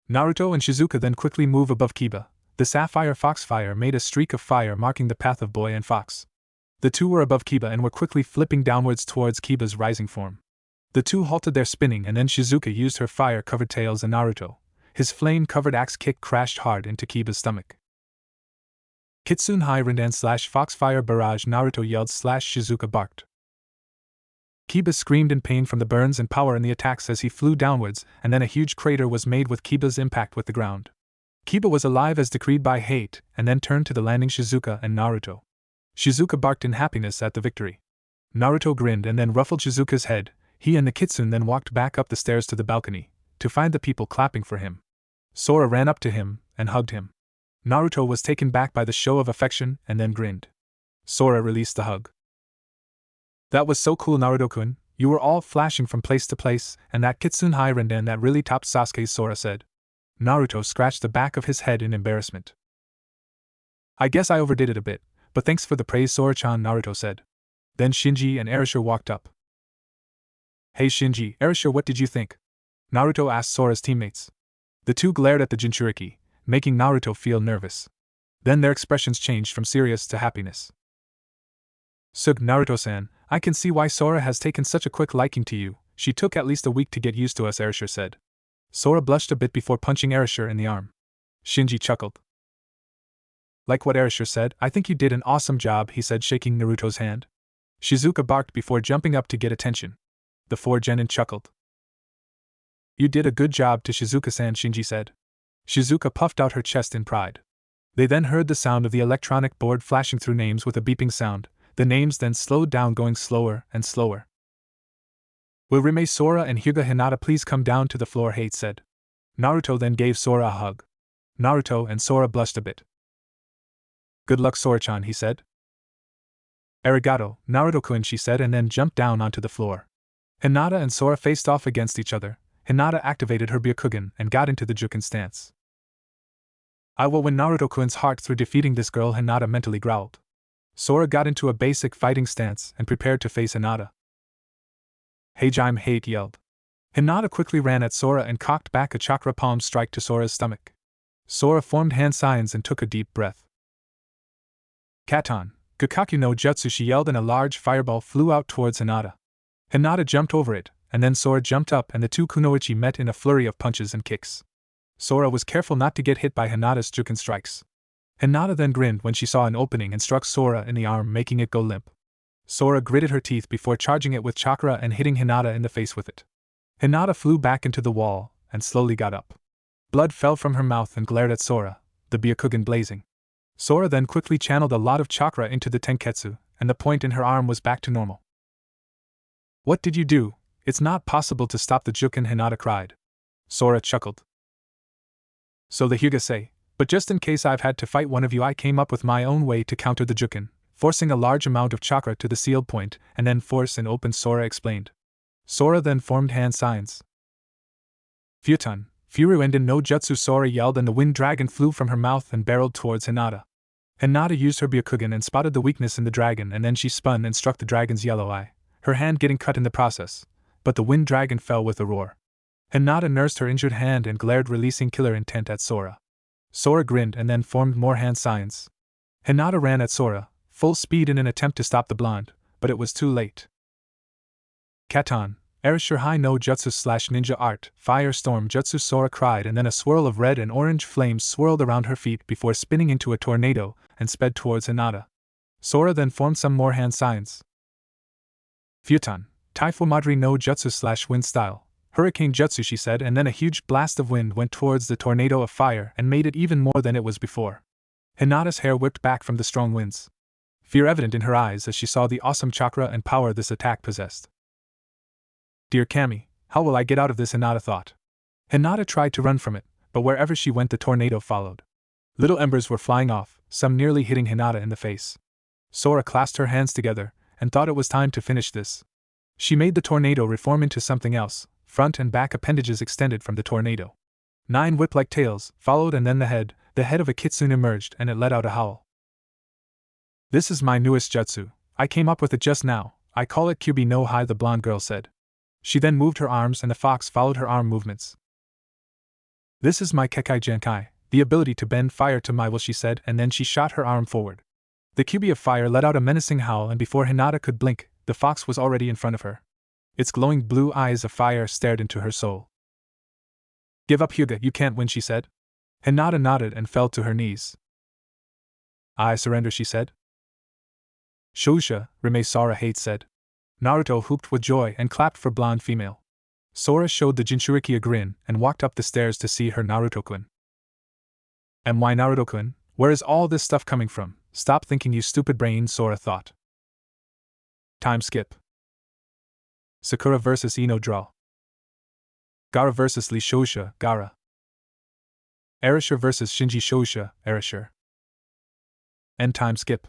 Naruto and Shizuka then quickly move above Kiba. The sapphire foxfire made a streak of fire marking the path of boy and fox. The two were above Kiba and were quickly flipping downwards towards Kiba's rising form. The two halted their spinning, and then Shizuka used her fire-covered tails and Naruto, his flame-covered axe kick, crashed hard into Kiba's stomach. Kitsune high Rindan /foxfire barrage, Naruto yelled /Shizuka barked. Kiba screamed in pain from the burns and power in the attacks as he flew downwards, and then a huge crater was made with Kiba's impact with the ground. Kiba was alive as decreed by hate, and then turned to the landing Shizuka and Naruto. Shizuka barked in happiness at the victory. Naruto grinned and then ruffled Shizuka's head. He and the Kitsune then walked back up the stairs to the balcony, to find the people clapping for him. Sora ran up to him and hugged him. Naruto was taken back by the show of affection and then grinned. Sora released the hug. That was so cool, Naruto-kun. You were all flashing from place to place, and that Kitsune high Rindan that really topped Sasuke's, Sora said. Naruto scratched the back of his head in embarrassment. I guess I overdid it a bit, but thanks for the praise, Sora-chan, Naruto said. Then Shinji and Erasure walked up. Hey Shinji, Erasure, what did you think? Naruto asked Sora's teammates. The two glared at the Jinchuriki, making Naruto feel nervous. Then their expressions changed from serious to happiness. Sug, Naruto-san, I can see why Sora has taken such a quick liking to you. She took at least a week to get used to us, Erasure said. Sora blushed a bit before punching Erasure in the arm. Shinji chuckled. Like what Erasure said, I think you did an awesome job, he said, shaking Naruto's hand. Shizuka barked before jumping up to get attention. The four genin chuckled. You did a good job to Shizuka-san, Shinji said. Shizuka puffed out her chest in pride. They then heard the sound of the electronic board flashing through names with a beeping sound. The names then slowed down, going slower and slower. Will Rime, Sora and Hyuga Hinata please come down to the floor, Hate said. Naruto then gave Sora a hug. Naruto and Sora blushed a bit. Good luck, Sora-chan, he said. Arigato, Naruto-kun, she said, and then jumped down onto the floor. Hinata and Sora faced off against each other. Hinata activated her Byakugan and got into the Juken stance. I will win Naruto-kun's heart through defeating this girl, Hinata mentally growled. Sora got into a basic fighting stance and prepared to face Hinata. Hey Jaime, Hate yelled. Hinata quickly ran at Sora and cocked back a chakra palm strike to Sora's stomach. Sora formed hand signs and took a deep breath. Katon, Gakaku no Jutsu, she yelled, and a large fireball flew out towards Hinata. Hinata jumped over it, and then Sora jumped up and the two kunoichi met in a flurry of punches and kicks. Sora was careful not to get hit by Hinata's Juken strikes. Hinata then grinned when she saw an opening and struck Sora in the arm, making it go limp. Sora gritted her teeth before charging it with chakra and hitting Hinata in the face with it. Hinata flew back into the wall and slowly got up. Blood fell from her mouth and glared at Sora, the Byakugan blazing. Sora then quickly channeled a lot of chakra into the Tenketsu, and the point in her arm was back to normal. What did you do? It's not possible to stop the Juken, Hinata cried. Sora chuckled. So the Hyuga say, but just in case I've had to fight one of you, I came up with my own way to counter the Juken, forcing a large amount of chakra to the sealed point, and then force and open, Sora explained. Sora then formed hand signs. Futon, Furuenden no Jutsu, Sora yelled, and the wind dragon flew from her mouth and barreled towards Hinata. Hinata used her Byakugan and spotted the weakness in the dragon, and then she spun and struck the dragon's yellow eye, her hand getting cut in the process, but the wind dragon fell with a roar. Hinata nursed her injured hand and glared, releasing killer intent at Sora. Sora grinned and then formed more hand signs. Hinata ran at Sora, full speed, in an attempt to stop the blonde, but it was too late. Katon, Erasure High no Jutsu / Ninja Art, Firestorm Jutsu, Sora cried, and then a swirl of red and orange flames swirled around her feet before spinning into a tornado and sped towards Hinata. Sora then formed some more hand signs. Futon, Taifu Madri no Jutsu / Wind Style, Hurricane Jutsu, she said, and then a huge blast of wind went towards the tornado of fire and made it even more than it was before. Hinata's hair whipped back from the strong winds, fear evident in her eyes as she saw the awesome chakra and power this attack possessed. Dear Kami, how will I get out of this? Hinata thought. Hinata tried to run from it, but wherever she went the tornado followed. Little embers were flying off, some nearly hitting Hinata in the face. Sora clasped her hands together and thought it was time to finish this. She made the tornado reform into something else. Front and back appendages extended from the tornado. 9 whip-like tails followed, and then the head of a Kitsune emerged, and it let out a howl. This is my newest jutsu. I came up with it just now. I call it Kyubi no Hai, the blonde girl said. She then moved her arms, and the fox followed her arm movements. This is my Kekai Genkai, the ability to bend fire to my will, she said, and then she shot her arm forward. The Kyubi of fire let out a menacing howl, and before Hinata could blink, the fox was already in front of her. Its glowing blue eyes of fire stared into her soul. Give up, Hyuga, you can't win, she said. Hinata nodded and fell to her knees. I surrender, she said. Shosha, Rime Sora Hate said. Naruto whooped with joy and clapped for blonde female. Sora showed the Jinchuriki a grin and walked up the stairs to see her Naruto-kun. And why Naruto-kun? Where is all this stuff coming from? Stop thinking, you stupid brain, Sora thought. Time skip. Sakura vs. Ino draw. Gaara vs. Lee Shosha, Gaara. Erasure vs. Shinji Shosha, Erasure. End time skip.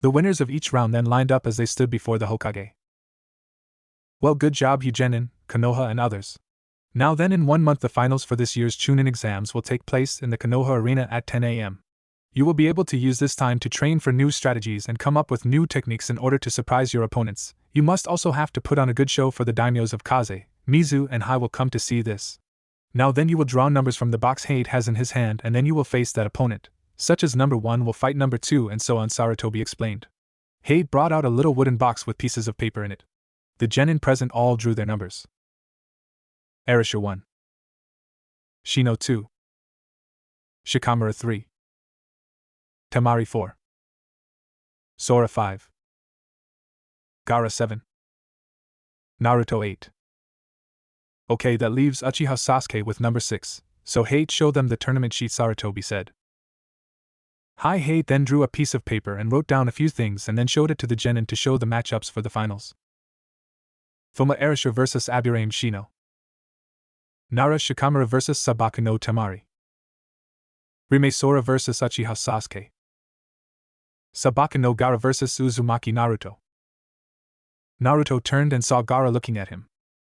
The winners of each round then lined up as they stood before the Hokage. Well, good job, Hyugenin, Konoha, and others. Now then, in 1 month the finals for this year's Chunin exams will take place in the Konoha arena at 10 a.m. You will be able to use this time to train for new strategies and come up with new techniques in order to surprise your opponents. You must also have to put on a good show for the daimyos of Kaze, Mizu, and Hai will come to see this. Now then, you will draw numbers from the box Hate has in his hand, and then you will face that opponent, such as number 1 will fight number 2, and so on, Sarutobi explained. Hate brought out a little wooden box with pieces of paper in it. The genin present all drew their numbers. Erasure 1. Shino 2. Shikamaru 3. Temari 4. Sora 5. Gaara 7. Naruto 8. Okay, that leaves Uchiha Sasuke with number 6, so Hate show them the tournament sheet, Sarutobi said. Hate then drew a piece of paper and wrote down a few things and then showed it to the genin to show the matchups for the finals. Fuma Erasure vs. Aburaim Shino. Nara Shikamaru vs. Sabaku no Temari. Rime Sora vs. Uchiha Sasuke. Sabaku no Gaara vs. Uzumaki Naruto. Naruto turned and saw Gaara looking at him.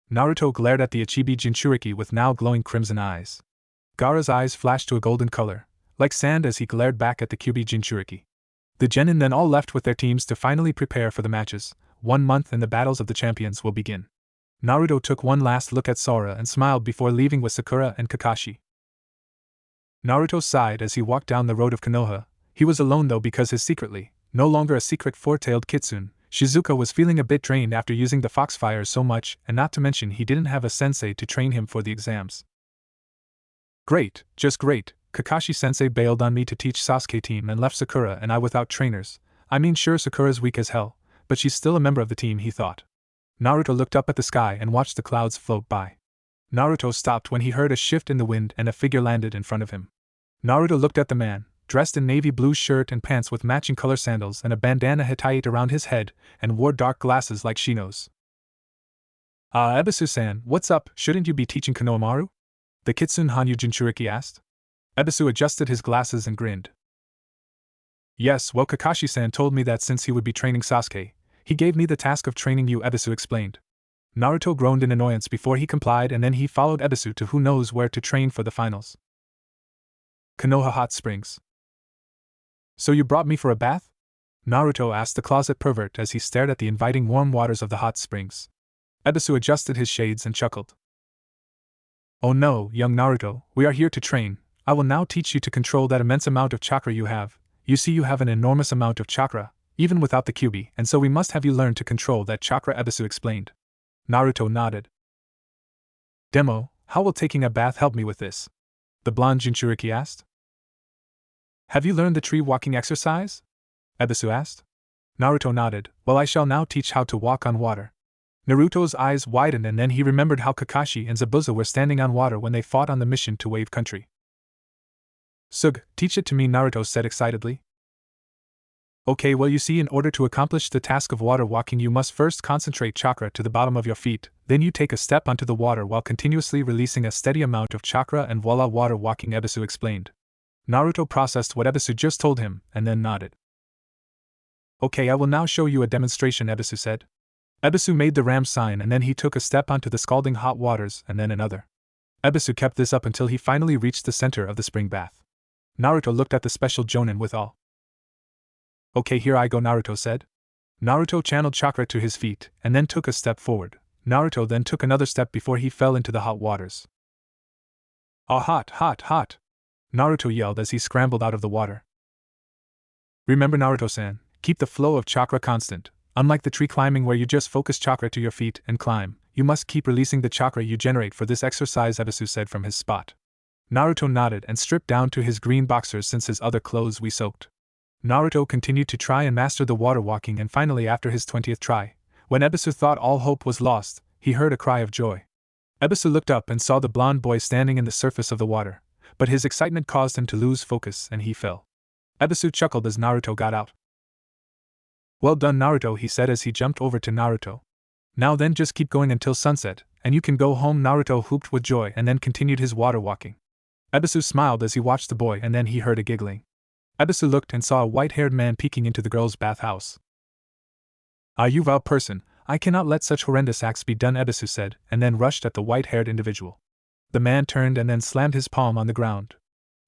Naruto glared at the Ichibi Jinchuriki with now glowing crimson eyes. Gaara's eyes flashed to a golden color, like sand, as he glared back at the Kyubi Jinchuriki. The genin then all left with their teams to finally prepare for the matches. 1 month and the battles of the champions will begin. Naruto took one last look at Sora and smiled before leaving with Sakura and Kakashi. Naruto sighed as he walked down the road of Konoha. He was alone though, because his secretly, no longer a secret four-tailed Kitsune, Shizuka was feeling a bit drained after using the foxfire so much, and not to mention he didn't have a sensei to train him for the exams. Great, just great. Kakashi-sensei bailed on me to teach Sasuke team and left Sakura and I without trainers. I mean, sure, Sakura's weak as hell, but she's still a member of the team, he thought. Naruto looked up at the sky and watched the clouds float by. Naruto stopped when he heard a shift in the wind and a figure landed in front of him. Naruto looked at the man, dressed in navy blue shirt and pants with matching color sandals and a bandana Hittite around his head, and wore dark glasses like Shino's. Ebisu-san, what's up? Shouldn't you be teaching Konohamaru? The Kitsune Hanyu Jinchuriki asked. Ebisu adjusted his glasses and grinned. Yes, well, Kakashi-san told me that since he would be training Sasuke, he gave me the task of training you, Ebisu explained. Naruto groaned in annoyance before he complied, and then he followed Ebisu to who knows where to train for the finals. Konoha Hot Springs. So you brought me for a bath? Naruto asked the closet pervert as he stared at the inviting warm waters of the hot springs. Ebisu adjusted his shades and chuckled. Oh no, young Naruto, we are here to train. I will now teach you to control that immense amount of chakra you have. You see, you have an enormous amount of chakra, even without the kyubi, and so we must have you learn to control that chakra, Ebisu explained. Naruto nodded. Demo, how will taking a bath help me with this? The blonde Jinchuriki asked. Have you learned the tree walking exercise? Ebisu asked. Naruto nodded. Well, I shall now teach how to walk on water. Naruto's eyes widened, and then he remembered how Kakashi and Zabuza were standing on water when they fought on the mission to Wave Country. Sug, teach it to me, Naruto said excitedly. Okay, well, you see, in order to accomplish the task of water walking, you must first concentrate chakra to the bottom of your feet, then you take a step onto the water while continuously releasing a steady amount of chakra, and voila, water walking, Ebisu explained. Naruto processed what Ebisu just told him, and then nodded. Okay, I will now show you a demonstration, Ebisu said. Ebisu made the ram sign, and then he took a step onto the scalding hot waters, and then another. Ebisu kept this up until he finally reached the center of the spring bath. Naruto looked at the special Jonin with awe. Okay, here I go, Naruto said. Naruto channeled chakra to his feet, and then took a step forward. Naruto then took another step before he fell into the hot waters. Ah, hot, hot, hot! Naruto yelled as he scrambled out of the water. Remember, Naruto-san, keep the flow of chakra constant. Unlike the tree climbing where you just focus chakra to your feet and climb, you must keep releasing the chakra you generate for this exercise, Ebisu said from his spot. Naruto nodded and stripped down to his green boxers since his other clothes we soaked. Naruto continued to try and master the water walking, and finally, after his 20th try, when Ebisu thought all hope was lost, he heard a cry of joy. Ebisu looked up and saw the blonde boy standing in the surface of the water, but his excitement caused him to lose focus and he fell. Ebisu chuckled as Naruto got out. Well done, Naruto, he said as he jumped over to Naruto. Now then, just keep going until sunset, and you can go home. Naruto whooped with joy and then continued his water walking. Ebisu smiled as he watched the boy, and then he heard a giggling. Ebisu looked and saw a white-haired man peeking into the girl's bathhouse. Ah, you vile person, I cannot let such horrendous acts be done, Ebisu said, and then rushed at the white-haired individual. The man turned and then slammed his palm on the ground.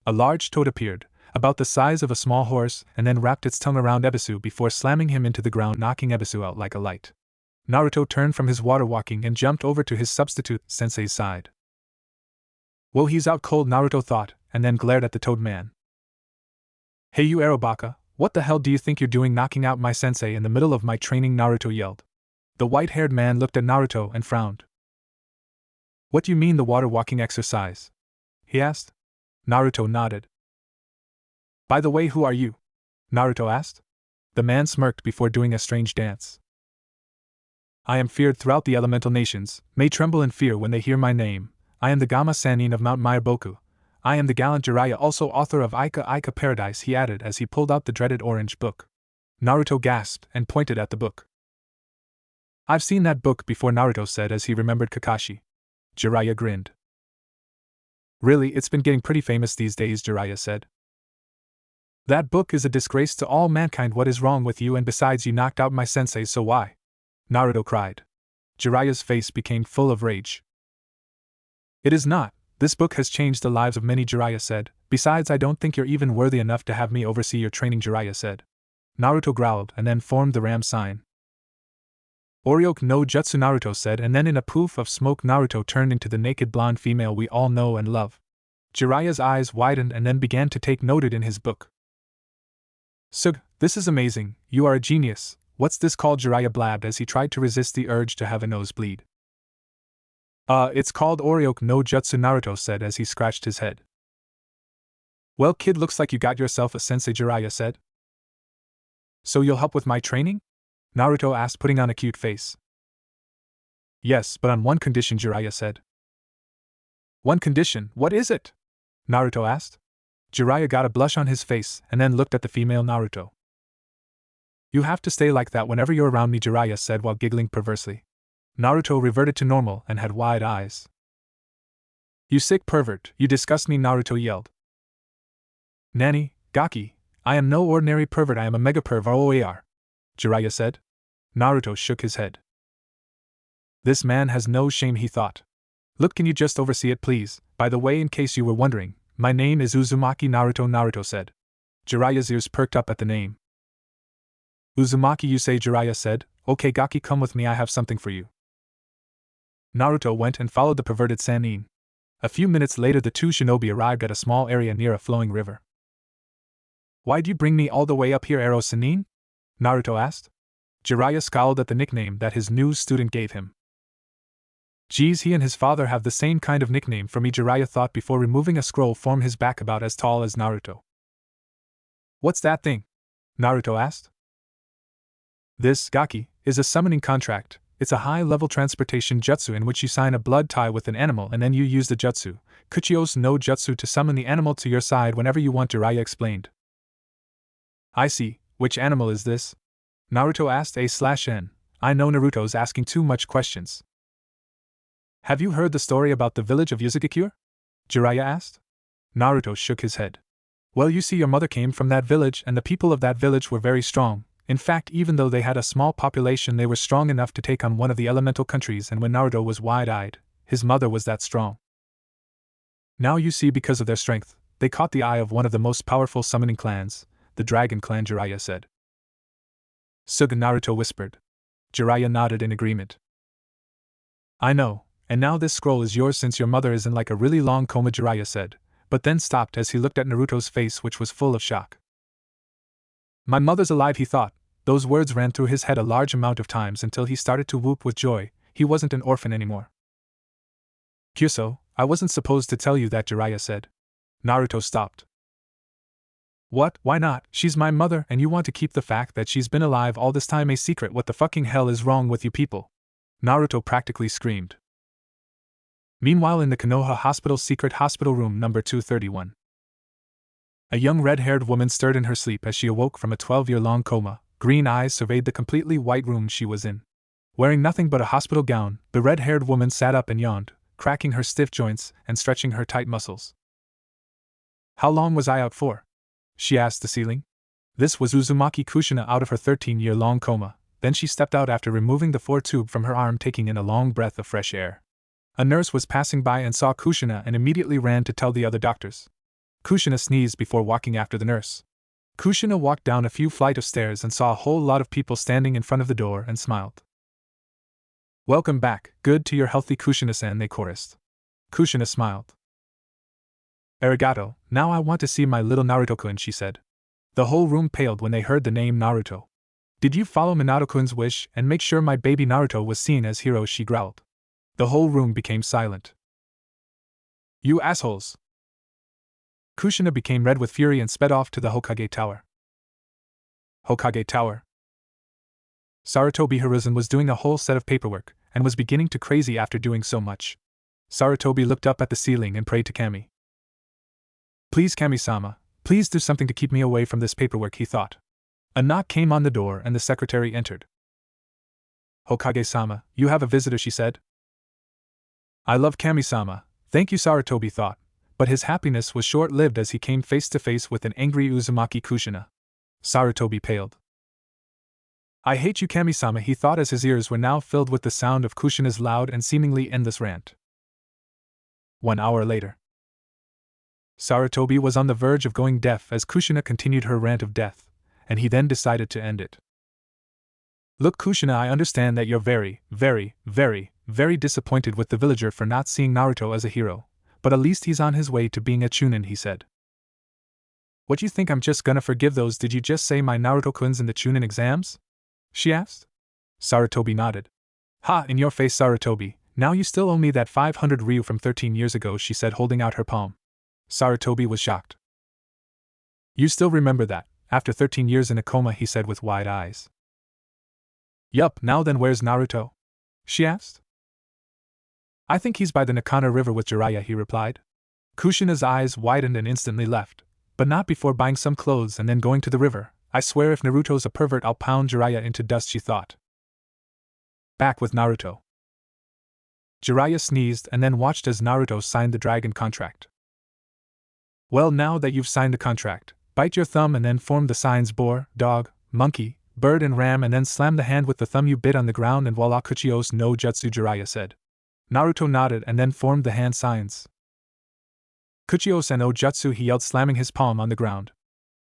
A large toad appeared, about the size of a small horse, and then wrapped its tongue around Ebisu before slamming him into the ground, knocking Ebisu out like a light. Naruto turned from his water walking and jumped over to his substitute sensei's side. Well, he's out cold, Naruto thought, and then glared at the toad man. Hey you Arobaka, what the hell do you think you're doing knocking out my sensei in the middle of my training? Naruto yelled. The white-haired man looked at Naruto and frowned. What do you mean the water walking exercise? He asked. Naruto nodded. By the way, who are you? Naruto asked. The man smirked before doing a strange dance. I am feared throughout the elemental nations, may tremble in fear when they hear my name. I am the Gama Sannin of Mount Mayaboku. I am the gallant Jiraiya, also author of Ika Ika Paradise, he added as he pulled out the dreaded orange book. Naruto gasped and pointed at the book. I've seen that book before, Naruto said as he remembered Kakashi. Jiraiya grinned. Really, it's been getting pretty famous these days, Jiraiya said. That book is a disgrace to all mankind. What is wrong with you? And besides, you knocked out my sensei, so why? Naruto cried. Jiraiya's face became full of rage. It is not. This book has changed the lives of many, Jiraiya said. Besides, I don't think you're even worthy enough to have me oversee your training, Jiraiya said. Naruto growled and then formed the ram sign. Oryoke no jutsu, Naruto said, and then in a poof of smoke Naruto turned into the naked blonde female we all know and love. Jiraiya's eyes widened and then began to take noted in his book. Sug, this is amazing, you are a genius. What's this called? Jiraiya blabbed as he tried to resist the urge to have a nosebleed. It's called Oryoke no jutsu, Naruto said as he scratched his head. Well, kid, looks like you got yourself a sensei, Jiraiya said. So you'll help with my training? Naruto asked, putting on a cute face. Yes, but on one condition, Jiraiya said. One condition, what is it? Naruto asked. Jiraiya got a blush on his face and then looked at the female Naruto. You have to stay like that whenever you're around me, Jiraiya said while giggling perversely. Naruto reverted to normal and had wide eyes. You sick pervert, you disgust me, Naruto yelled. Nani, Gaki, I am no ordinary pervert, I am a megaperv ROAR, Jiraiya said. Naruto shook his head. This man has no shame, he thought. Look, can you just oversee it, please? By the way, in case you were wondering, my name is Uzumaki Naruto, Naruto said. Jiraiya's ears perked up at the name. Uzumaki, you say, Jiraiya said. Okay, Gaki, come with me, I have something for you. Naruto went and followed the perverted Sannin. A few minutes later, the two shinobi arrived at a small area near a flowing river. Why'd you bring me all the way up here, Ero Sannin? Naruto asked. Jiraiya scowled at the nickname that his new student gave him. Geez, he and his father have the same kind of nickname for me, Jiraiya thought before removing a scroll from his back about as tall as Naruto. What's that thing? Naruto asked. This, Gaki, is a summoning contract. It's a high-level transportation jutsu in which you sign a blood tie with an animal and then you use the jutsu, Kuchios no Jutsu, to summon the animal to your side whenever you want, Jiraiya explained. I see. Which animal is this? Naruto asked. A/N. I know Naruto's asking too much questions. Have you heard the story about the village of Yuzukikure? Jiraiya asked. Naruto shook his head. Well, you see, your mother came from that village and the people of that village were very strong. In fact, even though they had a small population, they were strong enough to take on one of the elemental countries, and when Naruto was wide-eyed, his mother was that strong. Now you see, because of their strength, they caught the eye of one of the most powerful summoning clans, the Dragon Clan, Jiraiya said. Suga, Naruto whispered. Jiraiya nodded in agreement. I know, and now this scroll is yours since your mother is in like a really long coma, Jiraiya said, but then stopped as he looked at Naruto's face, which was full of shock. My mother's alive, he thought. Those words ran through his head a large amount of times until he started to whoop with joy. He wasn't an orphan anymore. Kyuso, I wasn't supposed to tell you that, Jiraiya said. Naruto stopped. What? Why not? She's my mother and you want to keep the fact that she's been alive all this time a secret? What the fucking hell is wrong with you people? Naruto practically screamed. Meanwhile, in the Konoha Hospital's secret hospital room number 231. A young red-haired woman stirred in her sleep as she awoke from a 12-year-long coma. Green eyes surveyed the completely white room she was in. Wearing nothing but a hospital gown, the red-haired woman sat up and yawned, cracking her stiff joints and stretching her tight muscles. How long was I out for? She asked the ceiling. This was Uzumaki Kushina out of her 13-year-long coma. Then she stepped out after removing the 4-tube from her arm, taking in a long breath of fresh air. A nurse was passing by and saw Kushina and immediately ran to tell the other doctors. Kushina sneezed before walking after the nurse. Kushina walked down a few flights of stairs and saw a whole lot of people standing in front of the door and smiled. Welcome back, good to your healthy, Kushina-san, they chorused. Kushina smiled. Arigato, now I want to see my little Naruto-kun, she said. The whole room paled when they heard the name Naruto. Did you follow Minato-kun's wish and make sure my baby Naruto was seen as hero? She growled. The whole room became silent. You assholes! Kushina became red with fury and sped off to the Hokage Tower. Hokage Tower. Sarutobi Hiruzen was doing a whole set of paperwork, and was beginning to crazy after doing so much. Sarutobi looked up at the ceiling and prayed to Kami. Please, Kami-sama, please do something to keep me away from this paperwork, he thought. A knock came on the door and the secretary entered. Hokage-sama, you have a visitor, she said. I love Kami-sama, thank you, Sarutobi thought. But his happiness was short-lived as he came face to face with an angry Uzumaki Kushina. Sarutobi paled. I hate you, Kami-sama, he thought as his ears were now filled with the sound of Kushina's loud and seemingly endless rant. 1 hour later. Sarutobi was on the verge of going deaf as Kushina continued her rant of death, and he then decided to end it. Look, Kushina, I understand that you're very, very, very, very disappointed with the villager for not seeing Naruto as a hero. But at least he's on his way to being a Chunin, he said. What, you think I'm just gonna forgive those? Did you just say my Naruto-kun's in the Chunin exams? She asked. Sarutobi nodded. Ha, in your face, Sarutobi, now you still owe me that 500 ryu from 13 years ago, she said, holding out her palm. Sarutobi was shocked. You still remember that, after 13 years in a coma, he said with wide eyes. Yup, now then where's Naruto? She asked. I think he's by the Nakano River with Jiraiya, he replied. Kushina's eyes widened and instantly left, but not before buying some clothes and then going to the river. I swear if Naruto's a pervert I'll pound Jiraiya into dust, she thought. Back with Naruto. Jiraiya sneezed and then watched as Naruto signed the dragon contract. Well, now that you've signed the contract, Bite your thumb and then form the signs boar, dog, monkey, bird and ram and then slam the hand with the thumb you bit on the ground and voila Kuchios no jutsu Jiraiya said. Naruto nodded and then formed the hand signs. Kuchios no jutsu he yelled slamming his palm on the ground.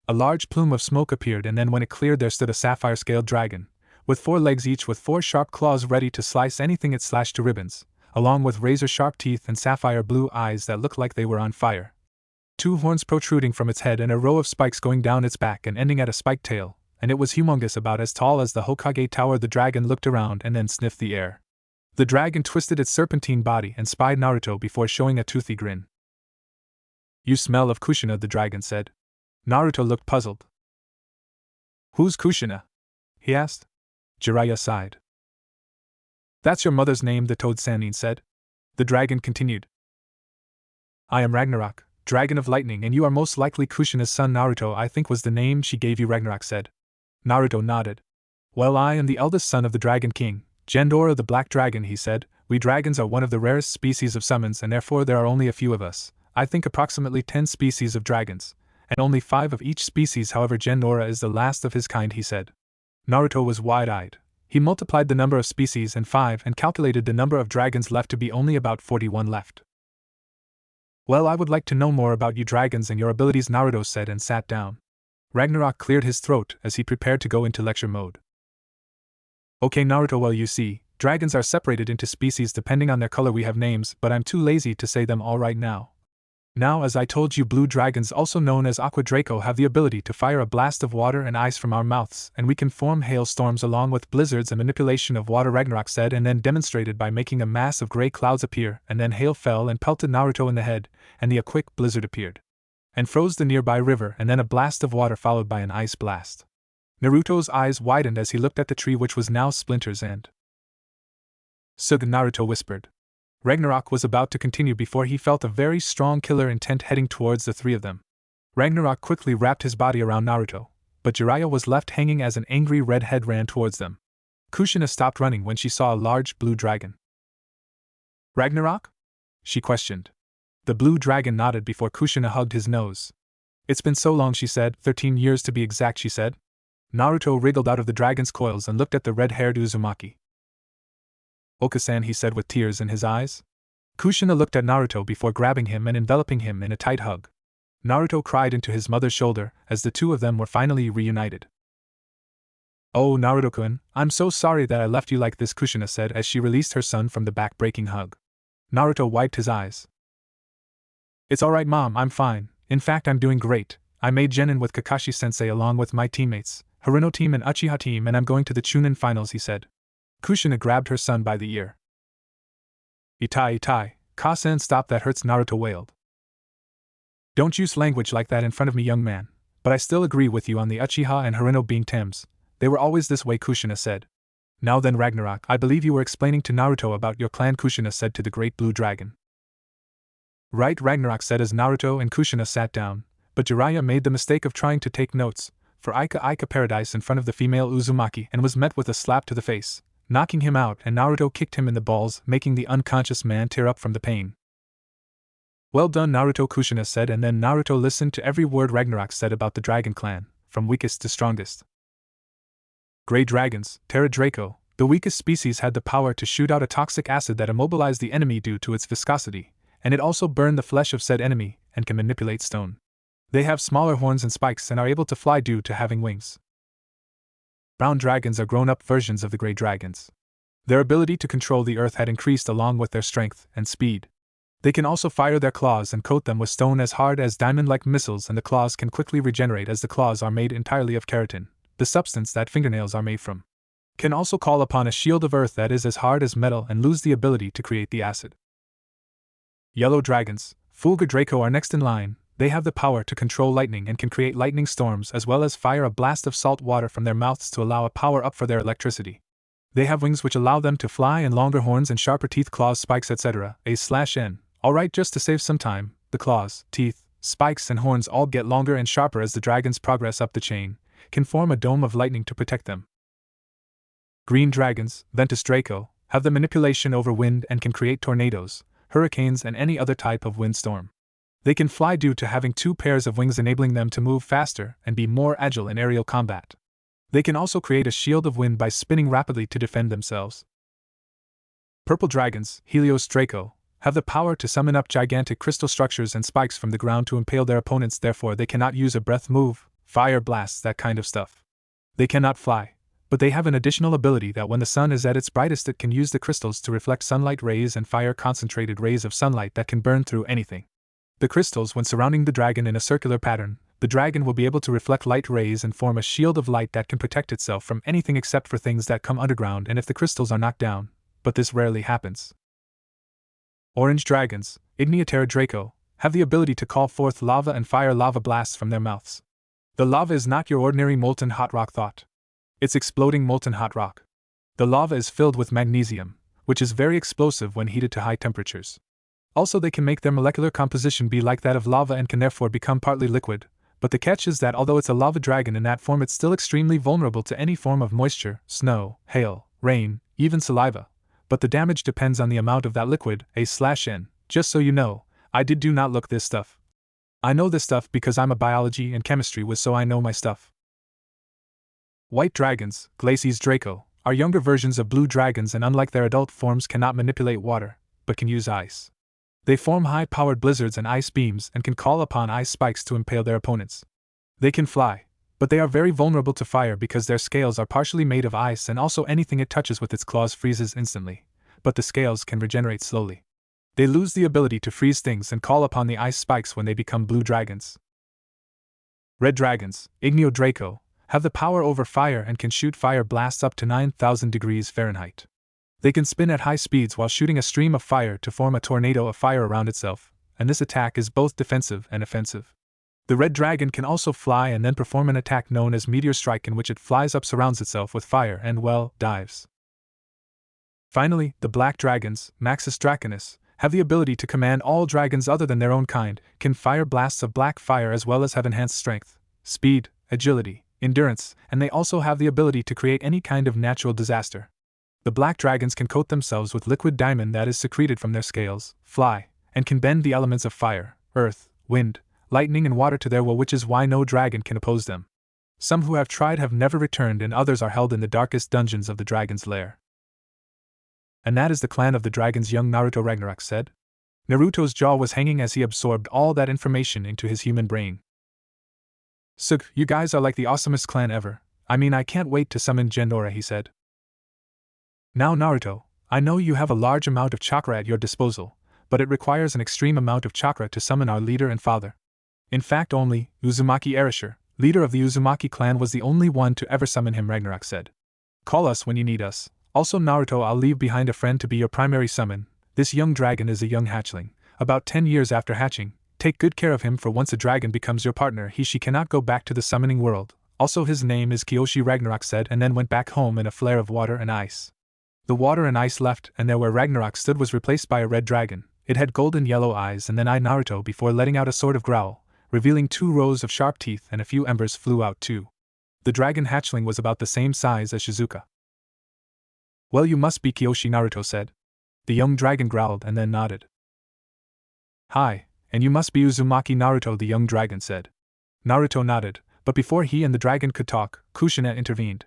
A large plume of smoke appeared and then when it cleared there stood a sapphire-scaled dragon, with 4 legs each with 4 sharp claws ready to slice anything it slashed to ribbons, along with razor-sharp teeth and sapphire-blue eyes that looked like they were on fire. 2 horns protruding from its head and a row of spikes going down its back and ending at a spiked tail, and it was humongous, about as tall as the Hokage Tower. The dragon looked around and then sniffed the air. The dragon twisted its serpentine body and spied Naruto before showing a toothy grin. You smell of Kushina, the dragon said. Naruto looked puzzled. Who's Kushina? He asked. Jiraiya sighed. That's your mother's name, the toad Sannin said. The dragon continued. I am Ragnarok, dragon of lightning, and you are most likely Kushina's son. Naruto, I think, was the name she gave you, Ragnarok said. Naruto nodded. Well, I am the eldest son of the Dragon King, Gendora the Black Dragon, he said. We dragons are one of the rarest species of summons and therefore there are only a few of us. I think approximately 10 species of dragons, and only 5 of each species. However, Gendora is the last of his kind, he said. Naruto was wide-eyed. He multiplied the number of species and 5 and calculated the number of dragons left to be only about 41 left. Well, I would like to know more about you dragons and your abilities, Naruto said and sat down. Ragnarok cleared his throat as he prepared to go into lecture mode. Okay, Naruto, well, you see, dragons are separated into species depending on their color. We have names, but I'm too lazy to say them all right now. Now, as I told you, blue dragons, also known as Aqua Draco, have the ability to fire a blast of water and ice from our mouths, and we can form hailstorms along with blizzards and manipulation of water, Ragnarok said, and then demonstrated by making a mass of gray clouds appear, and then hail fell and pelted Naruto in the head, and a quick blizzard appeared and froze the nearby river, and then a blast of water followed by an ice blast. Naruto's eyes widened as he looked at the tree, which was now splinters and Sug, Naruto whispered. Ragnarok was about to continue before he felt a very strong killer intent heading towards the 3 of them. Ragnarok quickly wrapped his body around Naruto, but Jiraiya was left hanging as an angry red head ran towards them. Kushina stopped running when she saw a large blue dragon. Ragnarok? She questioned. The blue dragon nodded before Kushina hugged his nose. It's been so long, she said. 13 years to be exact, she said. Naruto wriggled out of the dragon's coils and looked at the red-haired Uzumaki. Okasan, he said with tears in his eyes. Kushina looked at Naruto before grabbing him and enveloping him in a tight hug. Naruto cried into his mother's shoulder as the 2 of them were finally reunited. Oh, Naruto-kun, I'm so sorry that I left you like this, Kushina said as she released her son from the back-breaking hug. Naruto wiped his eyes. It's alright, Mom, I'm fine. In fact, I'm doing great. I made Genin with Kakashi-sensei along with my teammates, Haruno team and Uchiha team, and I'm going to the Chunin finals, he said. Kushina grabbed her son by the ear. Itai, Kasen, stop, that hurts, Naruto wailed. Don't use language like that in front of me, young man, but I still agree with you on the Uchiha and Haruno being Tems. They were always this way, Kushina said. Now then, Ragnarok, I believe you were explaining to Naruto about your clan, Kushina said to the great blue dragon. Right, Ragnarok said as Naruto and Kushina sat down, but Jiraiya made the mistake of trying to take notes for Ika Paradise in front of the female Uzumaki and was met with a slap to the face, knocking him out, and Naruto kicked him in the balls, making the unconscious man tear up from the pain. Well done, Naruto, Kushina said, and then Naruto listened to every word Ragnarok said about the Dragon Clan, from weakest to strongest. Grey dragons, Terra Draco, the weakest species, had the power to shoot out a toxic acid that immobilized the enemy due to its viscosity, and it also burned the flesh of said enemy, and can manipulate stone. They have smaller horns and spikes and are able to fly due to having wings. Brown dragons are grown-up versions of the grey dragons. Their ability to control the earth had increased along with their strength and speed. They can also fire their claws and coat them with stone as hard as diamond-like missiles, and the claws can quickly regenerate as the claws are made entirely of keratin, the substance that fingernails are made from. Can also call upon a shield of earth that is as hard as metal and lose the ability to create the acid. Yellow dragons, Fulgur Draco, are next in line. They have the power to control lightning and can create lightning storms as well as fire a blast of salt water from their mouths to allow a power up for their electricity. They have wings which allow them to fly and longer horns and sharper teeth, claws, spikes, etc. A/N. Alright, just to save some time, the claws, teeth, spikes and horns all get longer and sharper as the dragons progress up the chain, can form a dome of lightning to protect them. Green dragons, Ventus Draco, have the manipulation over wind and can create tornadoes, hurricanes and any other type of windstorm. They can fly due to having 2 pairs of wings enabling them to move faster and be more agile in aerial combat. They can also create a shield of wind by spinning rapidly to defend themselves. Purple dragons, Helios Draco, have the power to summon up gigantic crystal structures and spikes from the ground to impale their opponents, therefore they cannot use a breath move, fire blasts, that kind of stuff. They cannot fly, but they have an additional ability that when the sun is at its brightest it can use the crystals to reflect sunlight rays and fire concentrated rays of sunlight that can burn through anything. The crystals, when surrounding the dragon in a circular pattern, the dragon will be able to reflect light rays and form a shield of light that can protect itself from anything except for things that come underground and if the crystals are knocked down, but this rarely happens. Orange dragons, Igniatera Draco, have the ability to call forth lava and fire lava blasts from their mouths. The lava is not your ordinary molten hot rock thought. It's exploding molten hot rock. The lava is filled with magnesium, which is very explosive when heated to high temperatures. Also, they can make their molecular composition be like that of lava and can therefore become partly liquid, but the catch is that although it's a lava dragon in that form, it's still extremely vulnerable to any form of moisture, snow, hail, rain, even saliva. But the damage depends on the amount of that liquid, A/N. Just so you know, I do not look this stuff. I know this stuff because I'm a biology and chemistry whiz, so I know my stuff. White dragons, Glacies Draco, are younger versions of blue dragons and unlike their adult forms cannot manipulate water, but can use ice. They form high-powered blizzards and ice beams and can call upon ice spikes to impale their opponents. They can fly, but they are very vulnerable to fire because their scales are partially made of ice and also anything it touches with its claws freezes instantly, but the scales can regenerate slowly. They lose the ability to freeze things and call upon the ice spikes when they become blue dragons. Red dragons, Igneo Draco, have the power over fire and can shoot fire blasts up to 9,000 degrees Fahrenheit. They can spin at high speeds while shooting a stream of fire to form a tornado of fire around itself, and this attack is both defensive and offensive. The red dragon can also fly and then perform an attack known as Meteor Strike, in which it flies up, surrounds itself with fire, and, well, dives. Finally, the black dragons, Maxis Draconis, have the ability to command all dragons other than their own kind, can fire blasts of black fire as well as have enhanced strength, speed, agility, endurance, and they also have the ability to create any kind of natural disaster. The black dragons can coat themselves with liquid diamond that is secreted from their scales, fly, and can bend the elements of fire, earth, wind, lightning and water to their will, which is why no dragon can oppose them. Some who have tried have never returned and others are held in the darkest dungeons of the dragon's lair. And that is the clan of the dragons, young Naruto Ragnarok said. Naruto's jaw was hanging as he absorbed all that information into his human brain. Sug, you guys are like the awesomest clan ever. I mean, I can't wait to summon Gendora, he said. Now Naruto, I know you have a large amount of chakra at your disposal, but it requires an extreme amount of chakra to summon our leader and father. In fact, only Uzumaki Erasure, leader of the Uzumaki clan, was the only one to ever summon him, Ragnarok said. Call us when you need us. Also Naruto, I'll leave behind a friend to be your primary summon. This young dragon is a young hatchling, about 10 years after hatching. Take good care of him, for once a dragon becomes your partner, she cannot go back to the summoning world. Also his name is Kyoshi, Ragnarok said, and then went back home in a flare of water and ice. The water and ice left, and there where Ragnarok stood was replaced by a red dragon. It had golden yellow eyes and then eyed Naruto before letting out a sort of growl, revealing 2 rows of sharp teeth, and a few embers flew out too. The dragon hatchling was about the same size as Shizuka. Well, you must be Kyoshi, Naruto said. The young dragon growled and then nodded. Hi, and you must be Uzumaki, Naruto, the young dragon said. Naruto nodded, but before he and the dragon could talk, Kushina intervened.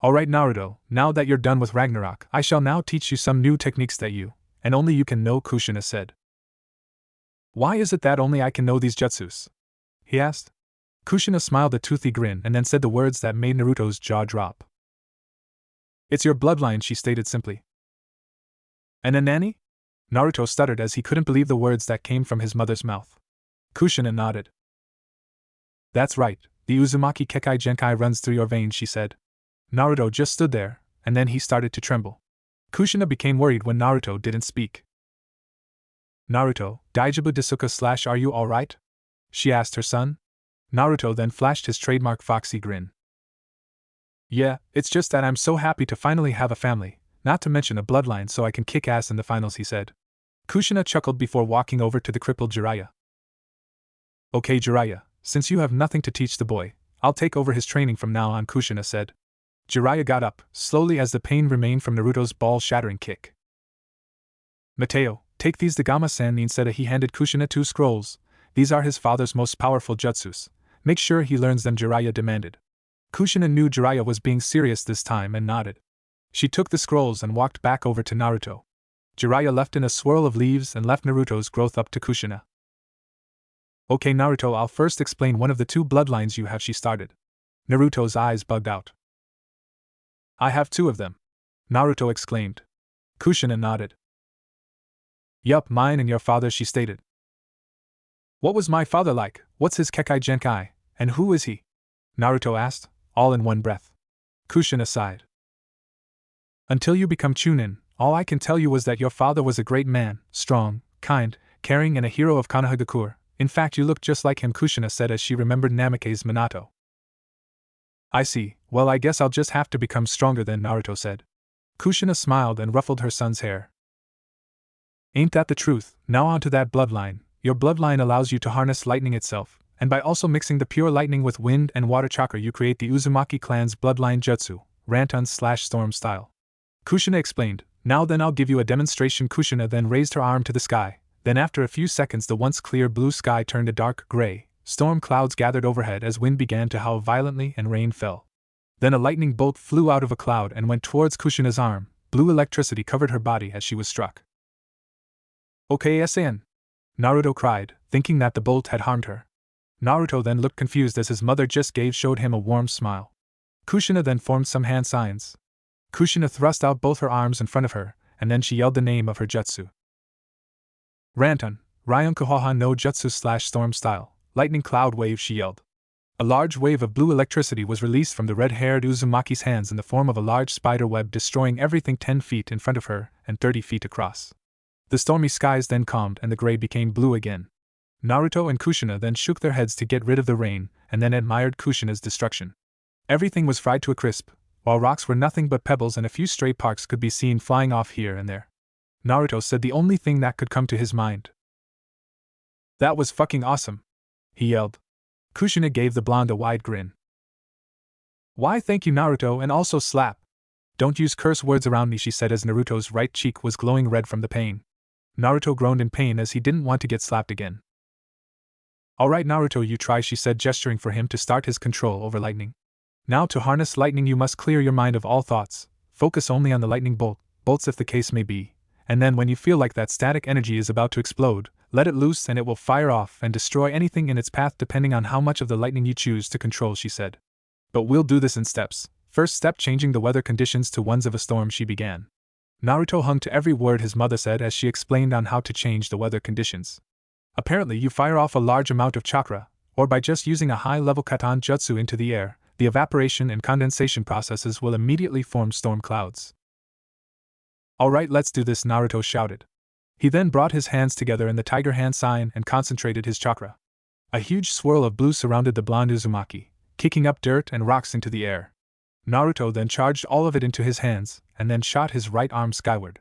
Alright Naruto, now that you're done with Ragnarok, I shall now teach you some new techniques that you, and only you can know, Kushina said. Why is it that only I can know these jutsus? He asked. Kushina smiled a toothy grin and then said the words that made Naruto's jaw drop. It's your bloodline, she stated simply. And a nanny? Naruto stuttered as he couldn't believe the words that came from his mother's mouth. Kushina nodded. That's right, the Uzumaki Kekai Genkai runs through your veins, she said. Naruto just stood there, and then he started to tremble. Kushina became worried when Naruto didn't speak. Naruto, Daijibu Desuka / are you alright? She asked her son. Naruto then flashed his trademark foxy grin. Yeah, it's just that I'm so happy to finally have a family, not to mention a bloodline, so I can kick ass in the finals, he said. Kushina chuckled before walking over to the crippled Jiraiya. Okay Jiraiya, since you have nothing to teach the boy, I'll take over his training from now on, Kushina said. Jiraiya got up, slowly as the pain remained from Naruto's ball-shattering kick. Mateo, Take these to Gama-san, said. He handed Kushina 2 scrolls. These are his father's most powerful jutsus. Make sure he learns them, Jiraiya demanded. Kushina knew Jiraiya was being serious this time and nodded. She took the scrolls and walked back over to Naruto. Jiraiya left in a swirl of leaves and left Naruto's growth up to Kushina. Okay, Naruto, I'll first explain one of the 2 bloodlines you have, she started. Naruto's eyes bugged out. I have 2 of them, Naruto exclaimed. Kushina nodded. Yup, mine and your father, she stated. What was my father like? What's his Kekai Genkai, and who is he? Naruto asked, all in one breath. Kushina sighed. Until you become Chunin, all I can tell you was that your father was a great man, strong, kind, caring, and a hero of Konoha. In fact, you look just like him, Kushina said as she remembered Namake's Minato. I see. Well, I guess I'll just have to become stronger then, Naruto said. Kushina smiled and ruffled her son's hair. Ain't that the truth? Now on to that bloodline. Your bloodline allows you to harness lightning itself, and by also mixing the pure lightning with wind and water chakra you create the Uzumaki clan's bloodline jutsu, Ranton/Storm style. Kushina explained. Now then, I'll give you a demonstration. Kushina then raised her arm to the sky. Then after a few seconds the once clear blue sky turned a dark gray. Storm clouds gathered overhead as wind began to howl violently and rain fell. Then a lightning bolt flew out of a cloud and went towards Kushina's arm. Blue electricity covered her body as she was struck. Okay, SN, Naruto cried, thinking that the bolt had harmed her. Naruto then looked confused as his mother just showed him a warm smile. Kushina then formed some hand signs. Kushina thrust out both her arms in front of her, and then she yelled the name of her jutsu. Ranton, Ryunkuhoha no Jutsu/Storm style, lightning cloud wave, she yelled. A large wave of blue electricity was released from the red-haired Uzumaki's hands in the form of a large spider web, destroying everything 10 feet in front of her and 30 feet across. The stormy skies then calmed and the gray became blue again. Naruto and Kushina then shook their heads to get rid of the rain, and then admired Kushina's destruction. Everything was fried to a crisp, while rocks were nothing but pebbles and a few stray sparks could be seen flying off here and there. Naruto said the only thing that could come to his mind. That was fucking awesome, he yelled. Kushina gave the blonde a wide grin. Why thank you, Naruto, and also slap. Don't use curse words around me, she said as Naruto's right cheek was glowing red from the pain. Naruto groaned in pain as he didn't want to get slapped again. Alright Naruto, you try, she said, gesturing for him to start his control over lightning. Now to harness lightning you must clear your mind of all thoughts, focus only on the lightning bolts if the case may be, and then when you feel like that static energy is about to explode, let it loose and it will fire off and destroy anything in its path depending on how much of the lightning you choose to control, she said. But we'll do this in steps. First step, changing the weather conditions to ones of a storm, she began. Naruto hung to every word his mother said as she explained on how to change the weather conditions. Apparently you fire off a large amount of chakra, or by just using a high-level katan jutsu into the air, the evaporation and condensation processes will immediately form storm clouds. Alright, let's do this, Naruto shouted. He then brought his hands together in the tiger hand sign and concentrated his chakra. A huge swirl of blue surrounded the blonde Uzumaki, kicking up dirt and rocks into the air. Naruto then charged all of it into his hands, and then shot his right arm skyward.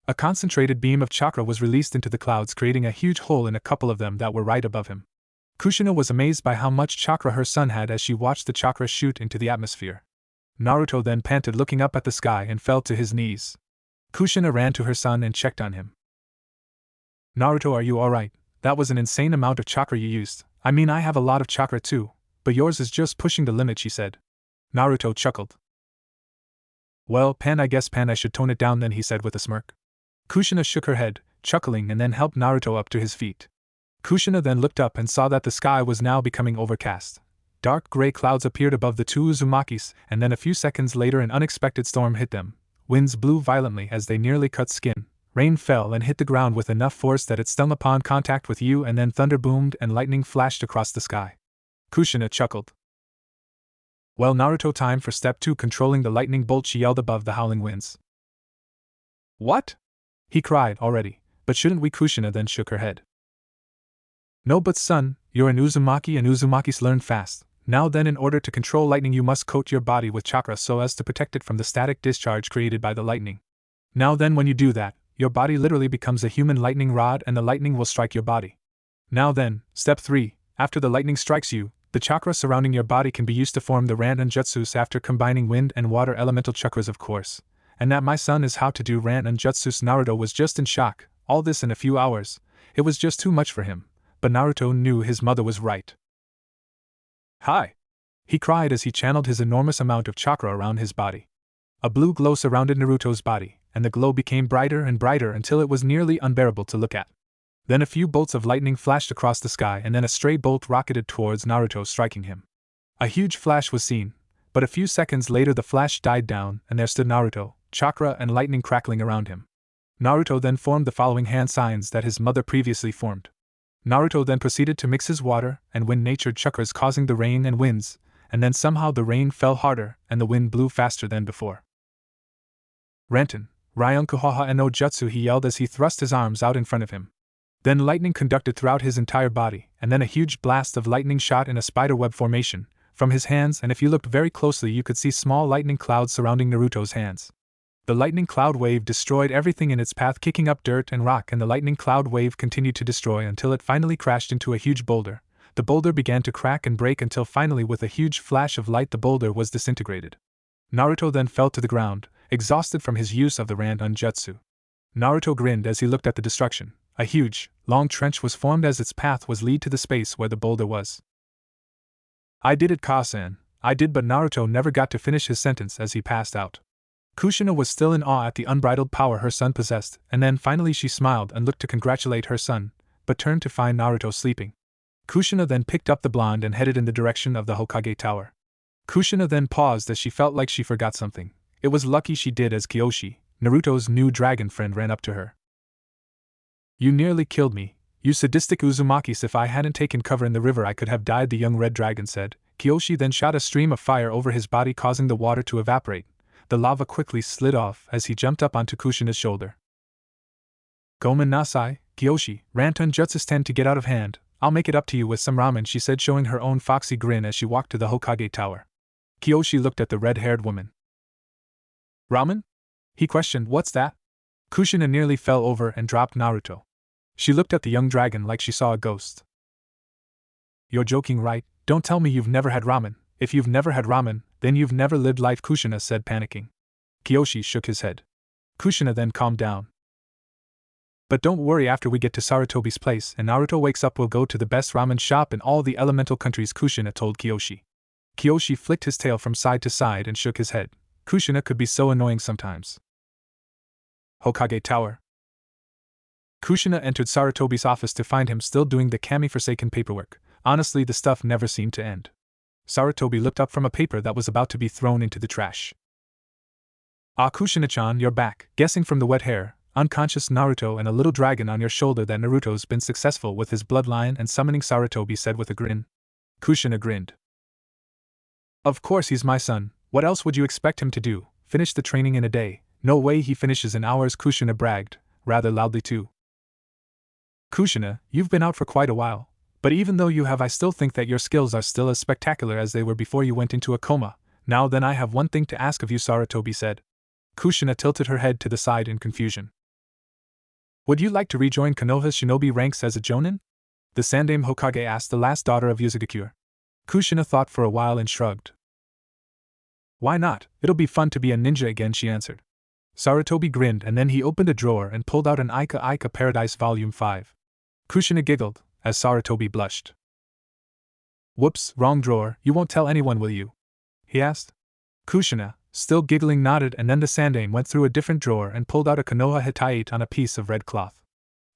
A concentrated beam of chakra was released into the clouds, creating a huge hole in a couple of them that were right above him. Kushina was amazed by how much chakra her son had as she watched the chakra shoot into the atmosphere. Naruto then panted, looking up at the sky, and fell to his knees. Kushina ran to her son and checked on him. Naruto, are you alright? That was an insane amount of chakra you used. I mean, I have a lot of chakra too, but yours is just pushing the limit, she said. Naruto chuckled. Well, I guess I should tone it down then, he said with a smirk. Kushina shook her head, chuckling, and then helped Naruto up to his feet. Kushina then looked up and saw that the sky was now becoming overcast. Dark gray clouds appeared above the two Uzumakis, and then a few seconds later an unexpected storm hit them. Winds blew violently as they nearly cut skin. Rain fell and hit the ground with enough force that it stung upon contact with you, and then thunder boomed and lightning flashed across the sky. Kushina chuckled. Well, Naruto, time for step 2, controlling the lightning bolt, she yelled above the howling winds. What? He cried already, but shouldn't we? Kushina then shook her head. No, but son, you're an Uzumaki and Uzumakis learn fast. Now then, in order to control lightning you must coat your body with chakra so as to protect it from the static discharge created by the lightning. Now then, when you do that, your body literally becomes a human lightning rod and the lightning will strike your body. Now then, step 3, after the lightning strikes you, the chakra surrounding your body can be used to form the Ranton jutsus after combining wind and water elemental chakras, of course. And that, my son, is how to do Ranton jutsus. Naruto was just in shock, all this in a few hours. It was just too much for him, but Naruto knew his mother was right. "Hi!" he cried as he channeled his enormous amount of chakra around his body. A blue glow surrounded Naruto's body, and the glow became brighter and brighter until it was nearly unbearable to look at. Then a few bolts of lightning flashed across the sky, and then a stray bolt rocketed towards Naruto, striking him. A huge flash was seen, but a few seconds later the flash died down, and there stood Naruto, chakra and lightning crackling around him. Naruto then formed the following hand signs that his mother previously formed. Naruto then proceeded to mix his water and wind-natured chakras, causing the rain and winds, and then somehow the rain fell harder and the wind blew faster than before. "Ranten, Ryunkuhaha no Jutsu," he yelled as he thrust his arms out in front of him. Then lightning conducted throughout his entire body, and then a huge blast of lightning shot in a spiderweb formation from his hands, and if you looked very closely you could see small lightning clouds surrounding Naruto's hands. The lightning cloud wave destroyed everything in its path, kicking up dirt and rock, and the lightning cloud wave continued to destroy until it finally crashed into a huge boulder. The boulder began to crack and break until finally, with a huge flash of light, the boulder was disintegrated. Naruto then fell to the ground, exhausted from his use of the Ranten jutsu. Naruto grinned as he looked at the destruction. A huge, long trench was formed as its path was lead to the space where the boulder was. "I did it, Kasan, I did," but Naruto never got to finish his sentence as he passed out. Kushina was still in awe at the unbridled power her son possessed, and then finally she smiled and looked to congratulate her son, but turned to find Naruto sleeping. Kushina then picked up the blonde and headed in the direction of the Hokage Tower. Kushina then paused as she felt like she forgot something. It was lucky she did, as Kyoshi, Naruto's new dragon friend, ran up to her. "You nearly killed me, you sadistic Uzumaki. If I hadn't taken cover in the river I could have died," the young red dragon said. Kyoshi then shot a stream of fire over his body, causing the water to evaporate. The lava quickly slid off as he jumped up onto Kushina's shoulder. "Gomen nasai, Kyoshi, Ranten jutsus tend to get out of hand. I'll make it up to you with some ramen," she said, showing her own foxy grin as she walked to the Hokage Tower. Kyoshi looked at the red-haired woman. "Ramen?" he questioned. "What's that?" Kushina nearly fell over and dropped Naruto. She looked at the young dragon like she saw a ghost. "You're joking, right? Don't tell me you've never had ramen. If you've never had ramen, then you've never lived life," Kushina said, panicking. Kyoshi shook his head. Kushina then calmed down. "But don't worry, after we get to Sarutobi's place and Naruto wakes up we'll go to the best ramen shop in all the elemental countries," Kushina told Kyoshi. Kyoshi flicked his tail from side to side and shook his head. Kushina could be so annoying sometimes. Hokage Tower. Kushina entered Sarutobi's office to find him still doing the kami-forsaken paperwork. Honestly, the stuff never seemed to end. Sarutobi looked up from a paper that was about to be thrown into the trash. "Ah, Kushina-chan, you're back." Guessing from the wet hair, unconscious Naruto, and a little dragon on your shoulder that Naruto's been successful with his bloodline and summoning, Sarutobi said with a grin. Kushina grinned. "Of course he's my son, what else would you expect him to do? Finish the training in a day? No way he finishes in hours," Kushina bragged, rather loudly too. "Kushina, you've been out for quite a while, but even though you have, I still think that your skills are still as spectacular as they were before you went into a coma. Now then, I have one thing to ask of you," Sarutobi said. Kushina tilted her head to the side in confusion. "Would you like to rejoin Konoha's shinobi ranks as a jonin?" the Sandaime Hokage asked the last daughter of Yuzugakure. Kushina thought for a while and shrugged. "Why not? It'll be fun to be a ninja again," she answered. Sarutobi grinned, and then he opened a drawer and pulled out an Aika Aika Paradise Volume 5. Kushina giggled, as Sarutobi blushed. "Whoops, wrong drawer, you won't tell anyone, will you?" he asked. Kushina, still giggling, nodded, and then the Sandaime went through a different drawer and pulled out a Konoha Hitaiite on a piece of red cloth.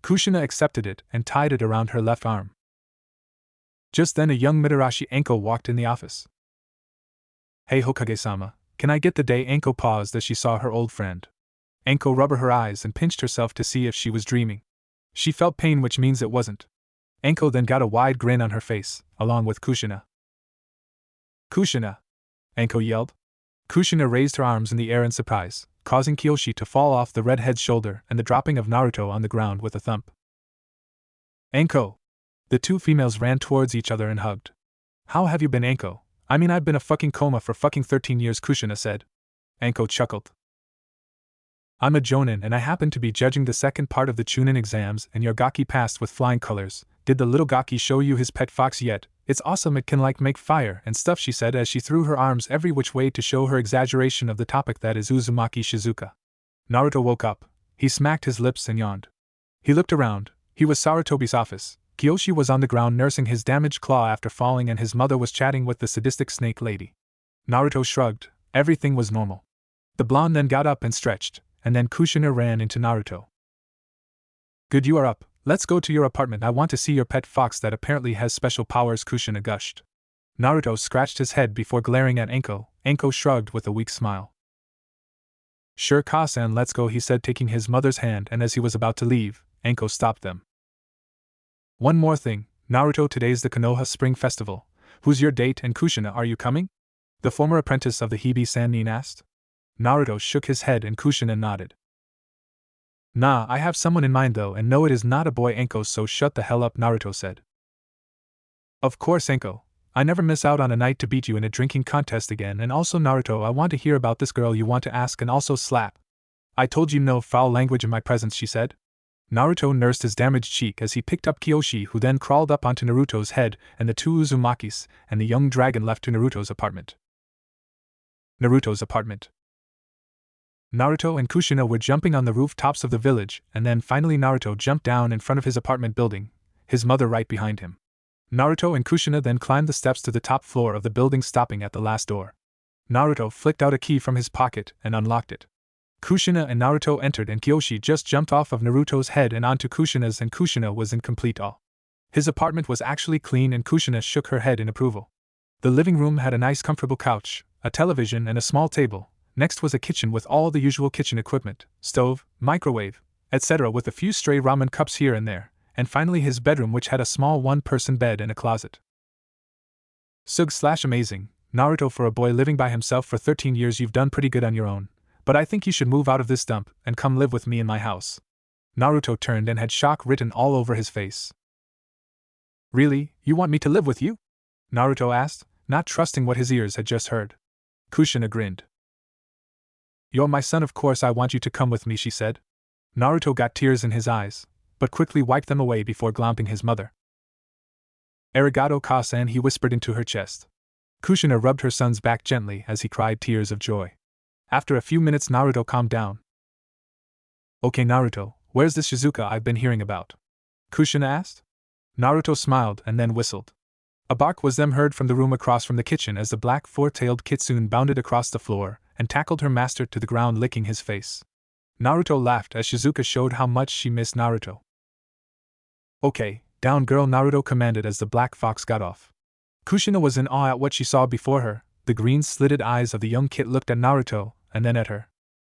Kushina accepted it and tied it around her left arm. Just then a young Mitarashi Anko walked in the office. "Hey Hokage-sama, can I get the day?" Anko paused as she saw her old friend. Anko rubbed her eyes and pinched herself to see if she was dreaming. She felt pain, which means it wasn't. Anko then got a wide grin on her face, along with Kushina. "Kushina!" Anko yelled. Kushina raised her arms in the air in surprise, causing Kyoshi to fall off the redhead's shoulder and the dropping of Naruto on the ground with a thump. "Anko!" The two females ran towards each other and hugged. "How have you been, Anko?" "I mean, I've been a fucking coma for fucking 13 years, Kushina said. Anko chuckled. "I'm a jonin and I happen to be judging the second part of the Chunin exams, and your Gaki passed with flying colors. Did the little Gaki show you his pet fox yet? It's awesome, it can like make fire and stuff," she said as she threw her arms every which way to show her exaggeration of the topic that is Uzumaki Shizuka. Naruto woke up. He smacked his lips and yawned. He looked around. He was Sarutobi's office. Kiyoshi was on the ground nursing his damaged claw after falling, and his mother was chatting with the sadistic snake lady. Naruto shrugged. Everything was normal. The blonde then got up and stretched, and then Kushina ran into Naruto. Good, you are up. Let's go to your apartment. I want to see your pet fox that apparently has special powers, Kushina gushed. Naruto scratched his head before glaring at Anko. Anko shrugged with a weak smile. Sure, Ka-san, let's go, he said, taking his mother's hand, and as he was about to leave, Anko stopped them. One more thing, Naruto, today's the Konoha Spring Festival. Who's your date, and Kushina, are you coming? The former apprentice of the Hibi-Sannin asked. Naruto shook his head and Kushina nodded. Nah, I have someone in mind though, and no, it is not a boy, Anko, so shut the hell up, Naruto said. Of course, Anko. I never miss out on a night to beat you in a drinking contest again, and also Naruto, I want to hear about this girl you want to ask and also slap. I told you no foul language in my presence, she said. Naruto nursed his damaged cheek as he picked up Kiyoshi, who then crawled up onto Naruto's head, and the two Uzumakis and the young dragon left to Naruto's apartment. Naruto's apartment. Naruto and Kushina were jumping on the rooftops of the village, and then finally Naruto jumped down in front of his apartment building, his mother right behind him. Naruto and Kushina then climbed the steps to the top floor of the building, stopping at the last door. Naruto flicked out a key from his pocket and unlocked it. Kushina and Naruto entered, and Kiyoshi just jumped off of Naruto's head and onto Kushina's, and Kushina was in complete awe. His apartment was actually clean, and Kushina shook her head in approval. The living room had a nice comfortable couch, a television and a small table. Next was a kitchen with all the usual kitchen equipment, stove, microwave, etc., with a few stray ramen cups here and there, and finally his bedroom, which had a small one-person bed and a closet. Sug/amazing, Naruto, for a boy living by himself for 13 years you've done pretty good on your own, but I think you should move out of this dump and come live with me in my house. Naruto turned and had shock written all over his face. Really, you want me to live with you? Naruto asked, not trusting what his ears had just heard. Kushina grinned. You're my son, of course I want you to come with me, she said. Naruto got tears in his eyes, but quickly wiped them away before glomping his mother. Arigato, Ka-san, he whispered into her chest. Kushina rubbed her son's back gently as he cried tears of joy. After a few minutes Naruto calmed down. Okay Naruto, where's this Shizuka I've been hearing about? Kushina asked. Naruto smiled and then whistled. A bark was then heard from the room across from the kitchen as the black four-tailed Kitsune bounded across the floor and tackled her master to the ground, licking his face. Naruto laughed as Shizuka showed how much she missed Naruto. Okay, down girl, Naruto commanded as the black fox got off. Kushina was in awe at what she saw before her. The green-slitted eyes of the young kit looked at Naruto, and then at her.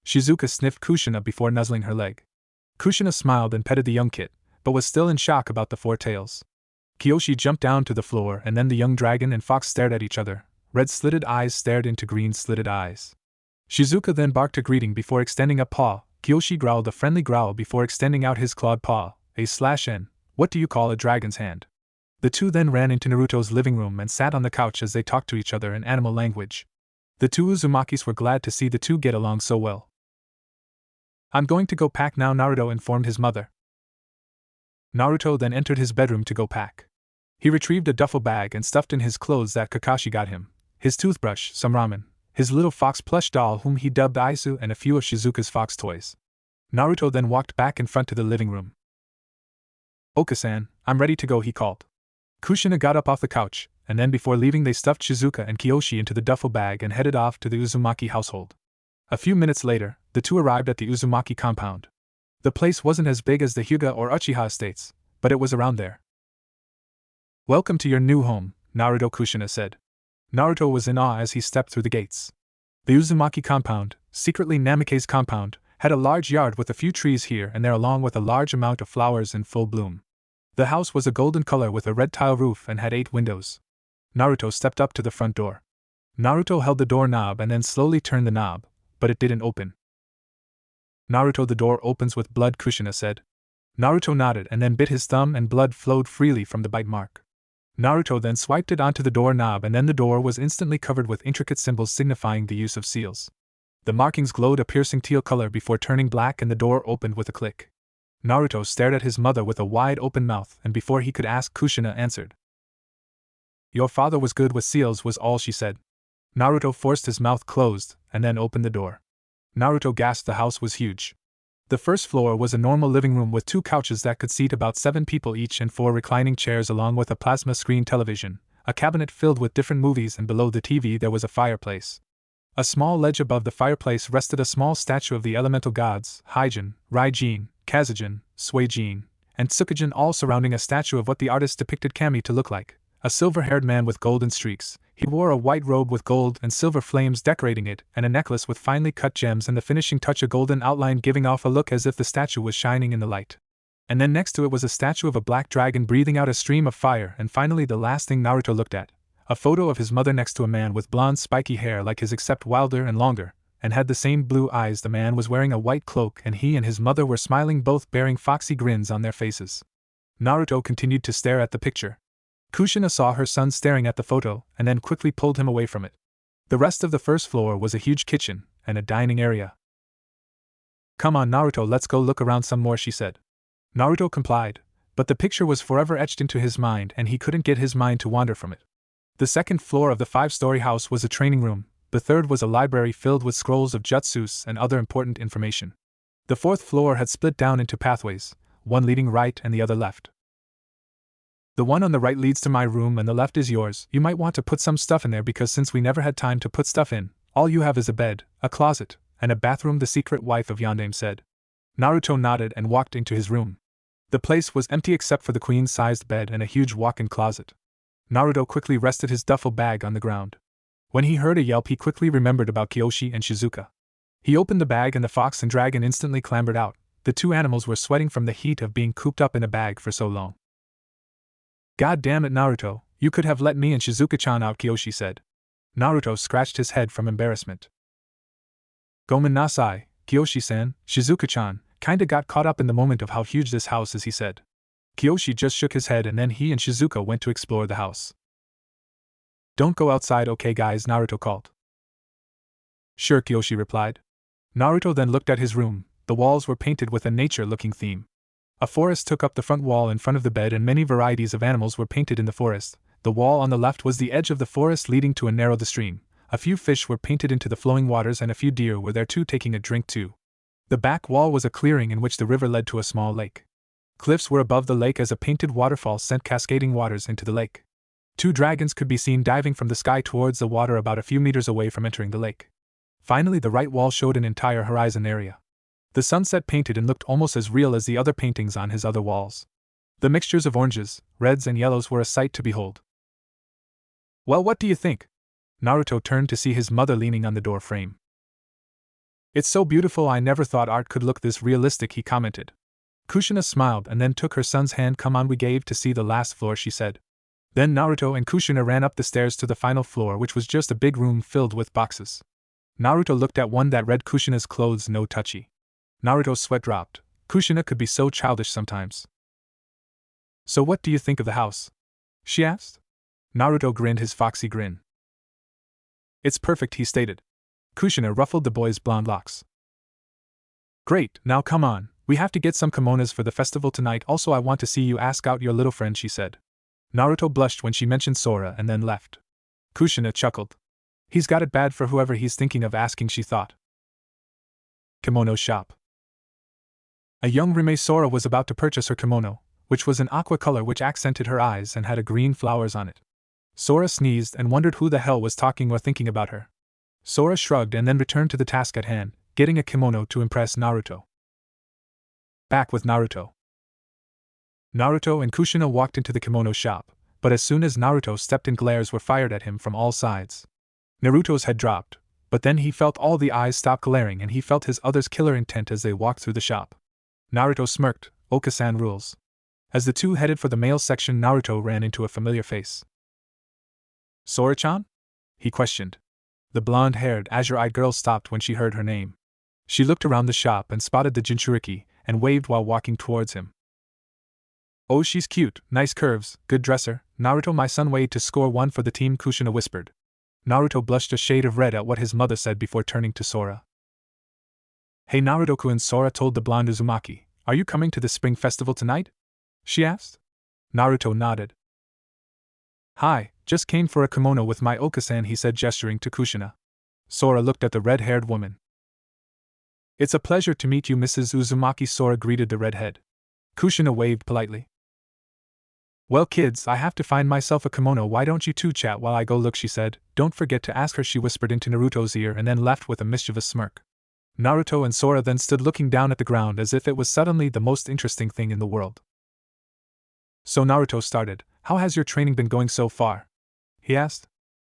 Shizuka sniffed Kushina before nuzzling her leg. Kushina smiled and petted the young kit, but was still in shock about the four tails. Kiyoshi jumped down to the floor, and then the young dragon and fox stared at each other. Red-slitted eyes stared into green-slitted eyes. Shizuka then barked a greeting before extending a paw. Kiyoshi growled a friendly growl before extending out his clawed paw. A/N. What do you call a dragon's hand? The two then ran into Naruto's living room and sat on the couch as they talked to each other in animal language. The two Uzumakis were glad to see the two get along so well. I'm going to go pack now, Naruto informed his mother. Naruto then entered his bedroom to go pack. He retrieved a duffel bag and stuffed in his clothes that Kakashi got him, his toothbrush, some ramen, his little fox plush doll whom he dubbed Aisu, and a few of Shizuka's fox toys. Naruto then walked back in front to the living room. Oka-san, I'm ready to go, he called. Kushina got up off the couch, and then before leaving they stuffed Shizuka and Kiyoshi into the duffel bag and headed off to the Uzumaki household. A few minutes later, the two arrived at the Uzumaki compound. The place wasn't as big as the Hyuga or Uchiha estates, but it was around there. Welcome to your new home, Naruto, Kushina said. Naruto was in awe as he stepped through the gates. The Uzumaki compound, secretly Namikaze's compound, had a large yard with a few trees here and there along with a large amount of flowers in full bloom. The house was a golden color with a red tile roof and had 8 windows. Naruto stepped up to the front door. Naruto held the door knob and then slowly turned the knob, but it didn't open. Naruto, the door opens with blood, Kushina said. Naruto nodded and then bit his thumb and blood flowed freely from the bite mark. Naruto then swiped it onto the door knob and then the door was instantly covered with intricate symbols signifying the use of seals. The markings glowed a piercing teal color before turning black and the door opened with a click. Naruto stared at his mother with a wide open mouth and before he could ask, Kushina answered. Your father was good with seals, was all she said. Naruto forced his mouth closed and then opened the door. Naruto gasped. The house was huge. The first floor was a normal living room with 2 couches that could seat about 7 people each and 4 reclining chairs along with a plasma screen television, a cabinet filled with different movies, and below the TV there was a fireplace. A small ledge above the fireplace rested a small statue of the elemental gods, Hyjin, Raijin, Kazujin, Suijin, and Tsukijin, all surrounding a statue of what the artist depicted Kami to look like, a silver-haired man with golden streaks. He wore a white robe with gold and silver flames decorating it, and a necklace with finely cut gems, and the finishing touch a golden outline giving off a look as if the statue was shining in the light. And then next to it was a statue of a black dragon breathing out a stream of fire, and finally the last thing Naruto looked at, a photo of his mother next to a man with blonde spiky hair like his except wilder and longer, and had the same blue eyes. The man was wearing a white cloak and he and his mother were smiling, both bearing foxy grins on their faces. Naruto continued to stare at the picture. Kushina saw her son staring at the photo and then quickly pulled him away from it. The rest of the first floor was a huge kitchen and a dining area. "Come on, Naruto, let's go look around some more," she said. Naruto complied, but the picture was forever etched into his mind and he couldn't get his mind to wander from it. The second floor of the 5-story house was a training room, the third was a library filled with scrolls of jutsus and other important information. The fourth floor had split down into pathways, one leading right and the other left. "The one on the right leads to my room and the left is yours. You might want to put some stuff in there because since we never had time to put stuff in, all you have is a bed, a closet, and a bathroom," the secret wife of Yondaime said. Naruto nodded and walked into his room. The place was empty except for the queen-sized bed and a huge walk-in closet. Naruto quickly rested his duffel bag on the ground. When he heard a yelp, he quickly remembered about Kyoshi and Shizuka. He opened the bag and the fox and dragon instantly clambered out. The 2 animals were sweating from the heat of being cooped up in a bag for so long. "God damn it, Naruto, you could have let me and Shizuka-chan out," Kyoshi said. Naruto scratched his head from embarrassment. "Gomen nasai, Kyoshi-san, Shizuka-chan kinda got caught up in the moment of how huge this house is," he said. Kyoshi just shook his head and then he and Shizuka went to explore the house. "Don't go outside, okay guys?" Naruto called. "Sure," Kyoshi replied. Naruto then looked at his room. The walls were painted with a nature-looking theme. A forest took up the front wall in front of the bed and many varieties of animals were painted in the forest. The wall on the left was the edge of the forest leading to a narrow stream. A few fish were painted into the flowing waters and a few deer were there too, taking a drink too. The back wall was a clearing in which the river led to a small lake. Cliffs were above the lake as a painted waterfall sent cascading waters into the lake. 2 dragons could be seen diving from the sky towards the water about a few meters away from entering the lake. Finally, the right wall showed an entire horizon area. The sunset painted and looked almost as real as the other paintings on his other walls. The mixtures of oranges, reds, and yellows were a sight to behold. "Well, what do you think?" Naruto turned to see his mother leaning on the door frame. "It's so beautiful, I never thought art could look this realistic," he commented. Kushina smiled and then took her son's hand. "Come on, we gave to see the last floor," she said. Then Naruto and Kushina ran up the stairs to the final floor, which was just a big room filled with boxes. Naruto looked at one that read Kushina's clothes no touchy. Naruto's sweat dropped. Kushina could be so childish sometimes. "So what do you think of the house?" she asked. Naruto grinned his foxy grin. "It's perfect," he stated. Kushina ruffled the boy's blonde locks. "Great, now come on, we have to get some kimonos for the festival tonight. Also, I want to see you ask out your little friend," she said. Naruto blushed when she mentioned Sora and then left. Kushina chuckled. He's got it bad for whoever he's thinking of asking, she thought. Kimono shop. A young Rime Sora was about to purchase her kimono, which was an aqua color which accented her eyes and had a green flowers on it. Sora sneezed and wondered who the hell was talking or thinking about her. Sora shrugged and then returned to the task at hand, getting a kimono to impress Naruto. Back with Naruto. Naruto and Kushina walked into the kimono shop, but as soon as Naruto stepped in, glares were fired at him from all sides. Naruto's head dropped, but then he felt all the eyes stop glaring and he felt his other's killer intent as they walked through the shop. Naruto smirked. Okasan rules. As the two headed for the male section, Naruto ran into a familiar face. Sora-chan? He questioned. The blonde-haired, azure-eyed girl stopped when she heard her name. She looked around the shop and spotted the Jinchuriki, and waved while walking towards him. Oh, she's cute, nice curves, good dresser. Naruto, my son weighed to score 1 for the team, Kushina whispered. Naruto blushed a shade of red at what his mother said before turning to Sora. Hey Naruto-kun, Sora told the blonde Uzumaki, are you coming to the spring festival tonight? She asked. Naruto nodded. Hi, just came for a kimono with my Okasan, he said, gesturing to Kushina. Sora looked at the red-haired woman. It's a pleasure to meet you, Mrs. Uzumaki, Sora greeted the redhead. Kushina waved politely. Well, kids, I have to find myself a kimono. Why don't you two chat while I go look, she said. Don't forget to ask her, she whispered into Naruto's ear and then left with a mischievous smirk. Naruto and Sora then stood looking down at the ground as if it was suddenly the most interesting thing in the world. So Naruto started, how has your training been going so far? He asked.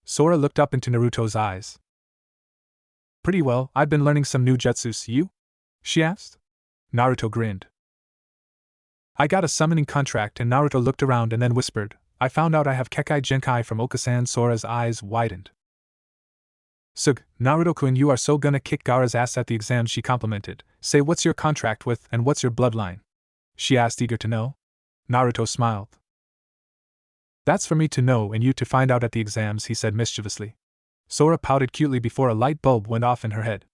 Sora looked up into Naruto's eyes. Pretty well, I've been learning some new jutsus. You? She asked. Naruto grinned. I got a summoning contract, and Naruto looked around and then whispered, I found out I have Kekai Genkai from Okasan. Sora's eyes widened. Sug, Naruto-kun, you are so gonna kick Gaara's ass at the exams, she complimented. Say, what's your contract with and what's your bloodline? She asked, eager to know. Naruto smiled. That's for me to know and you to find out at the exams, he said mischievously. Sora pouted cutely before a light bulb went off in her head.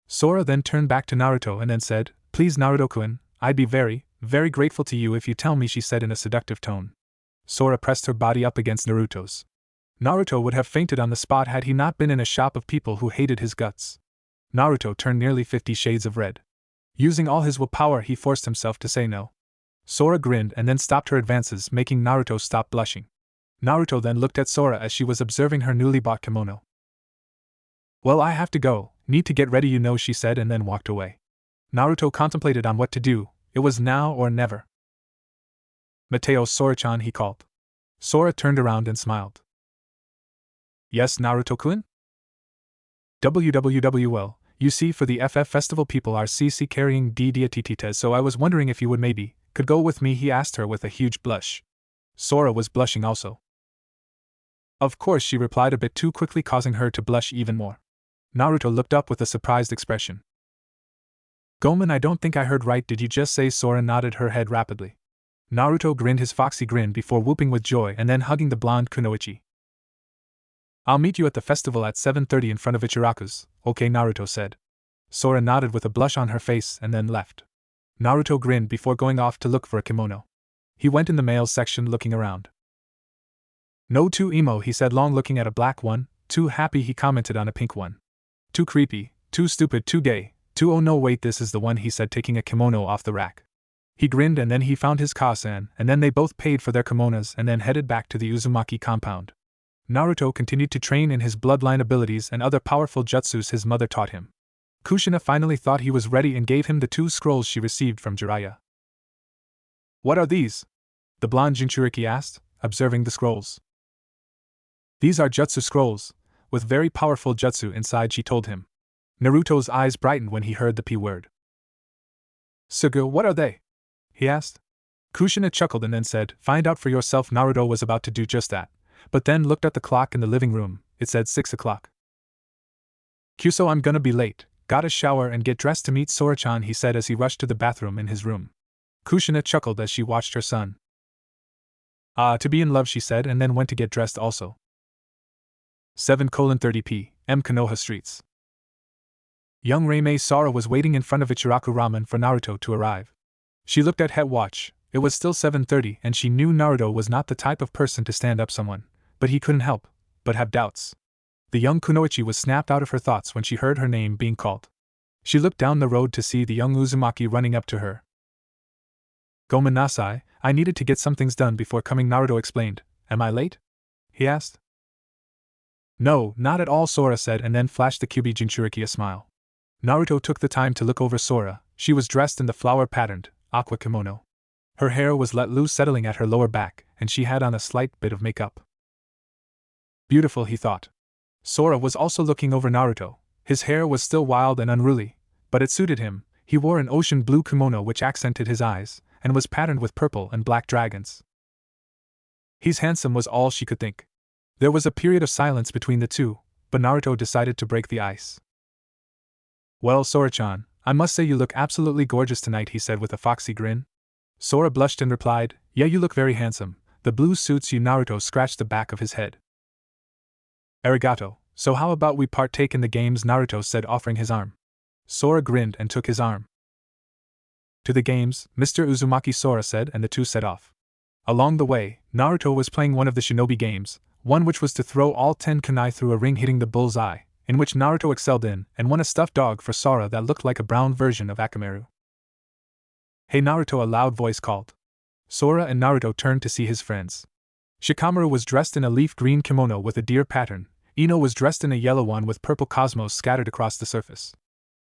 Sora then turned back to Naruto and then said, Please, Naruto-kun, I'd be very, very grateful to you if you tell me, she said in a seductive tone. Sora pressed her body up against Naruto's. Naruto would have fainted on the spot had he not been in a shop of people who hated his guts. Naruto turned nearly 50 shades of red. Using all his willpower, he forced himself to say no. Sora grinned and then stopped her advances, making Naruto stop blushing. Naruto then looked at Sora as she was observing her newly bought kimono. Well, I have to go, need to get ready, you know, she said and then walked away. Naruto contemplated on what to do. It was now or never. Mateo, Sora-chan, he called. Sora turned around and smiled. Yes, Naruto-kun? Well, you see, for the FF festival people are CC carrying DDATTs, so I was wondering if you would maybe could go with me, he asked her with a huge blush. Sora was blushing also. Of course, she replied a bit too quickly, causing her to blush even more. Naruto looked up with a surprised expression. Gomen, I don't think I heard right, did you just say? Sora nodded her head rapidly. Naruto grinned his foxy grin before whooping with joy and then hugging the blonde kunoichi. I'll meet you at the festival at 7:30 in front of Ichiraku's, okay, Naruto said. Sora nodded with a blush on her face and then left. Naruto grinned before going off to look for a kimono. He went in the males section looking around. No, too emo, he said, long looking at a black one. Too happy, he commented on a pink one. Too creepy, too stupid, too gay, too, oh no, wait, this is the one, he said, taking a kimono off the rack. He grinned and then he found his Kasan, and then they both paid for their kimonos and then headed back to the Uzumaki compound. Naruto continued to train in his bloodline abilities and other powerful jutsus his mother taught him. Kushina finally thought he was ready and gave him the 2 scrolls she received from Jiraiya. What are these? The blonde Jinchuriki asked, observing the scrolls. These are jutsu scrolls, with very powerful jutsu inside, she told him. Naruto's eyes brightened when he heard the P word. Sugu, what are they? He asked. Kushina chuckled and then said, Find out for yourself. Naruto was about to do just that, but then looked at the clock in the living room. It said 6 o'clock. Kyuso, I'm gonna be late. Gotta shower and get dressed to meet Sora-chan, he said as he rushed to the bathroom in his room. Kushina chuckled as she watched her son. To be in love, she said, and then went to get dressed also. 7:30 p.m. Konoha streets. Young Reimei Sora was waiting in front of Ichiraku Ramen for Naruto to arrive. She looked at her watch. It was still 7:30 and she knew Naruto was not the type of person to stand up someone, but he couldn't help but have doubts. The young kunoichi was snapped out of her thoughts when she heard her name being called. She looked down the road to see the young Uzumaki running up to her. Gomen nasai, I needed to get some things done before coming, Naruto explained. Am I late? He asked. No, not at all, Sora said and then flashed the Kyubi Jinchuriki a smile. Naruto took the time to look over Sora. She was dressed in the flower-patterned, aqua kimono. Her hair was let loose, settling at her lower back, and she had on a slight bit of makeup. Beautiful, he thought. Sora was also looking over Naruto. His hair was still wild and unruly, but it suited him. He wore an ocean blue kimono which accented his eyes, and was patterned with purple and black dragons. He's handsome, was all she could think. There was a period of silence between the two, but Naruto decided to break the ice. Well, Sora-chan, I must say you look absolutely gorgeous tonight, he said with a foxy grin. Sora blushed and replied, Yeah, you look very handsome. The blue suits you. Naruto scratched the back of his head. Arigato, so how about we partake in the games, Naruto said, offering his arm. Sora grinned and took his arm. To the games, Mr. Uzumaki, Sora said, and the two set off. Along the way, Naruto was playing one of the shinobi games, one which was to throw all 10 kunai through a ring hitting the bull's eye, in which Naruto excelled in, and won a stuffed dog for Sora that looked like a brown version of Akamaru. "Hey Naruto," a loud voice called. Sora and Naruto turned to see his friends. Shikamaru was dressed in a leaf green kimono with a deer pattern, Ino was dressed in a yellow one with purple cosmos scattered across the surface.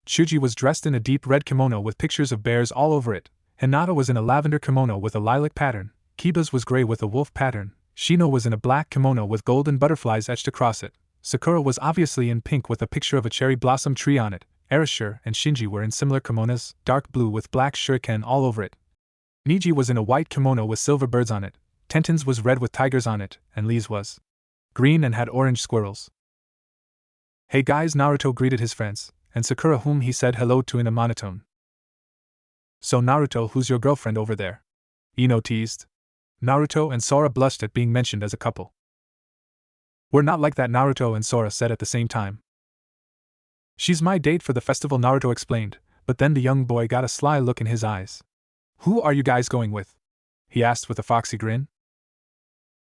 Chuji was dressed in a deep red kimono with pictures of bears all over it, Hinata was in a lavender kimono with a lilac pattern, Kiba's was gray with a wolf pattern, Shino was in a black kimono with golden butterflies etched across it, Sakura was obviously in pink with a picture of a cherry blossom tree on it, Erashur and Shinji were in similar kimonos, dark blue with black shuriken all over it. Neji was in a white kimono with silver birds on it, Tenten's was red with tigers on it, and Lee's was green and had orange squirrels. "Hey guys," Naruto greeted his friends, and Sakura, whom he said hello to in a monotone. "So Naruto, who's your girlfriend over there?" Ino teased. Naruto and Sora blushed at being mentioned as a couple. "We're not like that," Naruto and Sora said at the same time. "She's my date for the festival," Naruto explained, but then the young boy got a sly look in his eyes. "Who are you guys going with?" he asked with a foxy grin.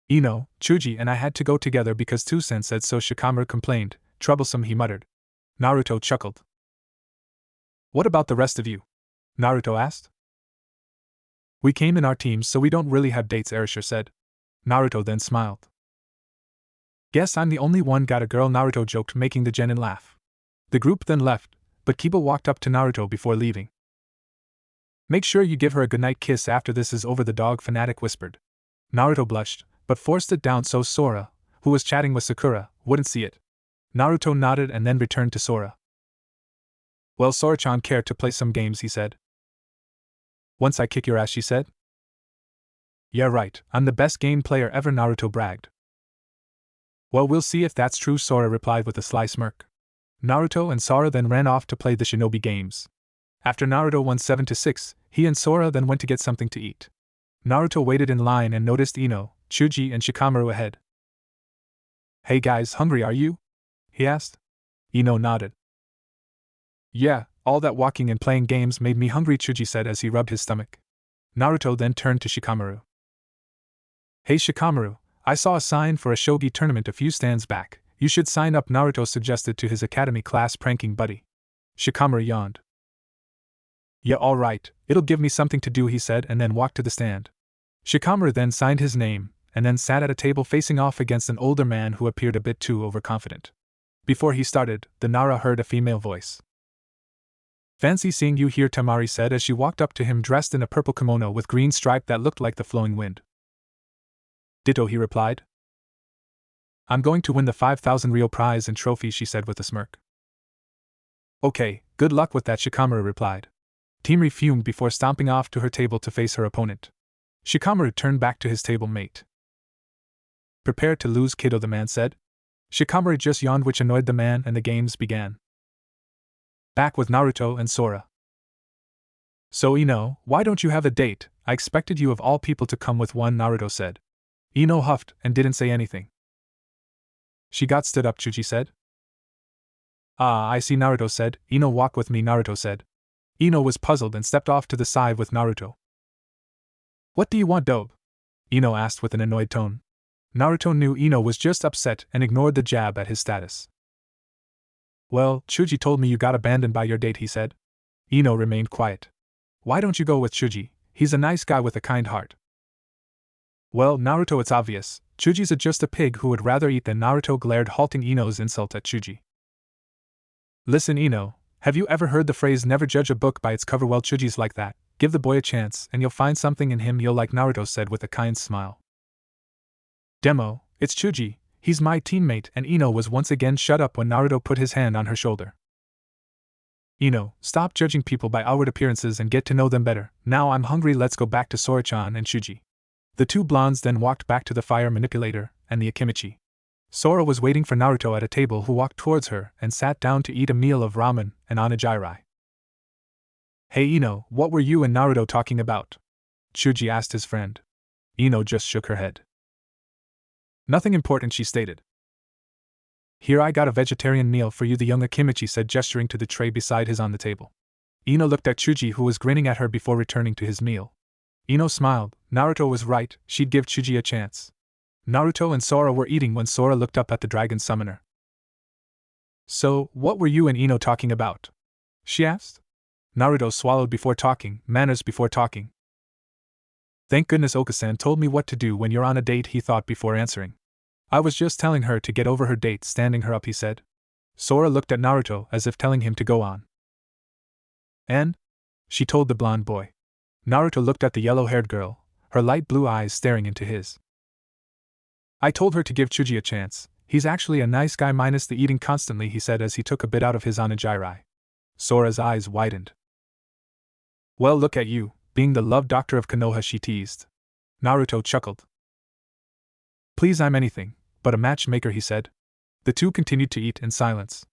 "Ino, Chuji and I had to go together because Two-sen said so," Shikamaru complained. "Troublesome," he muttered. Naruto chuckled. "What about the rest of you?" Naruto asked. "We came in our teams, so we don't really have dates," Erashur said. Naruto then smiled. "Guess I'm the only one got a girl," Naruto joked, making the genin laugh. The group then left, but Kiba walked up to Naruto before leaving. "Make sure you give her a goodnight kiss after this is over," the dog fanatic whispered. Naruto blushed, but forced it down so Sora, who was chatting with Sakura, wouldn't see it. Naruto nodded and then returned to Sora. "Well, Sora-chan, care to play some games?" he said. "Once I kick your ass," she said. "Yeah right, I'm the best game player ever," Naruto bragged. "Well, we'll see if that's true," Sora replied with a sly smirk. Naruto and Sora then ran off to play the shinobi games. After Naruto won 7-6, he and Sora then went to get something to eat. Naruto waited in line and noticed Ino, Chuji and Shikamaru ahead. "Hey guys, hungry are you?" he asked. Ino nodded. "Yeah, all that walking and playing games made me hungry," Chuji said as he rubbed his stomach. Naruto then turned to Shikamaru. "Hey Shikamaru, I saw a sign for a shogi tournament a few stands back. You should sign up," Naruto suggested to his academy class pranking buddy. Shikamaru yawned. "Yeah, alright, it'll give me something to do," he said, and then walked to the stand. Shikamaru then signed his name, and then sat at a table facing off against an older man who appeared a bit too overconfident. Before he started, the Nara heard a female voice. "Fancy seeing you here," Tamari said as she walked up to him dressed in a purple kimono with green stripe that looked like the flowing wind. "Ditto," he replied. "I'm going to win the 5,000 real prize and trophy," she said with a smirk. "Okay, good luck with that," Shikamaru replied. Timri fumed before stomping off to her table to face her opponent. Shikamaru turned back to his table mate. "Prepare to lose, kiddo," the man said. Shikamaru just yawned, which annoyed the man, and the games began. Back with Naruto and Sora. "So Ino, why don't you have a date? I expected you of all people to come with one," Naruto said. Ino huffed and didn't say anything. "She got stood up," Chuji said. "Ah, I see," Naruto said. "Ino, walk with me," Naruto said. Ino was puzzled and stepped off to the side with Naruto. "What do you want, Dobe?" Ino asked with an annoyed tone. Naruto knew Ino was just upset and ignored the jab at his status. "Well, Chuji told me you got abandoned by your date," he said. Ino remained quiet. "Why don't you go with Chuji? He's a nice guy with a kind heart." "Well, Naruto, it's obvious. Chuji's just a pig who would rather eat than," Naruto glared, halting Ino's insult at Chuji. "Listen, Ino, have you ever heard the phrase never judge a book by its cover? Well, Chuji's like that. Give the boy a chance and you'll find something in him you'll like," Naruto said with a kind smile. "Demo, it's Chuji, he's my teammate," and Ino was once again shut up when Naruto put his hand on her shoulder. "Ino, stop judging people by outward appearances and get to know them better. Now I'm hungry, let's go back to Sora-chan and Chuji." The two blondes then walked back to the fire manipulator and the Akimichi. Sora was waiting for Naruto at a table, who walked towards her and sat down to eat a meal of ramen and onigiri. "Hey Ino, what were you and Naruto talking about?" Chuji asked his friend. Ino just shook her head. "Nothing important," she stated. "Here, I got a vegetarian meal for you," the young Akimichi said, gesturing to the tray beside his on the table. Ino looked at Chuji, who was grinning at her before returning to his meal. Ino smiled. Naruto was right, she'd give Chuji a chance. Naruto and Sora were eating when Sora looked up at the dragon summoner. So, what were you and Ino talking about? She asked. Naruto swallowed before talking, manners before talking. Thank goodness Okasan told me what to do when you're on a date, he thought before answering. I was just telling her to get over her date, standing her up, he said. Sora looked at Naruto as if telling him to go on. And? She told the blonde boy. Naruto looked at the yellow-haired girl, her light blue eyes staring into his. I told her to give Chuji a chance. He's actually a nice guy minus the eating constantly, he said as he took a bit out of his onigiri. Sora's eyes widened. Well, look at you, being the love doctor of Konoha, she teased. Naruto chuckled. Please, I'm anything but a matchmaker, he said. The two continued to eat in silence.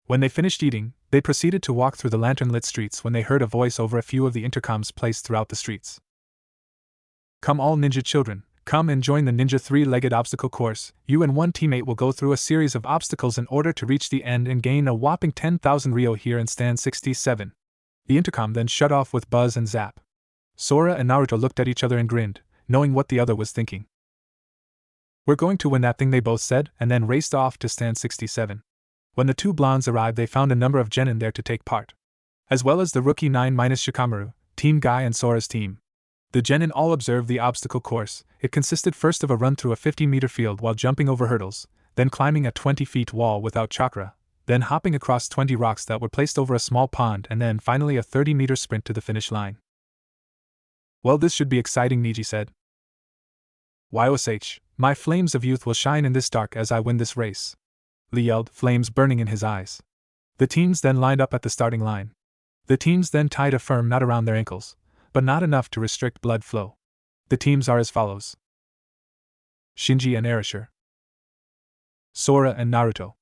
When they finished eating, they proceeded to walk through the lantern-lit streets when they heard a voice over a few of the intercoms placed throughout the streets. Come all ninja children, come and join the ninja three-legged obstacle course. You and one teammate will go through a series of obstacles in order to reach the end and gain a whopping 10,000 Ryo here in stand 67. The intercom then shut off with buzz and zap. Sora and Naruto looked at each other and grinned, knowing what the other was thinking. We're going to win that thing, they both said, and then raced off to stand 67. When the two blondes arrived, they found a number of genin there to take part, as well as the rookie 9 minus Shikamaru, Team Guy and Sora's team. The genin all observed the obstacle course. It consisted first of a run through a 50-meter field while jumping over hurdles, then climbing a 20-feet wall without chakra, then hopping across 20 rocks that were placed over a small pond, and then finally a 30-meter sprint to the finish line. Well, this should be exciting, Neji said. YOSH, my flames of youth will shine in this dark as I win this race. Lee yelled, flames burning in his eyes. The teams then lined up at the starting line. The teams then tied a firm knot around their ankles, but not enough to restrict blood flow. The teams are as follows: Shinji and Erasure, Sora and Naruto,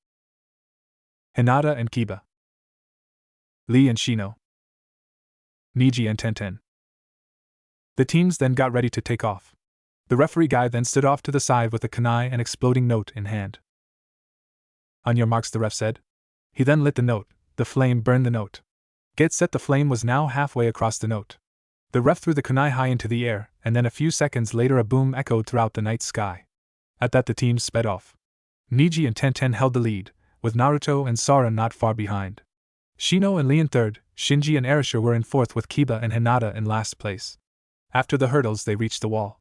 Hinata and Kiba, Lee and Shino, Neji and Tenten. The teams then got ready to take off. The referee guy then stood off to the side with a kunai and exploding note in hand. On your marks, the ref said. He then lit the note. The flame burned the note. Get set. The flame was now halfway across the note. The ref threw the kunai high into the air, and then a few seconds later a boom echoed throughout the night sky. At that, the teams sped off. Neji and Tenten held the lead, with Naruto and Sora not far behind. Shino and Lee in third, Shinji and Erasure were in fourth, with Kiba and Hinata in last place. After the hurdles, they reached the wall.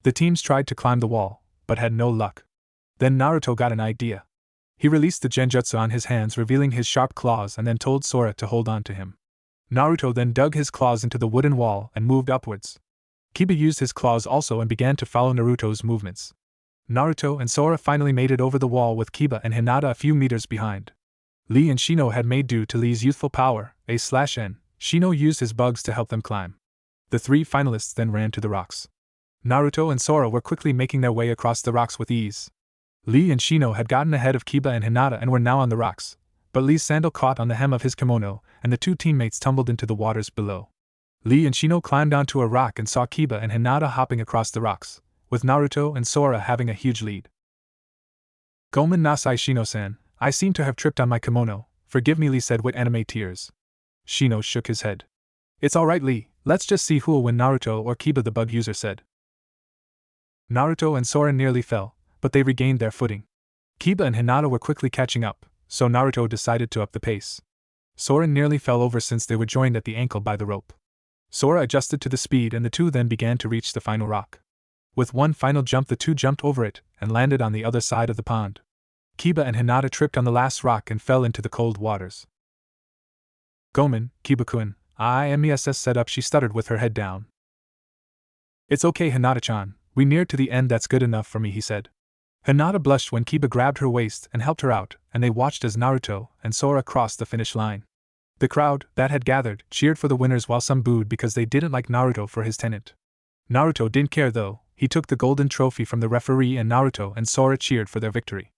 The teams tried to climb the wall, but had no luck. Then Naruto got an idea. He released the genjutsu on his hands, revealing his sharp claws, and then told Sora to hold on to him. Naruto then dug his claws into the wooden wall and moved upwards. Kiba used his claws also and began to follow Naruto's movements. Naruto and Sora finally made it over the wall, with Kiba and Hinata a few meters behind. Lee and Shino had made do to Lee's youthful power, A/N. Shino used his bugs to help them climb. The three finalists then ran to the rocks. Naruto and Sora were quickly making their way across the rocks with ease. Lee and Shino had gotten ahead of Kiba and Hinata and were now on the rocks, but Lee's sandal caught on the hem of his kimono, and the two teammates tumbled into the waters below. Lee and Shino climbed onto a rock and saw Kiba and Hinata hopping across the rocks, with Naruto and Sora having a huge lead. Gomen nasai Shino-san, I seem to have tripped on my kimono, forgive me, Lee said with anime tears. Shino shook his head. It's alright, Lee, let's just see who'll win, Naruto or Kiba, the bug user said. Naruto and Sora nearly fell, but they regained their footing. Kiba and Hinata were quickly catching up, so Naruto decided to up the pace. Sora nearly fell over since they were joined at the ankle by the rope. Sora adjusted to the speed and the two then began to reach the final rock. With one final jump, the two jumped over it and landed on the other side of the pond. Kiba and Hinata tripped on the last rock and fell into the cold waters. Gomen, Kiba-kun, IMESS set up, she stuttered with her head down. It's okay, Hinata-chan, we neared to the end, that's good enough for me, he said. Hinata blushed when Kiba grabbed her waist and helped her out, and they watched as Naruto and Sora crossed the finish line. The crowd, that had gathered, cheered for the winners while some booed because they didn't like Naruto for his tenant. Naruto didn't care though, he took the golden trophy from the referee and Naruto and Sora cheered for their victory.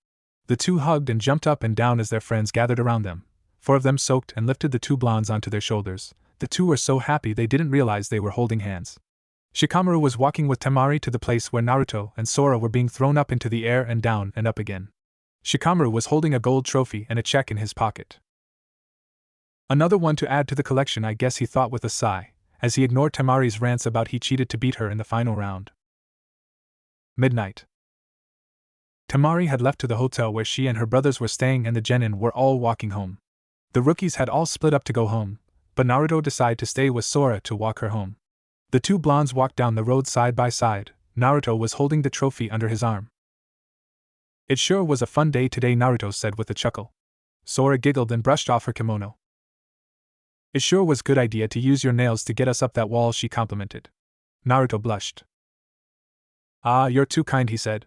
The two hugged and jumped up and down as their friends gathered around them. Four of them soaked and lifted the two blondes onto their shoulders. The two were so happy they didn't realize they were holding hands. Shikamaru was walking with Temari to the place where Naruto and Sora were being thrown up into the air and down and up again. Shikamaru was holding a gold trophy and a check in his pocket. Another one to add to the collection, I guess, he thought with a sigh, as he ignored Temari's rants about he cheated to beat her in the final round. Midnight. Temari had left to the hotel where she and her brothers were staying and the genin were all walking home. The rookies had all split up to go home, but Naruto decided to stay with Sora to walk her home. The two blondes walked down the road side by side. Naruto was holding the trophy under his arm. "It sure was a fun day today," Naruto said with a chuckle. Sora giggled and brushed off her kimono. "It sure was good idea to use your nails to get us up that wall," she complimented. Naruto blushed. "Ah, you're too kind," he said.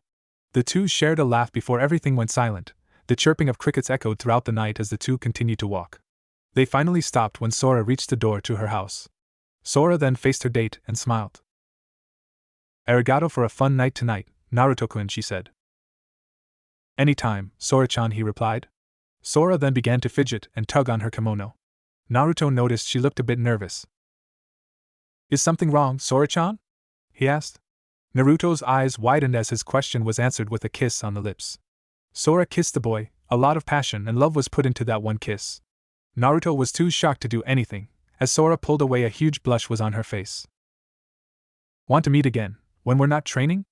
The two shared a laugh before everything went silent. The chirping of crickets echoed throughout the night as the two continued to walk. They finally stopped when Sora reached the door to her house. Sora then faced her date and smiled. "Arigato for a fun night tonight, Naruto-kun," she said. "Anytime, Sora-chan," he replied. Sora then began to fidget and tug on her kimono. Naruto noticed she looked a bit nervous. "Is something wrong, Sora-chan?" he asked. Naruto's eyes widened as his question was answered with a kiss on the lips. Sora kissed the boy. A lot of passion and love was put into that one kiss. Naruto was too shocked to do anything. As Sora pulled away, a huge blush was on her face. "Want to meet again, when we're not training?"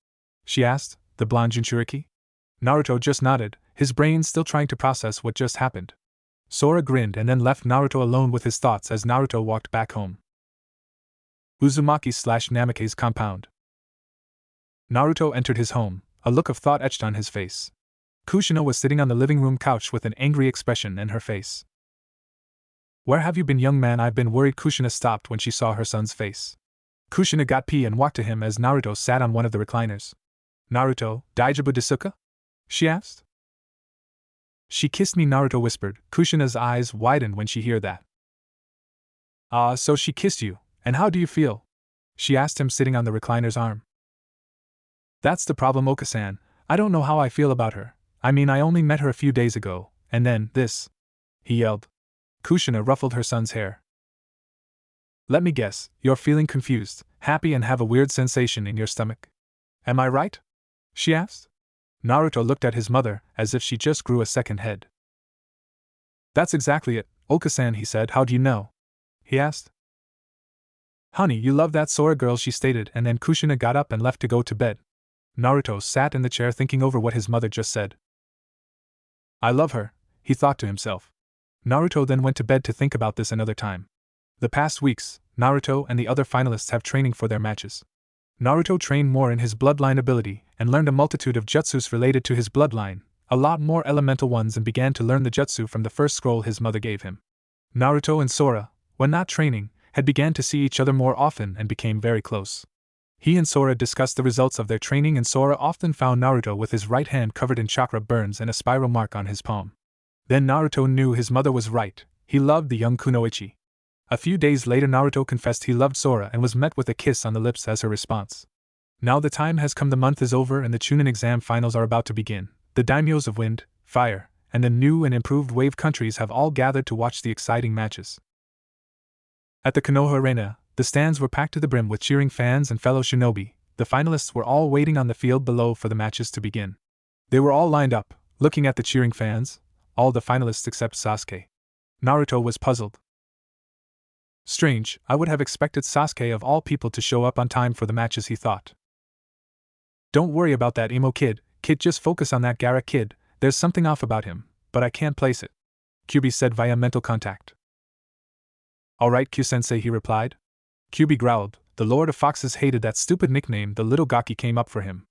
she asked, the blonde Jinchuriki. Naruto just nodded, his brain still trying to process what just happened. Sora grinned and then left Naruto alone with his thoughts as Naruto walked back home. Uzumaki/Namake's compound. Naruto entered his home, a look of thought etched on his face. Kushina was sitting on the living room couch with an angry expression in her face. "Where have you been, young man? I've been worried." Kushina stopped when she saw her son's face. Kushina got pee and walked to him as Naruto sat on one of the recliners. "Naruto, daijabu desuka?" she asked. "She kissed me," Naruto whispered. Kushina's eyes widened when she heard that. "Ah, so she kissed you, and how do you feel?" she asked him, sitting on the recliner's arm. "That's the problem, Okasan. I don't know how I feel about her. I mean, I only met her a few days ago, and then, this," he yelled. Kushina ruffled her son's hair. "Let me guess, you're feeling confused, happy, and have a weird sensation in your stomach. Am I right?" she asked. Naruto looked at his mother as if she just grew a second head. "That's exactly it, Okasan," he said. "How do you know?" he asked. "Honey, you love that Sora girl," she stated, and then Kushina got up and left to go to bed. Naruto sat in the chair thinking over what his mother just said. "I love her," he thought to himself. Naruto then went to bed to think about this another time. The past weeks, Naruto and the other finalists have training for their matches. Naruto trained more in his bloodline ability and learned a multitude of jutsus related to his bloodline, a lot more elemental ones, and began to learn the jutsu from the first scroll his mother gave him. Naruto and Sora, when not training, had began to see each other more often and became very close. He and Sora discussed the results of their training, and Sora often found Naruto with his right hand covered in chakra burns and a spiral mark on his palm. Then Naruto knew his mother was right. He loved the young kunoichi. A few days later, Naruto confessed he loved Sora and was met with a kiss on the lips as her response. Now the time has come. The month is over and the Chunin exam finals are about to begin. The daimyos of Wind, Fire, and the new and improved Wave countries have all gathered to watch the exciting matches. At the Konoha Arena, the stands were packed to the brim with cheering fans and fellow shinobi. The finalists were all waiting on the field below for the matches to begin. They were all lined up, looking at the cheering fans, all the finalists except Sasuke. Naruto was puzzled. Strange, I would have expected Sasuke of all people to show up on time for the matches, he thought. Don't worry about that emo kid, just focus on that Gaara kid. There's something off about him, but I can't place it, Kyubi said via mental contact. Alright, Q-sensei, he replied. Kyubi growled. The Lord of Foxes hated that stupid nickname the little gaki came up for him.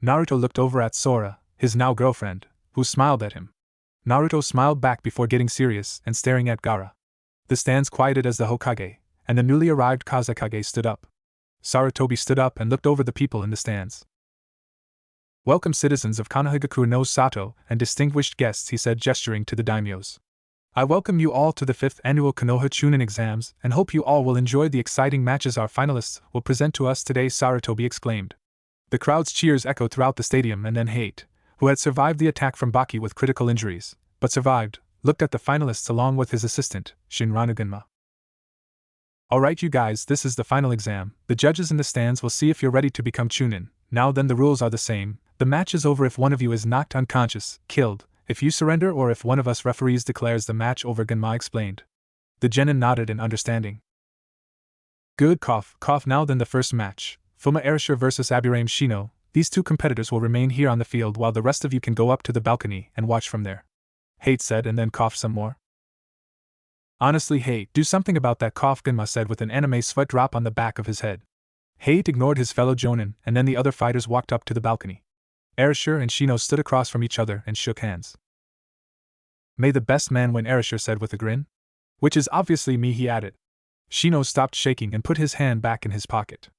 Naruto looked over at Sora, his now girlfriend, who smiled at him. Naruto smiled back before getting serious and staring at Gaara. The stands quieted as the Hokage and the newly arrived Kazekage stood up. Sarutobi stood up and looked over the people in the stands. Welcome, citizens of Konohagakure no Sato and distinguished guests, he said, gesturing to the daimyos. I welcome you all to the 5th annual Konoha Chunin exams and hope you all will enjoy the exciting matches our finalists will present to us today, Sarutobi exclaimed. The crowd's cheers echoed throughout the stadium, and then Hate, who had survived the attack from Baki with critical injuries, but survived, looked at the finalists along with his assistant, Shinranugenma. Alright you guys, this is the final exam. The judges in the stands will see if you're ready to become Chunin. Now then, the rules are the same. The match is over if one of you is knocked unconscious, killed, if you surrender, or if one of us referees declares the match over, Genma explained. The genin nodded in understanding. Good, cough. Now then, the first match. Fuma Erashur vs Aburaim Shino, These two competitors will remain here on the field while the rest of you can go up to the balcony and watch from there. Hate said and then coughed some more. Honestly, Hate, do something about that cough, Gunma said with an anime sweat drop on the back of his head. Hate ignored his fellow Jonin, and then the other fighters walked up to the balcony. Erasure and Shino stood across from each other and shook hands. May the best man win, Erasure said with a grin. Which is obviously me, he added. Shino stopped shaking and put his hand back in his pocket.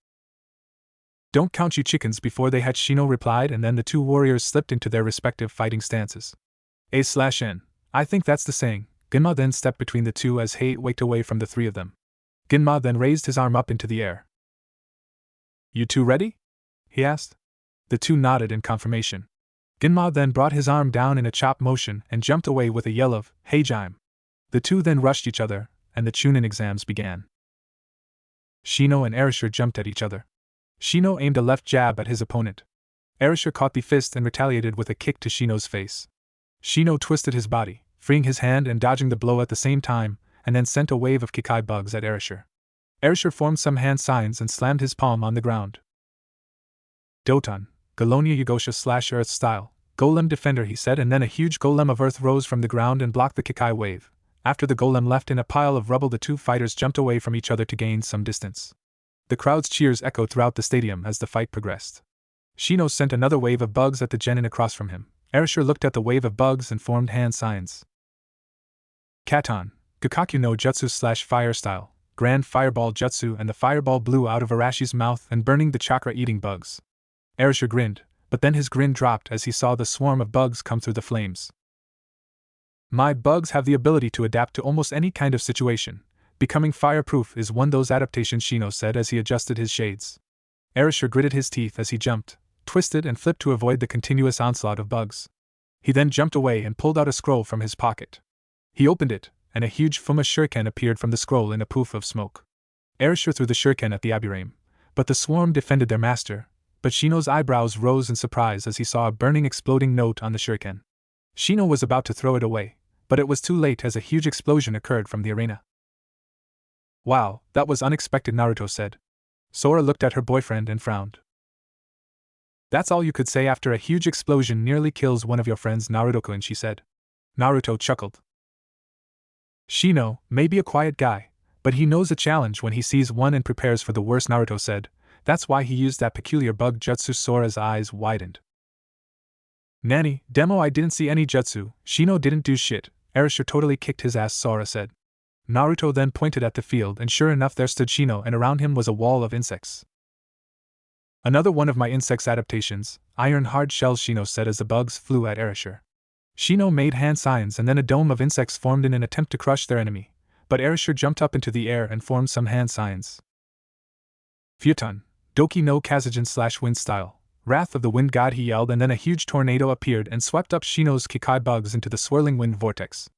Don't count you chickens before they hatch, Shino replied, and then the two warriors slipped into their respective fighting stances. A/N. I think that's the saying. Gunma then stepped between the two as Hate waked away from the three of them. Gunma then raised his arm up into the air. You two ready? He asked. The two nodded in confirmation. Gunma then brought his arm down in a chop motion and jumped away with a yell of, Hey Jime! The two then rushed each other, and the Chunin exams began. Shino and Erasure jumped at each other. Shino aimed a left jab at his opponent. Erasure caught the fist and retaliated with a kick to Shino's face. Shino twisted his body, freeing his hand and dodging the blow at the same time, and then sent a wave of Kikai bugs at Erasure. Erasure formed some hand signs and slammed his palm on the ground. Doton, Galonia Yugosha / Earth style, Golem Defender, he said, and then a huge golem of earth rose from the ground and blocked the Kikai wave. After the golem left in a pile of rubble, the two fighters jumped away from each other to gain some distance. The crowd's cheers echoed throughout the stadium as the fight progressed. Shino sent another wave of bugs at the genin across from him. Erasure looked at the wave of bugs and formed hand signs. Katon, Gakaku no Jutsu / Fire style, Grand Fireball Jutsu, and the fireball blew out of Arashi's mouth and burning the chakra eating bugs. Erasure grinned, but then his grin dropped as he saw the swarm of bugs come through the flames. My bugs have the ability to adapt to almost any kind of situation. Becoming fireproof is one of those adaptations, Shino said as he adjusted his shades. Erasure gritted his teeth as he jumped, twisted and flipped to avoid the continuous onslaught of bugs. He then jumped away and pulled out a scroll from his pocket. He opened it, and a huge Fuma shuriken appeared from the scroll in a poof of smoke. Erasure threw the shuriken at the Aburame, but the swarm defended their master, but Shino's eyebrows rose in surprise as he saw a burning exploding note on the shuriken. Shino was about to throw it away, but it was too late as a huge explosion occurred from the arena. Wow, that was unexpected, Naruto said. Sora looked at her boyfriend and frowned. That's all you could say after a huge explosion nearly kills one of your friends, Naruto-kun, she said. Naruto chuckled. Shino may be a quiet guy, but he knows a challenge when he sees one and prepares for the worst, Naruto said. That's why he used that peculiar bug jutsu. Sora's eyes widened. Nanny, demo, I didn't see any jutsu. Shino didn't do shit. Erasure totally kicked his ass, Sora said. Naruto then pointed at the field, and sure enough there stood Shino, and around him was a wall of insects. Another one of my insects adaptations, iron hard shells, Shino said as the bugs flew at Erasure. Shino made hand signs and then a dome of insects formed in an attempt to crush their enemy, but Erasure jumped up into the air and formed some hand signs. Futon, Doki no Kazujin / Wind style, Wrath of the Wind God, he yelled, and then a huge tornado appeared and swept up Shino's Kikai bugs into the swirling wind vortex.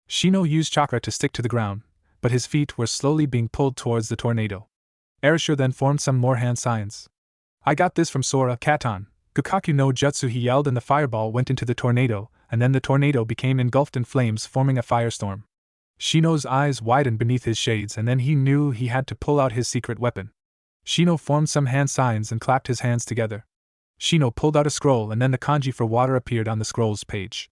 Shino used Chakra to stick to the ground, but his feet were slowly being pulled towards the tornado. Erasure then formed some more hand signs. I got this from Sora, Katon, Gakaku no Jutsu, he yelled, and the fireball went into the tornado, and then the tornado became engulfed in flames, forming a firestorm. Shino's eyes widened beneath his shades, and then he knew he had to pull out his secret weapon. Shino formed some hand signs and clapped his hands together. Shino pulled out a scroll, and then the kanji for water appeared on the scroll's page.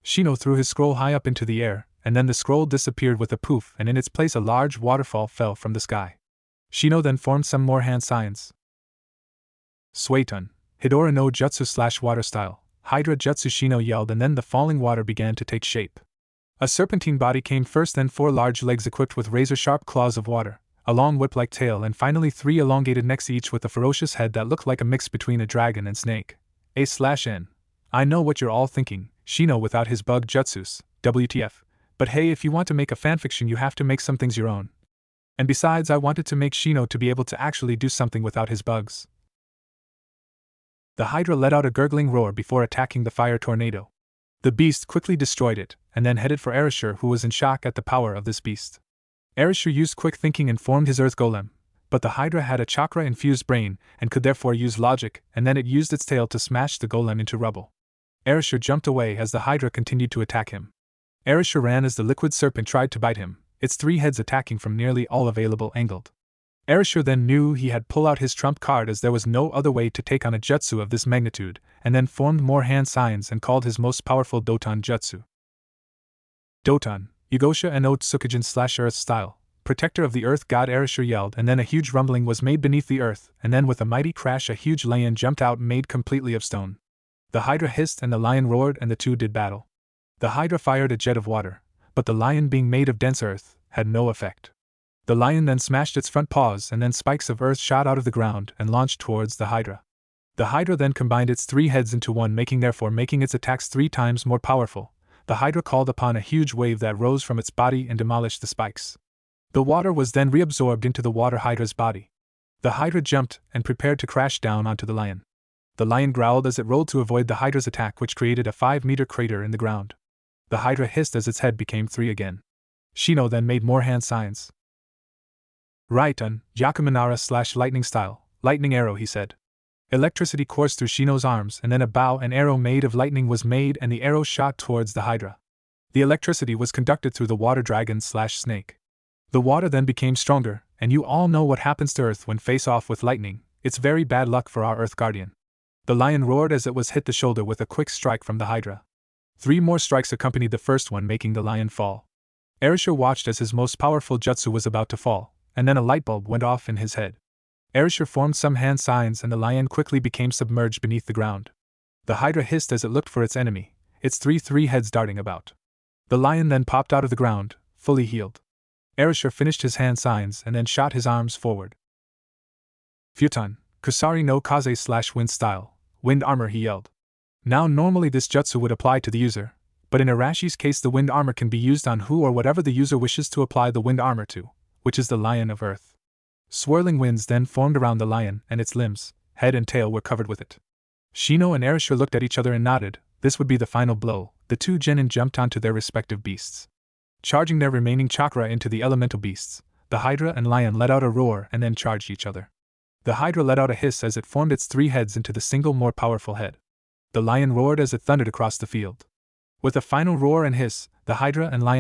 Shino threw his scroll high up into the air, and then the scroll disappeared with a poof, and in its place a large waterfall fell from the sky. Shino then formed some more hand signs. Suetun, Hidora no Jutsu / Water style, Hydra Jutsu, Shino yelled, and then the falling water began to take shape. A serpentine body came first, then 4 large legs equipped with razor-sharp claws of water, a long whip-like tail, and finally 3 elongated necks, each with a ferocious head that looked like a mix between a dragon and snake. A/N. I know what you're all thinking, Shino without his bug jutsus, WTF. But hey, if you want to make a fanfiction, you have to make some things your own. And besides, I wanted to make Shino to be able to actually do something without his bugs. The Hydra let out a gurgling roar before attacking the fire tornado. The beast quickly destroyed it, and then headed for Erasure, who was in shock at the power of this beast. Erasure used quick thinking and formed his earth golem, but the Hydra had a chakra-infused brain and could therefore use logic, and then it used its tail to smash the golem into rubble. Erasure jumped away as the Hydra continued to attack him. Erasure ran as the liquid serpent tried to bite him, its 3 heads attacking from nearly all available angled. Erasure then knew he had pulled out his trump card, as there was no other way to take on a jutsu of this magnitude, and then formed more hand signs and called his most powerful Doton jutsu. Doton, Yugosha and Otsukijin / Earth style. Protector of the earth god, Erasure yelled, and then a huge rumbling was made beneath the earth, and then with a mighty crash a huge lion jumped out made completely of stone. The hydra hissed and the lion roared, and the two did battle. The hydra fired a jet of water, but the lion, being made of dense earth, had no effect. The lion then smashed its front paws, and then spikes of earth shot out of the ground and launched towards the hydra. The hydra then combined its 3 heads into one, making its attacks 3 times more powerful. The hydra called upon a huge wave that rose from its body and demolished the spikes. The water was then reabsorbed into the water hydra's body. The hydra jumped and prepared to crash down onto the lion. The lion growled as it rolled to avoid the hydra's attack, which created a 5-meter crater in the ground. The hydra hissed as its head became 3 again. Shino then made more hand signs. Raiton, Yakumanara / lightning style, lightning arrow, he said. Electricity coursed through Shino's arms, and then a bow and arrow made of lightning was made, and the arrow shot towards the hydra. The electricity was conducted through the water dragon / snake. The water then became stronger, and you all know what happens to Earth when face off with lightning. It's very bad luck for our Earth Guardian. The lion roared as it was hit the shoulder with a quick strike from the hydra. 3 more strikes accompanied the first one, making the lion fall. Erasure watched as his most powerful jutsu was about to fall, and then a light bulb went off in his head. Erasure formed some hand signs, and the lion quickly became submerged beneath the ground. The hydra hissed as it looked for its enemy, its 3 heads darting about. The lion then popped out of the ground, fully healed. Erasure finished his hand signs and then shot his arms forward. Futon, Kusari no Kaze / wind style, wind armor, he yelled. Now normally this jutsu would apply to the user, but in Arashi's case the wind armor can be used on who or whatever the user wishes to apply the wind armor to, which is the lion of earth. Swirling winds then formed around the lion, and its limbs, head and tail were covered with it. Shino and Erasure looked at each other and nodded. This would be the final blow. The 2 genin jumped onto their respective beasts. Charging their remaining chakra into the elemental beasts, the hydra and lion let out a roar and then charged each other. The hydra let out a hiss as it formed its 3 heads into the single more powerful head. The lion roared as it thundered across the field. With a final roar and hiss, the hydra and lion